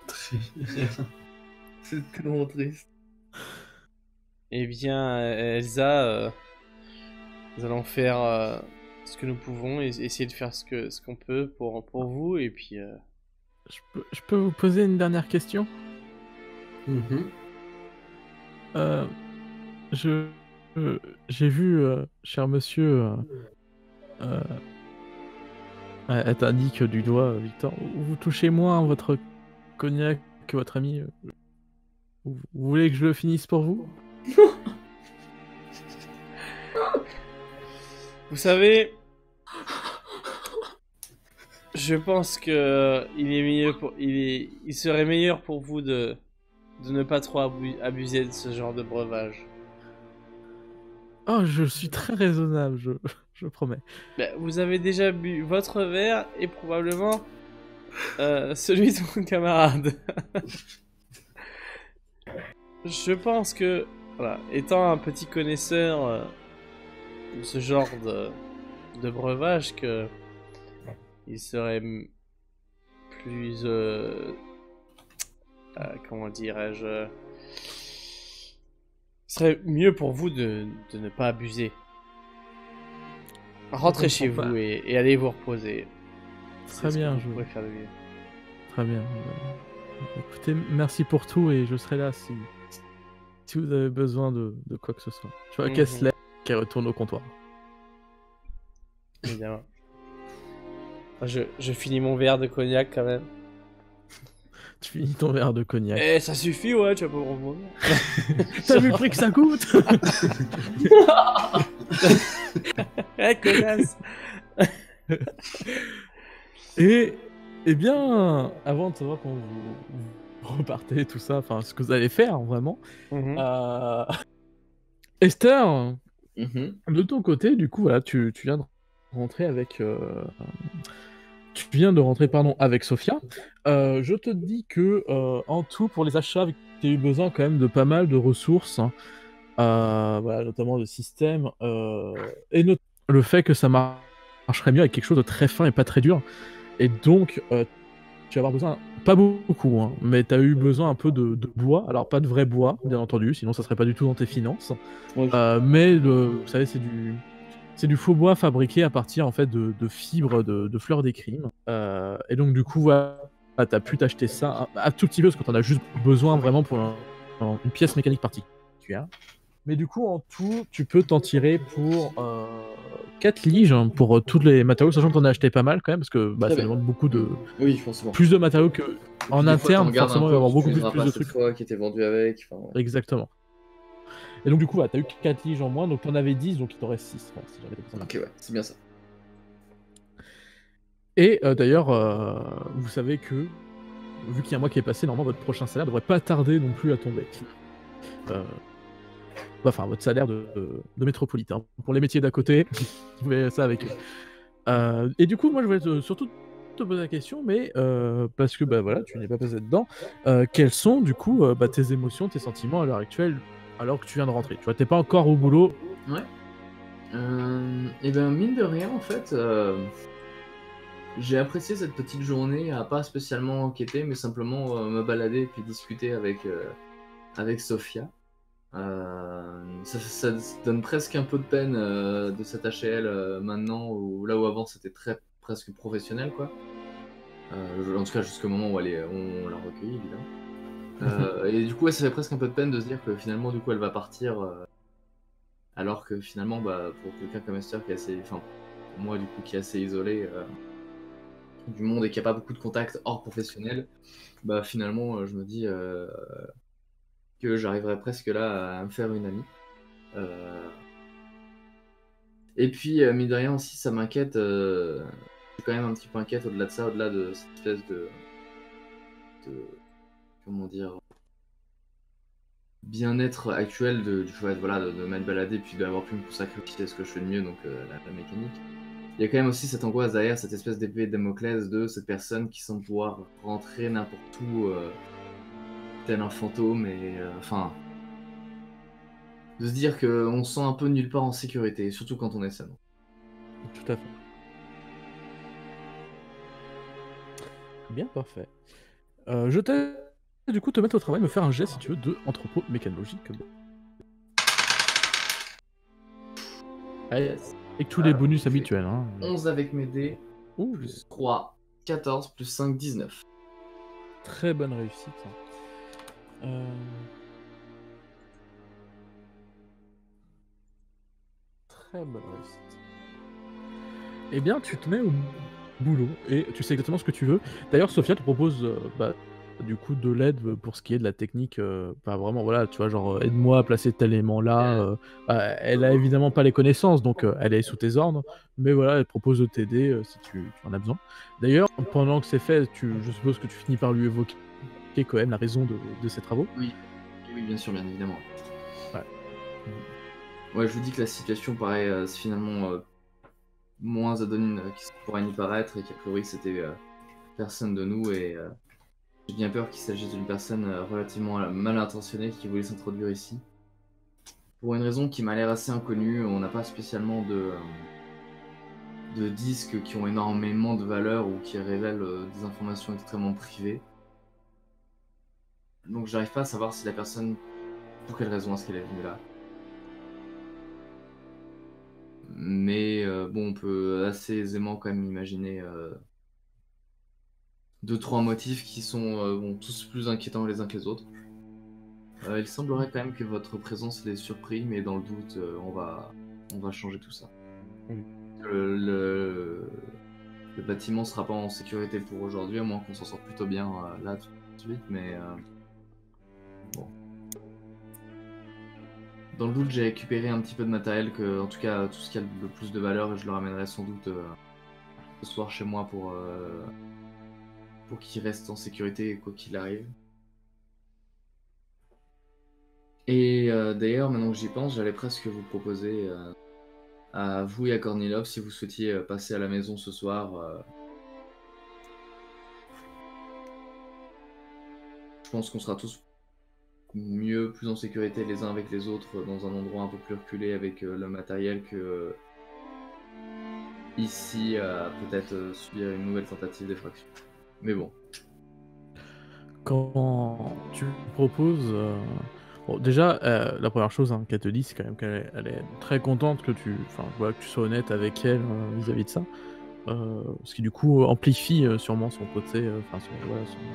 D: Très bien.
B: C'est tellement triste.
E: Eh bien, Elsa, nous allons faire ce que nous pouvons et essayer de faire ce qu'on peut pour vous, et puis...
A: Je peux vous poser une dernière question?
D: Mhm.
A: Je j'ai vu, cher monsieur, euh, elle t'indique du doigt, Victor, vous touchez moins votre cognac que votre ami. Vous voulez que je le finisse pour vous?
E: Vous savez, je pense que il serait meilleur pour vous de ne pas trop abuser de ce genre de breuvage.
A: Oh, je suis très raisonnable, je promets.
E: Ben, vous avez déjà bu votre verre et probablement celui de mon camarade. Je pense que, voilà, étant un petit connaisseur de ce genre de breuvage, que il serait plus, comment dirais-je, il serait mieux pour vous de ne pas abuser. Rentrez chez
A: comprends
E: vous
A: pas.
E: et allez vous reposer.
A: Très
E: C'est ce que
A: bien,
E: vous pouvez faire de mieux.
A: très bien. Écoutez, merci pour tout et je serai là si vous avez besoin de quoi que ce soit. Je vois Kessler qui retourne au comptoir.
E: Évidemment. Je finis mon verre de cognac quand même.
A: Tu finis ton verre de cognac.
E: Eh, ça suffit, ouais, tu vas pas me remonter.
A: T'as vu le prix que ça coûte?
E: Eh, connasse.
A: Et bien, avant de savoir quand vous repartez, tout ça, enfin ce que vous allez faire vraiment, Esther, de ton côté, du coup, voilà, tu viens de rentrer avec, pardon, avec Sophia. Je te dis que en tout, pour les achats, tu as eu besoin quand même de pas mal de ressources, hein. Voilà, notamment de systèmes, et le fait que ça marcherait mieux avec quelque chose de très fin et pas très dur. Et donc, tu vas avoir besoin, pas beaucoup, hein, mais tu as eu besoin un peu de bois. Alors, pas de vrai bois, bien entendu, sinon ça serait pas du tout dans tes finances.
B: Oui.
A: Mais vous savez, c'est du faux bois fabriqué à partir en fait de fibres de fleurs d'écrime. Et donc, du coup, voilà, tu as pu t'acheter ça un tout petit peu parce que tu en as juste besoin vraiment pour une pièce mécanique particulière. Mais du coup, en tout, tu peux t'en tirer pour 4 liges, hein, pour tous les matériaux, sachant que t'en as acheté pas mal quand même, parce que
B: Très
A: ça
B: bien.
A: demande beaucoup de.
B: Oui, forcément.
A: Plus de matériaux que. En
B: Des fois, t'en
A: interne,
B: gardes
A: forcément,
B: un
A: il va y
B: peu
A: avoir
B: que tu
A: beaucoup plus
B: utiliseras pas
A: de
B: cette
A: trucs.
B: fois, qui était vendu avec. Enfin, ouais.
A: Exactement. Et donc, du coup, t'as eu 4 liges en moins, donc t'en avais 10, donc il t'en reste 6. Voilà, si j'avais besoin.
B: Ok, ouais, c'est bien ça.
A: Et d'ailleurs, vous savez que, vu qu'il y a un mois qui est passé, normalement, votre prochain salaire devrait pas tarder non plus à tomber. Enfin, votre salaire de métropolitain. Pour les métiers d'à côté, vous verrez ça avec eux. Et du coup, moi, je voulais surtout te poser la question, mais parce que bah voilà, tu n'es pas passé dedans. Quelles sont du coup tes émotions, tes sentiments à l'heure actuelle, alors que tu viens de rentrer? Tu vois, t'es pas encore au boulot.
B: Ouais. Et ben mine de rien, en fait, j'ai apprécié cette petite journée à pas spécialement enquêter, mais simplement me balader et puis discuter avec Sophia. Ça donne presque un peu de peine de s'attacher à elle maintenant, là où avant c'était presque professionnel, quoi. En tout cas jusqu'au moment où on l'a recueillie, évidemment. Et du coup, ouais, ça fait presque un peu de peine de se dire que finalement, du coup, elle va partir, alors que finalement, bah, pour quelqu'un comme Esther qui est assez, enfin, pour moi, du coup, qui est assez isolé du monde et qui a pas beaucoup de contacts hors professionnel, bah finalement, je me dis que j'arriverai presque là à me faire une amie. Et puis, mine de rien aussi, ça m'inquiète. Je suis quand même un petit peu inquiète au-delà de ça, au-delà de cette espèce de comment dire, bien-être actuel du fait voilà, de m'être baladé puis d'avoir pu me consacrer à ce que je fais de mieux, donc la mécanique. Il y a quand même aussi cette angoisse derrière, cette espèce d'épée de Damoclès de cette personne qui semble pouvoir rentrer n'importe où, tel un fantôme, et enfin, de se dire qu'on se sent un peu nulle part en sécurité, surtout quand on est seul.
A: Tout à fait. Bien, parfait. Je t'ai du coup te mettre au travail, me faire un jet si tu veux de anthropomécanologie. Allez, avec tous les bonus habituels. Hein.
B: 11 avec mes dés,
A: Ouh,
B: plus 3, 14, plus 5, 19.
A: très bonne réussite. très bonne réussite. Eh bien, tu te mets au boulot et tu sais exactement ce que tu veux. D'ailleurs, Sophia te propose du coup de l'aide pour ce qui est de la technique. Vraiment, voilà, tu vois, genre aide-moi à placer tel élément là. Elle a évidemment pas les connaissances, donc elle est sous tes ordres. Mais voilà, elle propose de t'aider si tu en as besoin. D'ailleurs, pendant que c'est fait, je suppose que tu finis par lui évoquer quand même la raison de ses travaux.
B: Oui, bien sûr, bien évidemment.
A: Ouais.
B: Ouais, je vous dis que la situation paraît finalement moins anodine qu'il pourrait n'y paraître et qu'a priori c'était personne de nous et j'ai bien peur qu'il s'agisse d'une personne relativement mal intentionnée qui voulait s'introduire ici. Pour une raison qui m'a l'air assez inconnue, on n'a pas spécialement de disques qui ont énormément de valeur ou qui révèlent des informations extrêmement privées. Donc j'arrive pas à savoir si la personne, pour quelle raison est-ce qu'elle est venue là. Mais bon, on peut assez aisément quand même imaginer 2-3 motifs qui sont bon, tous plus inquiétants les uns que les autres. Il semblerait quand même que votre présence les surpris, mais dans le doute, on va changer tout ça.
A: Oui.
B: Le bâtiment sera pas en sécurité pour aujourd'hui, à moins qu'on s'en sorte plutôt bien là tout de suite, mais bon. Dans le doute, j'ai récupéré un petit peu de matériel, en tout cas tout ce qui a le plus de valeur, et je le ramènerai sans doute ce soir chez moi pour qu'il reste en sécurité quoi qu'il arrive. Et d'ailleurs, maintenant que j'y pense, j'allais presque vous proposer à vous et à Kornilov, si vous souhaitiez passer à la maison ce soir. Je pense qu'on sera tous mieux, plus en sécurité les uns avec les autres dans un endroit un peu plus reculé avec le matériel que ici à peut-être subir une nouvelle tentative d'effraction. Mais bon.
A: Quand tu proposes... Bon, déjà, la première chose qu'elle te dit, c'est quand même qu'elle est très contente que tu sois honnête avec elle vis-à-vis de ça. Ce qui du coup amplifie sûrement son côté, son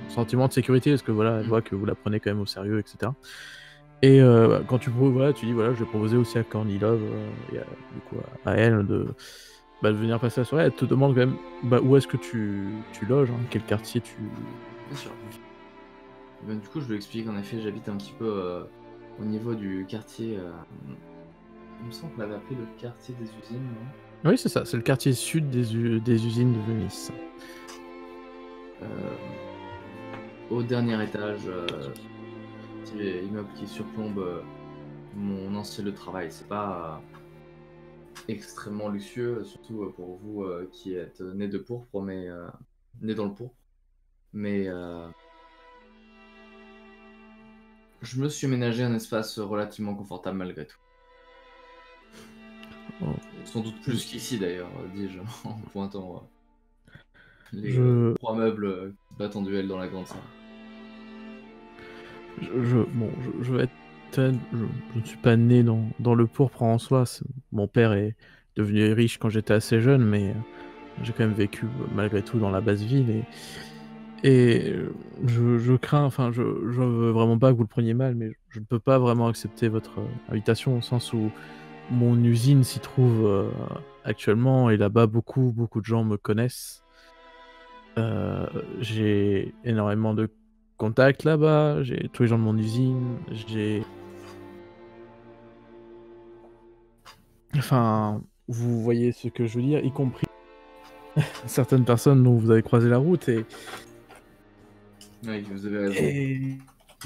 A: sentiment de sécurité, parce que elle voit que vous la prenez quand même au sérieux, etc. Et quand tu dis je vais proposer aussi à Kornilov et du coup à elle de venir passer la soirée. Elle te demande quand même où est-ce que tu loges, quel quartier tu...
B: Bien sûr. Ben, du coup, je lui explique en effet, j'habite un petit peu au niveau du quartier. Il me semble qu'on l'avait appelé le quartier des usines, non?
A: Oui, c'est ça, c'est le quartier sud des usines de Venise.
B: Au dernier étage, petit immeuble qui surplombe mon ancien lieu de travail. C'est pas extrêmement luxueux, surtout pour vous qui êtes né de pourpre, mais né dans le pourpre. Mais je me suis aménagé un espace relativement confortable malgré tout.
A: Oh.
B: Sans doute plus qu'ici d'ailleurs, dis-je, en pointant les 3 meubles qui battent en duel dans la grande salle.
A: Je vais être... Je ne suis pas né dans le pourpre en soi. Mon père est devenu riche quand j'étais assez jeune, mais j'ai quand même vécu malgré tout dans la basse ville et je crains, je veux vraiment pas que vous le preniez mal, mais je ne peux pas vraiment accepter votre invitation au sens où mon usine s'y trouve actuellement et là-bas beaucoup de gens me connaissent. J'ai énormément de contacts là-bas, j'ai tous les gens de mon usine, vous voyez ce que je veux dire, y compris certaines personnes dont vous avez croisé la route et
B: Oui, vous avez raison.
A: Et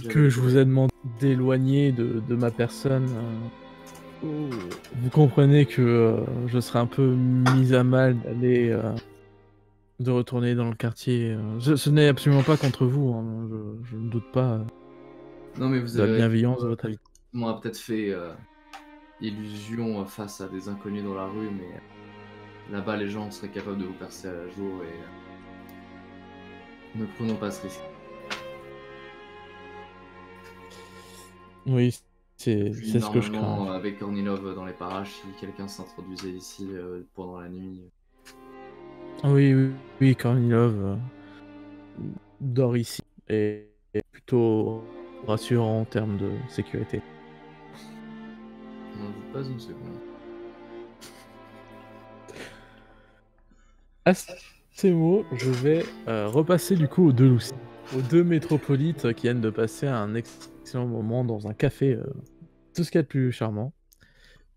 A: que je vous ai demandé d'éloigner de ma personne. Vous comprenez que je serais un peu mis à mal de retourner dans le quartier. Ce n'est absolument pas contre vous, je ne doute pas
B: Non, mais vous
A: de la
B: avez
A: bienveillance de votre avis.
B: On m'a peut-être fait illusion face à des inconnus dans la rue, mais là-bas les gens seraient capables de vous percer à la jour et ne prenons pas ce risque.
A: Oui, c'est ce que je crains.
B: Avec Kornilov dans les parages, si quelqu'un s'introduisait ici pendant la nuit.
A: Oui, Kornilov dort ici et est plutôt rassurant en termes de sécurité.
B: N'en doute pas une seconde.
A: À ces mots, je vais repasser du coup aux deux Lucie, aux deux métropolites qui viennent de passer un excellent moment dans un café, tout ce qu'il y a de plus charmant.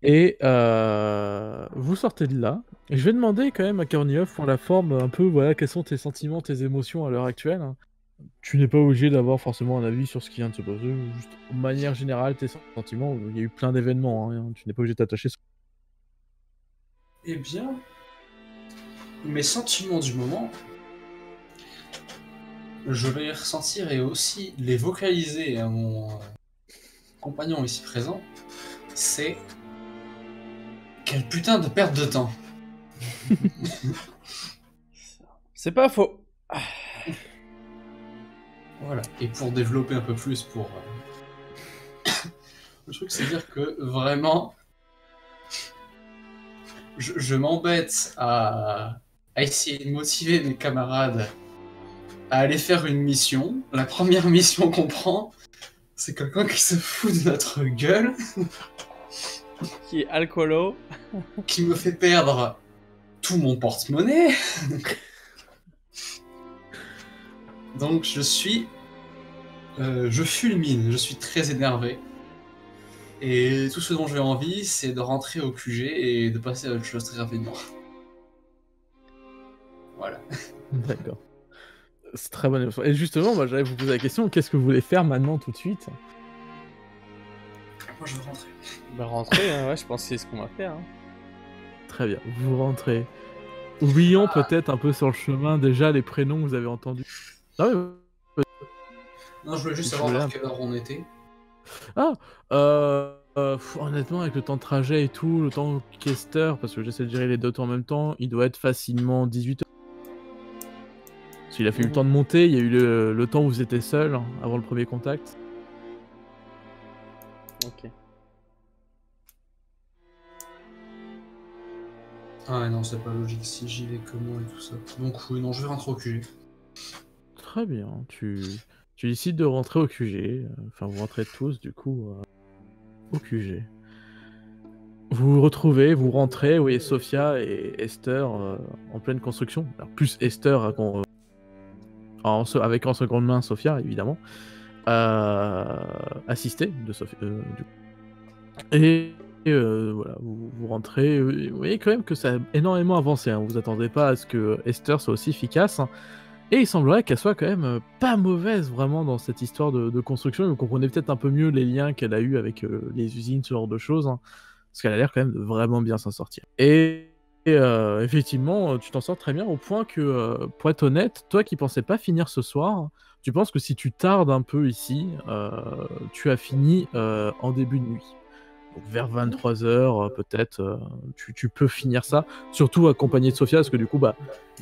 A: Et vous sortez de là. Et je vais demander quand même à Korniov pour la forme un peu, voilà, quels sont tes sentiments, tes émotions à l'heure actuelle, hein. Tu n'es pas obligé d'avoir forcément un avis sur ce qui vient de se passer, juste de manière générale tes sentiments. Il y a eu plein d'événements, hein, tu n'es pas obligé de t'attacher sur...
D: Eh bien, mes sentiments du moment, je vais les ressentir et aussi les vocaliser à mon compagnon ici présent. C'est... Quelle putain de perte de temps.
C: C'est pas faux.
D: Voilà. Et pour développer un peu plus, pour... le truc, c'est dire que vraiment... Je m'embête à essayer de motiver mes camarades à aller faire une mission. La première mission qu'on prend, c'est quelqu'un qui se fout de notre gueule,
C: Qui est alcoolo.
D: qui me fait perdre tout mon porte-monnaie. Donc je suis... je fulmine, je suis très énervé. Et tout ce dont j'ai envie, c'est de rentrer au QG et de passer à autre chose très rapidement. Voilà.
A: D'accord. C'est très bonne émotion. Et justement, moi j'allais vous poser la question, qu'est-ce que vous voulez faire maintenant tout de suite?
D: Moi je veux rentrer.
C: Bah rentrer, hein, ouais, je pense que c'est ce qu'on va faire. Hein.
A: Très bien, vous rentrez. Oublions peut-être un peu sur le chemin déjà les prénoms que vous avez entendus. Ah ouais,
D: Non, je voulais juste
A: Je
D: savoir
A: voulais
D: à
A: un-
D: quelle heure on était.
A: honnêtement, avec le temps de trajet et tout, le temps qu'Esther, parce que j'essaie de gérer les deux temps en même temps, il doit être facilement 18h. Parce qu'il a fait eu le temps de monter, il y a eu le temps où vous étiez seul, hein, avant le premier contact.
C: Ok.
D: Ah ouais, non, c'est pas logique si j'y vais comment et tout ça. Donc oui, non, je vais rentrer au QG.
A: Très bien, tu décides de rentrer au QG, enfin vous rentrez tous du coup au QG. Vous vous retrouvez, vous rentrez, vous voyez Sophia et Esther en pleine construction. Alors plus Esther avec en seconde main Sophia évidemment, assistée de Sophia. Du coup. Et voilà, vous rentrez, vous voyez quand même que ça a énormément avancé, hein. Vous attendez pas à ce que Esther soit aussi efficace, hein. Et il semblerait qu'elle soit quand même pas mauvaise vraiment dans cette histoire de construction. Vous comprenez peut-être un peu mieux les liens qu'elle a eu avec les usines, ce genre de choses, hein, parce qu'elle a l'air quand même de vraiment bien s'en sortir. Et effectivement, tu t'en sors très bien au point que, pour être honnête, toi qui pensais pas finir ce soir, tu penses que si tu tardes un peu ici, tu as fini en début de nuit. Donc vers 23h, peut-être, tu peux finir ça. Surtout accompagné de Sophia, parce que du coup, bah,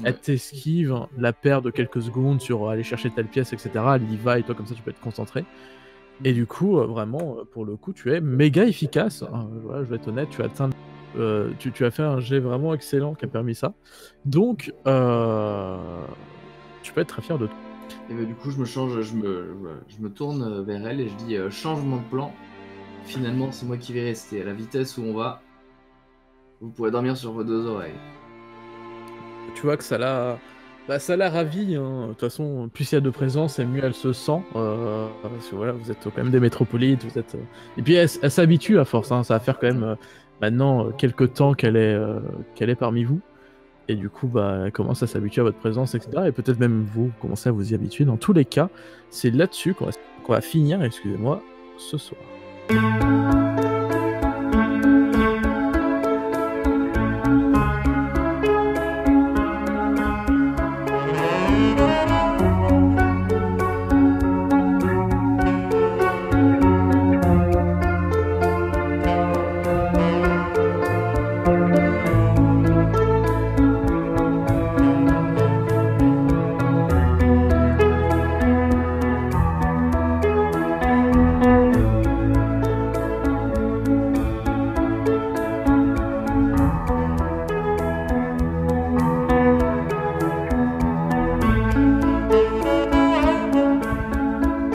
A: elle t'esquive la perte de quelques secondes sur aller chercher telle pièce, etc. Elle y va et toi, comme ça, tu peux être concentré. Et du coup, vraiment, pour le coup, tu es méga efficace. Voilà, je vais être honnête, tu as atteint. Tu as fait un jet vraiment excellent qui a permis ça. Donc, tu peux être très fier de toi.
B: Et bah, du coup, je me tourne vers elle et je dis changement de plan. Finalement, c'est moi qui vais rester. À la vitesse où on va, vous pourrez dormir sur vos deux oreilles.
A: Tu vois que ça l'a ravi, hein. De toute façon, plus il y a de présence, et mieux elle se sent. Parce que voilà, vous êtes quand même des métropolites, vous êtes. Et puis elle s'habitue à force, hein. Ça va faire quand même maintenant quelques temps qu'elle est parmi vous. Et du coup, bah, elle commence à s'habituer à votre présence, etc. Et peut-être même vous commencez à vous y habituer. Dans tous les cas, c'est là-dessus qu'on va finir, excusez-moi, ce soir.